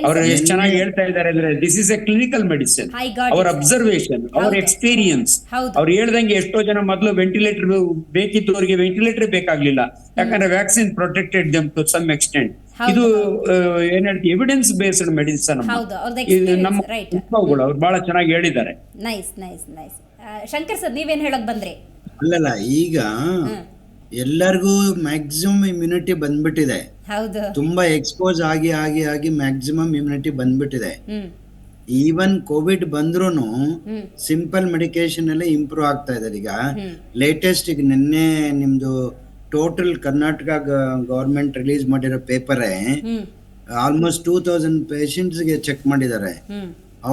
ಅವರು ಎಷ್ಟು ಚೆನ್ನಾಗಿ ಹೇಳ್ತಾ ಇದ್ದಾರೆ ಅಂದ್ರೆ, this is A clinical medicine. ಅವರ ಅಬ್ಸರ್ವೇಷನ್, ಅವರ ಎಕ್ಸ್ಪೀರಿಯನ್ಸ್. ಅವ್ರು ಹೇಳ್ದಂಗೆ ಎಷ್ಟೋ ಜನ ಮೊದಲು ವೆಂಟಿಲೇಟರ್ ಬೇಕಿತ್ತು, ಅವರಿಗೆ ವೆಂಟಿಲೇಟರ್ ಬೇಕಾಗ್ಲಿಲ್ಲ, ಯಾಕಂದ್ರೆ vaccine protected them to some extent. ಇದು ಏನ್ ಹೇಳ್ತೀವಿ, ಎವಿಡೆನ್ಸ್ ಬೇಸ್ಡ್ ಮೆಡಿಸಿನ್. ನಮ್ಮ ಅವ್ರು ಬಹಳ ಚೆನ್ನಾಗಿ ಹೇಳಿದ್ದಾರೆ. Nice nice nice. Shankar sir, ನೀವೇನ್ ಹೇಳಕ್ ಬಂದ್ರಿ? ಅಲ್ಲಲ್ಲ, ಈಗ ಎಲ್ಲರಿಗೂ ಮ್ಯಾಕ್ಸಿಮಮ್ ಇಮ್ಯುನಿಟಿ ಬಂದ್ಬಿಟ್ಟಿದೆ. ಹೌದು. ತುಂಬಾ ಎಕ್ಸ್ಪೋಸ್ ಆಗಿ ಆಗಿ ಆಗಿ ಮ್ಯಾಕ್ಸಿಮಮ್ ಇಮ್ಯುನಿಟಿ ಬಂದ್ಬಿಟ್ಟಿದೆ. ಈವನ್ ಕೋವಿಡ್ ಬಂದ್ರೂ ಸಿಂಪಲ್ ಮೆಡಿಕೇಶನ್ ಅಲ್ಲೇ ಇಂಪ್ರೂವ್ ಆಗ್ತಾ ಇದ್ದಾರೆ. ಈಗ ಲೇಟೆಸ್ಟ್ ಈಗ ನಿನ್ನೆ ನಿಮ್ದು ಟೋಟಲ್ ಕರ್ನಾಟಕ ಗವರ್ಮೆಂಟ್ ರಿಲೀಸ್ ಮಾಡಿರೋ ಪೇಪರೇ ಆಲ್ಮೋಸ್ಟ್ 2000 ಪೇಷಂಟ್ಸ್ಗೆ ಚೆಕ್ ಮಾಡಿದ್ದಾರೆ.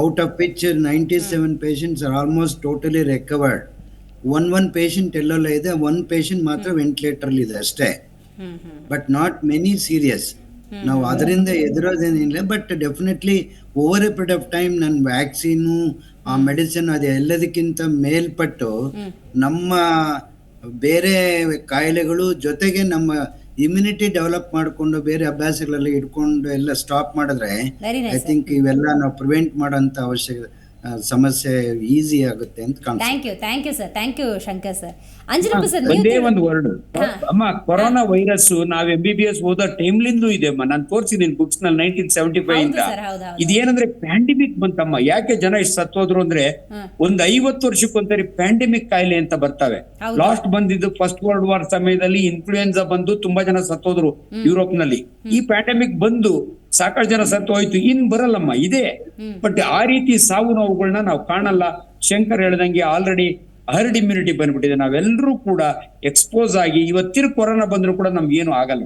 Out of which 97 patients are almost totally recovered. One patient ಎಲ್ಲೆಲ್ಲ ಇದೆ, ಒನ್ ಪೇಷಂಟ್ ಮಾತ್ರ ವೆಂಟಿಲೇಟರ್ ಇದೆ ಅಷ್ಟೇ. But not many serious. ನಾವು ಅದರಿಂದ ಎದುರೋದೇನಿಲ್ಲ. But definitely over a period of time ನನ್ನ ವ್ಯಾಕ್ಸಿನು ಆ ಮೆಡಿಸಿನ್ ಅದು ಎಲ್ಲದಕ್ಕಿಂತ ಮೇಲ್ಪಟ್ಟು ನಮ್ಮ ಬೇರೆ ಕಾಯಿಲೆಗಳು ಜೊತೆಗೆ ನಮ್ಮ ಇಮ್ಯುನಿಟಿ ಡೆವಲಪ್ ಮಾಡಿಕೊಂಡು ಬೇರೆ ಅಭ್ಯಾಸಗಳೆಲ್ಲ ಇಟ್ಕೊಂಡು ಎಲ್ಲ ಸ್ಟಾಪ್ ಮಾಡಿದ್ರೆ ಐ ಥಿಂಕ್ ಇವೆಲ್ಲ ನಾವು ಪ್ರಿವೆಂಟ್ ಮಾಡೋಂಥ ಸಮಸ್ಯೆ ಈಸಿ ಆಗುತ್ತೆ ಅಂತ ಕಾಣ್ತದೆ. Thank you sir, thank you Shankar sir. Anjanappa sir, ಒಂದೇ ಒಂದು ವರ್ಡ್ ಅಮ್ಮ, ಕೊರೋನಾ ವೈರಸ್ ನಾವ್ MBBS ಓದೋ ಟೈಮ್ಲಿಂದ ಇದೆ ಅಮ್ಮ. ನಾನು ತೋರಿಸಿದೀನಿ ಬುಕ್ಸ್ ನಲ್ಲಿ 1975 ಇಂದ. ಇದೇನಂದ್ರೆ ಪ್ಯಾಂಡಮಿಕ್ ಬಂತಮ್ಮ. ಯಾಕೆ ಜನ ಇಷ್ಟು ಸತ್ತೋದ್ರು ಅಂದ್ರೆ ಒಂದ್ 50 ವರ್ಷಕ್ಕೊಂದ್ಸರಿ ಪ್ಯಾಂಡಮಿಕ್ ಕಾಯಿಲೆ ಅಂತ ಬರ್ತವೆ. ಲಾಸ್ಟ್ ಬಂದಿದ್ದು ಫಸ್ಟ್ ವರ್ಲ್ಡ್ ವಾರ್ ಸಮಯದಲ್ಲಿ ಇನ್ಫ್ಲೂಯೆನ್ಸಾ ಬಂದು ತುಂಬಾ ಜನ ಸತ್ತೋದ್ರು ಯುರೋಪ್ ನಲ್ಲಿ. ಈ ಪ್ಯಾಂಡಮಿಕ್ ಬಂದು ಸಾಕಷ್ಟು ಜನ ಸತ್ತು ಹೋಯ್ತು. ಇನ್ ಬರಲ್ಲಮ್ಮ ಇದೆ. ಬಟ್ ಆ ರೀತಿ ಸಾವು ನೋವುಗಳನ್ನ ನಾವು ಕಾಣಲ್ಲ. ಶಂಕರ್ ಹೇಳ್ದಂಗೆ ಆಲ್ರೆಡಿ ಹರ್ಡ್ ಇಮ್ಯುನಿಟಿ ಬಂದ್ಬಿಟ್ಟಿದೆ. ನಾವೆಲ್ಲರೂ ಕೂಡ ಎಕ್ಸ್ಪೋಸ್ ಆಗಿ ಇವತ್ತಿನ ಕೊರೋನಾ ಬಂದ್ರು ಕೂಡ ನಮ್ಗೆ ಏನು ಆಗಲ್ಲ.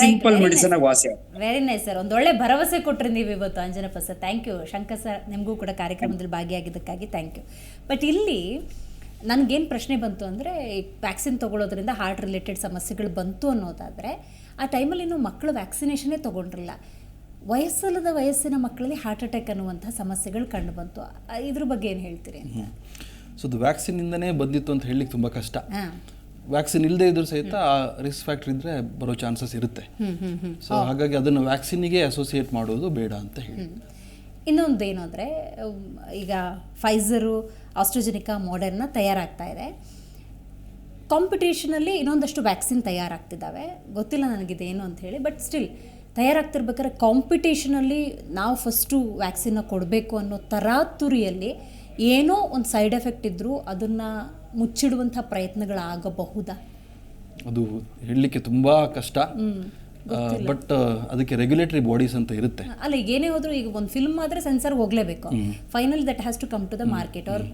ಸಿಂಪಲ್ ಮೆಡಿಸಿನ್ ಆಗಿ ವಾಸಿ. ವೆರಿ ನೈಸ್ ಸರ್, ಒಂದೊಳ್ಳೆ ಭರವಸೆ ಕೊಟ್ರಿ ನೀವು ಇವತ್ತು Anjanappa sir. Thank you Shankar sir, ನಿಮಗೂ ಕೂಡ ಕಾರ್ಯಕ್ರಮದಲ್ಲಿ ಭಾಗಿಯಾಗಿದ್ದಕ್ಕಾಗಿ ಥ್ಯಾಂಕ್ ಯು. ಬಟ್ ಇಲ್ಲಿ ನನಗೇನು ಪ್ರಶ್ನೆ ಬಂತು ಅಂದರೆ, ವ್ಯಾಕ್ಸಿನ್ ತೊಗೊಳೋದ್ರಿಂದ ಹಾರ್ಟ್ ರಿಲೇಟೆಡ್ ಸಮಸ್ಯೆಗಳು ಬಂತು ಅನ್ನೋದಾದರೆ, ಆ ಟೈಮಲ್ಲಿ ಇನ್ನೂ ಮಕ್ಕಳು ವ್ಯಾಕ್ಸಿನೇಷನ್ನೇ ತೊಗೊಂಡ್ರಿಲ್ಲ. ವಯಸ್ಸಿನ ಮಕ್ಕಳಲ್ಲಿ ಹಾರ್ಟ್ ಅಟ್ಯಾಕ್ ಅನ್ನುವಂಥ ಸಮಸ್ಯೆಗಳು ಕಂಡು ಬಂತು. ಇದ್ರ ಬಗ್ಗೆ ಏನು ಹೇಳ್ತೀರಿ ಅಂತ? ಸೊ ಅದು ವ್ಯಾಕ್ಸಿನಿಂದನೇ ಬಂದಿತ್ತು ಅಂತ ಹೇಳಲಿಕ್ಕೆ ತುಂಬ ಕಷ್ಟ. ವ್ಯಾಕ್ಸಿನ್ ಇಲ್ಲದೆ ಇದ್ರೂ ಸಹಿತ ಆ ರಿಸ್ಕ್ ಫ್ಯಾಕ್ಟರ್ ಇದ್ದರೆ ಬರೋ ಚಾನ್ಸಸ್ ಇರುತ್ತೆ. ಸೊ ಹಾಗಾಗಿ ಅದನ್ನು ವ್ಯಾಕ್ಸಿನಿಗೆ ಅಸೋಸಿಯೇಟ್ ಮಾಡೋದು ಬೇಡ ಅಂತ ಹೇಳಿ. ಇನ್ನೊಂದು ಏನು ಅಂದರೆ, ಈಗ ಫೈಸರು, ಆಸ್ಟ್ರಾಜೆನಿಕಾ, ಮಾಡರ್ನಾ ತಯಾರಾಗ್ತಾ ಇದೆ. ಕಾಂಪಿಟೇಷನಲ್ಲಿ ಇನ್ನೊಂದಷ್ಟು ವ್ಯಾಕ್ಸಿನ್ ತಯಾರಾಗ್ತಿದ್ದಾವೆ. ಗೊತ್ತಿಲ್ಲ ನನಗಿದೇನು ಅಂತ ಹೇಳಿ. ಬಟ್ ಸ್ಟಿಲ್ ತಯಾರಾಗ್ತಿರ್ಬೇಕಾದ್ರೆ ಕಾಂಪಿಟೇಷನಲ್ಲಿ ನಾವು ಫಸ್ಟು ವ್ಯಾಕ್ಸಿನ್ನ ಕೊಡಬೇಕು ಅನ್ನೋ ತರಾತುರಿಯಲ್ಲಿ ಏನೋ ಒಂದು ಸೈಡ್ ಎಫೆಕ್ಟ್ ಇದ್ದರೂ ಅದನ್ನು ಮುಚ್ಚಿಡುವಂಥ ಪ್ರಯತ್ನಗಳಾಗಬಹುದಾ? ಅದು ಹೇಳಲಿಕ್ಕೆ ತುಂಬ ಕಷ್ಟ. ಬಟ್ ಅದಕ್ಕೆ ರೆಗ್ಯುಲೇಟರಿ ಬಾಡೀಸ್ ಅಂತ ಇರುತ್ತೆ. ಅಲ್ಲ, ಈಗ ಏನೇ ಹೋದರೂ ಈಗ ಒಂದು ಫಿಲ್ಮ್ ಆದರೆ ಸೆನ್ಸರ್ ಹೋಗಲೇಬೇಕು. Final that has to come to the market or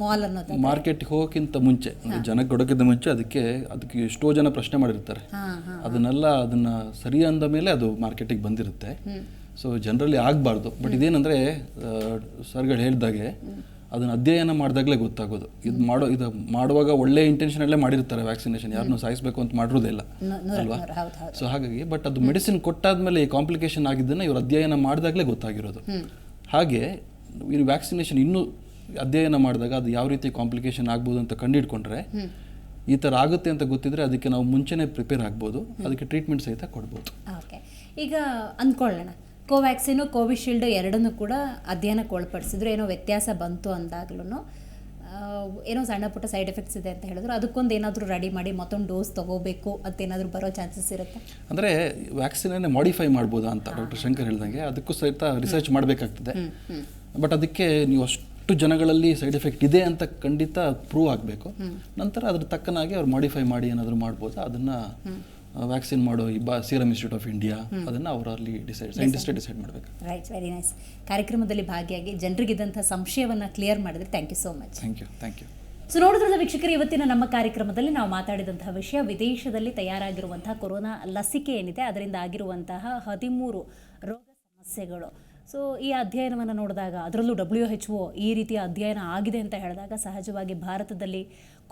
mall ಅನ್ನೋದು. ಮಾರ್ಕೆಟ್ಗೆ ಹೋಗೋಕ್ಕಿಂತ ಮುಂಚೆ, ಜನಕ್ಕೆ ಕೊಡೋಕ್ಕಿಂತ ಮುಂಚೆ ಅದಕ್ಕೆ ಎಷ್ಟೋ ಜನ ಪ್ರಶ್ನೆ ಮಾಡಿರ್ತಾರೆ. ಅದನ್ನ ಸರಿ ಅಂದ ಮೇಲೆ ಅದು ಮಾರ್ಕೆಟಿಗೆ ಬಂದಿರುತ್ತೆ. ಸೊ ಜನರಲಿ ಆಗಬಾರ್ದು. ಬಟ್ ಇದೇನಂದರೆ ಸರ್ಗಳು ಹೇಳಿದಾಗೆ ಅದನ್ನು ಅಧ್ಯಯನ ಮಾಡಿದಾಗಲೇ ಗೊತ್ತಾಗೋದು. ಇದು ಮಾಡುವಾಗ ಒಳ್ಳೆ ಇಂಟೆನ್ಷನಲ್ಲೇ ಮಾಡಿರ್ತಾರೆ ವ್ಯಾಕ್ಸಿನೇಷನ್, ಯಾರನ್ನೂ ಸಾಯಿಸಬೇಕು ಅಂತ ಮಾಡಿರೋದಿಲ್ಲ ಅಲ್ವಾ? ಸೊ ಹಾಗಾಗಿ ಬಟ್ ಅದು ಮೆಡಿಸಿನ್ ಕೊಟ್ಟಾದ್ಮೇಲೆ ಈ ಕಾಂಪ್ಲಿಕೇಶನ್ ಆಗಿದ್ದನ್ನು ಇವರು ಅಧ್ಯಯನ ಮಾಡಿದಾಗಲೇ ಗೊತ್ತಾಗಿರೋದು. ಹಾಗೆ ಈ ವ್ಯಾಕ್ಸಿನೇಷನ್ ಇನ್ನೂ ಅಧ್ಯಯನ ಮಾಡಿದಾಗ ಅದು ಯಾವ ರೀತಿ ಕಾಂಪ್ಲಿಕೇಶನ್ ಆಗ್ಬೋದು ಅಂತ ಕಂಡುಹಿಡ್ಕೊಂಡ್ರೆ, ಈ ಥರ ಆಗುತ್ತೆ ಅಂತ ಗೊತ್ತಿದ್ರೆ ಅದಕ್ಕೆ ನಾವು ಮುಂಚೆನೇ ಪ್ರಿಪೇರ್ ಆಗ್ಬೋದು, ಅದಕ್ಕೆ ಟ್ರೀಟ್ಮೆಂಟ್ ಸಹಿತ ಕೊಡ್ಬೋದು. ಓಕೆ, ಈಗ ಅಂದ್ಕೊಳ್ಳೋಣ ಕೋವ್ಯಾಕ್ಸಿನು ಕೋವಿಶೀಲ್ಡ್ ಎರಡನ್ನೂ ಕೂಡ ಅಧ್ಯಯನಕ್ಕೆ ಒಳಪಡಿಸಿದ್ರು. ಏನೋ ವ್ಯತ್ಯಾಸ ಬಂತು ಅಂದಾಗ್ಲೂ ಏನೋ ಸಣ್ಣ ಪುಟ್ಟ ಸೈಡ್ ಎಫೆಕ್ಟ್ಸ್ ಇದೆ ಅಂತ ಹೇಳಿದ್ರು. ಅದಕ್ಕೊಂದು ಏನಾದರೂ ರೆಡಿ ಮಾಡಿ ಮತ್ತೊಂದು ಡೋಸ್ ತೊಗೋಬೇಕು ಅಂತ ಏನಾದರೂ ಬರೋ ಚಾನ್ಸಸ್ ಇರುತ್ತೆ? ಅಂದರೆ ವ್ಯಾಕ್ಸಿನನ್ನೇ ಮಾಡಿಫೈ ಮಾಡ್ಬೋದಾ ಅಂತ ಡಾಕ್ಟರ್ ಶಂಕರ್ ಹೇಳ್ದಂಗೆ ಅದಕ್ಕೂ ಸಹಿತ ರಿಸರ್ಚ್ ಮಾಡಬೇಕಾಗ್ತದೆ. ಬಟ್ ಅದಕ್ಕೆ ನೀವು ಅಷ್ಟು ಜನಗಳಲ್ಲಿ ಸೈಡ್ ಎಫೆಕ್ಟ್ ಇದೆ ಅಂತ ಖಂಡಿತ ಪ್ರೂವ್ ಆಗಬೇಕು. ನಂತರ ಅದ್ರ ತಕ್ಕನಾಗಿ ಅವ್ರು ಮಾಡಿಫೈ ಮಾಡಿ ಏನಾದರೂ ಮಾಡ್ಬೋದಾ, ಅದನ್ನು ವ್ಯಾಕ್ಸಿನ್ ಮಾಡೋ ಈ ಸೀರಮ್ ಇನ್ಸ್ಟಿಟ್ಯೂಟ್ ಆಫ್ ಇಂಡಿಯಾ ಅದನ್ನು ಅವರಲ್ಲಿ ಸೈಂಟಿಸ್ಟೇ ಡಿಸೈಡ್ ಮಾಡಬೇಕು. Right, very nice. ಕಾರ್ಯಕ್ರಮದಲ್ಲಿ ಭಾಗಿಯಾಗಿ ಜನರಿಗಿದ್ದಂಥ ಸಂಶಯವನ್ನು ಕ್ಲಿಯರ್ ಮಾಡಿದ್ರೆ thank you so much. Thank you. So ನೋಡಿದ್ರಲ್ಲ ವೀಕ್ಷಕರು, ಇವತ್ತಿನ ನಮ್ಮ ಕಾರ್ಯಕ್ರಮದಲ್ಲಿ ನಾವು ಮಾತಾಡಿದಂತಹ ವಿಷಯ ವಿದೇಶದಲ್ಲಿ ತಯಾರಾಗಿರುವಂತಹ ಕೊರೋನಾ ಲಸಿಕೆ ಏನಿದೆ ಅದರಿಂದ ಆಗಿರುವಂತಹ 13 ರೋಗ ಸಮಸ್ಯೆಗಳು. ಸೊ ಈ ಅಧ್ಯಯನವನ್ನು ನೋಡಿದಾಗ, ಅದರಲ್ಲೂ WHO ಈ ರೀತಿಯ ಅಧ್ಯಯನ ಆಗಿದೆ ಅಂತ ಹೇಳಿದಾಗ ಸಹಜವಾಗಿ ಭಾರತದಲ್ಲಿ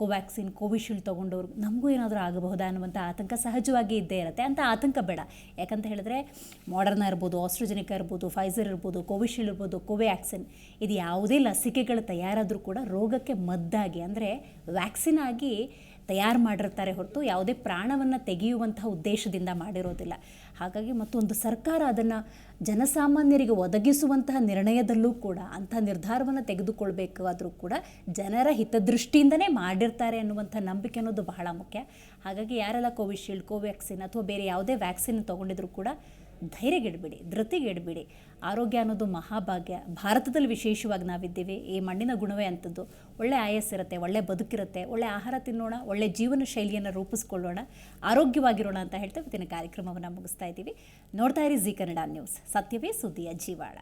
ಕೋವ್ಯಾಕ್ಸಿನ್ ಕೋವಿಶೀಲ್ಡ್ ತೊಗೊಂಡವ್ರು ನಮಗೂ ಏನಾದರೂ ಆಗಬಹುದಾ ಅನ್ನುವಂಥ ಆತಂಕ ಸಹಜವಾಗಿ ಇದ್ದೇ ಇರುತ್ತೆ. ಅಂತ ಆತಂಕ ಬೇಡ. ಯಾಕಂತ ಹೇಳಿದ್ರೆ ಮಾಡರ್ನಾ ಇರ್ಬೋದು, ಆಸ್ಟ್ರಾಜೆನಿಕಾ ಇರ್ಬೋದು, ಫೈಸರ್ ಇರ್ಬೋದು, ಕೋವಿಶೀಲ್ಡ್ ಇರ್ಬೋದು, ಕೋವ್ಯಾಕ್ಸಿನ್, ಇದು ಯಾವುದೇ ಲಸಿಕೆಗಳು ತಯಾರಾದರೂ ಕೂಡ ರೋಗಕ್ಕೆ ಮದ್ದಾಗಿ, ಅಂದರೆ ವ್ಯಾಕ್ಸಿನ್ ಆಗಿ ತಯಾರು ಮಾಡಿರ್ತಾರೆ ಹೊರತು ಯಾವುದೇ ಪ್ರಾಣವನ್ನು ತೆಗೆಯುವಂಥ ಉದ್ದೇಶದಿಂದ ಮಾಡಿರೋದಿಲ್ಲ. ಹಾಗಾಗಿ ಮತ್ತೊಂದು ಸರ್ಕಾರ ಅದನ್ನು ಜನಸಾಮಾನ್ಯರಿಗೆ ಒದಗಿಸುವಂತಹ ನಿರ್ಣಯದಲ್ಲೂ ಕೂಡ ಅಂಥ ನಿರ್ಧಾರವನ್ನು ತೆಗೆದುಕೊಳ್ಬೇಕಾದ್ರೂ ಕೂಡ ಜನರ ಹಿತದೃಷ್ಟಿಯಿಂದನೇ ಮಾಡಿರ್ತಾರೆ ಅನ್ನುವಂಥ ನಂಬಿಕೆ ಅನ್ನೋದು ಬಹಳ ಮುಖ್ಯ. ಹಾಗಾಗಿ ಯಾರೆಲ್ಲ ಕೋವಿಶೀಲ್ಡ್, ಕೋವ್ಯಾಕ್ಸಿನ್ ಅಥವಾ ಬೇರೆ ಯಾವುದೇ ವ್ಯಾಕ್ಸಿನ್ ತೊಗೊಂಡಿದ್ರು ಕೂಡ ಧೈರ್ಯಗೆಡಬೇಡಿ, ಧೃತಿಗೆಡಬೇಡಿ. ಆರೋಗ್ಯ ಅನ್ನೋದು ಮಹಾಭಾಗ್ಯ. ಭಾರತದಲ್ಲಿ ವಿಶೇಷವಾಗಿ ನಾವಿದ್ದೇವೆ, ಈ ಮಣ್ಣಿನ ಗುಣವೇ ಅಂಥದ್ದು. ಒಳ್ಳೆ ಆಯಸ್ಸಿರುತ್ತೆ, ಒಳ್ಳೆ ಬದುಕಿರುತ್ತೆ, ಒಳ್ಳೆ ಆಹಾರ ತಿನ್ನೋಣ, ಒಳ್ಳೆ ಜೀವನ ಶೈಲಿಯನ್ನು ರೂಪಿಸ್ಕೊಳ್ಳೋಣ, ಆರೋಗ್ಯವಾಗಿರೋಣ ಅಂತ ಹೇಳ್ತಾ ಇವತ್ತಿನ ಕಾರ್ಯಕ್ರಮವನ್ನು ಮುಗಿಸ್ತಾ ಇದ್ದೀವಿ. ನೋಡ್ತಾ ಇರಿ ಜೀ ಕನ್ನಡ ನ್ಯೂಸ್, ಸತ್ಯವೇ ಸುದ್ದಿಯ ಜೀವಾಳ.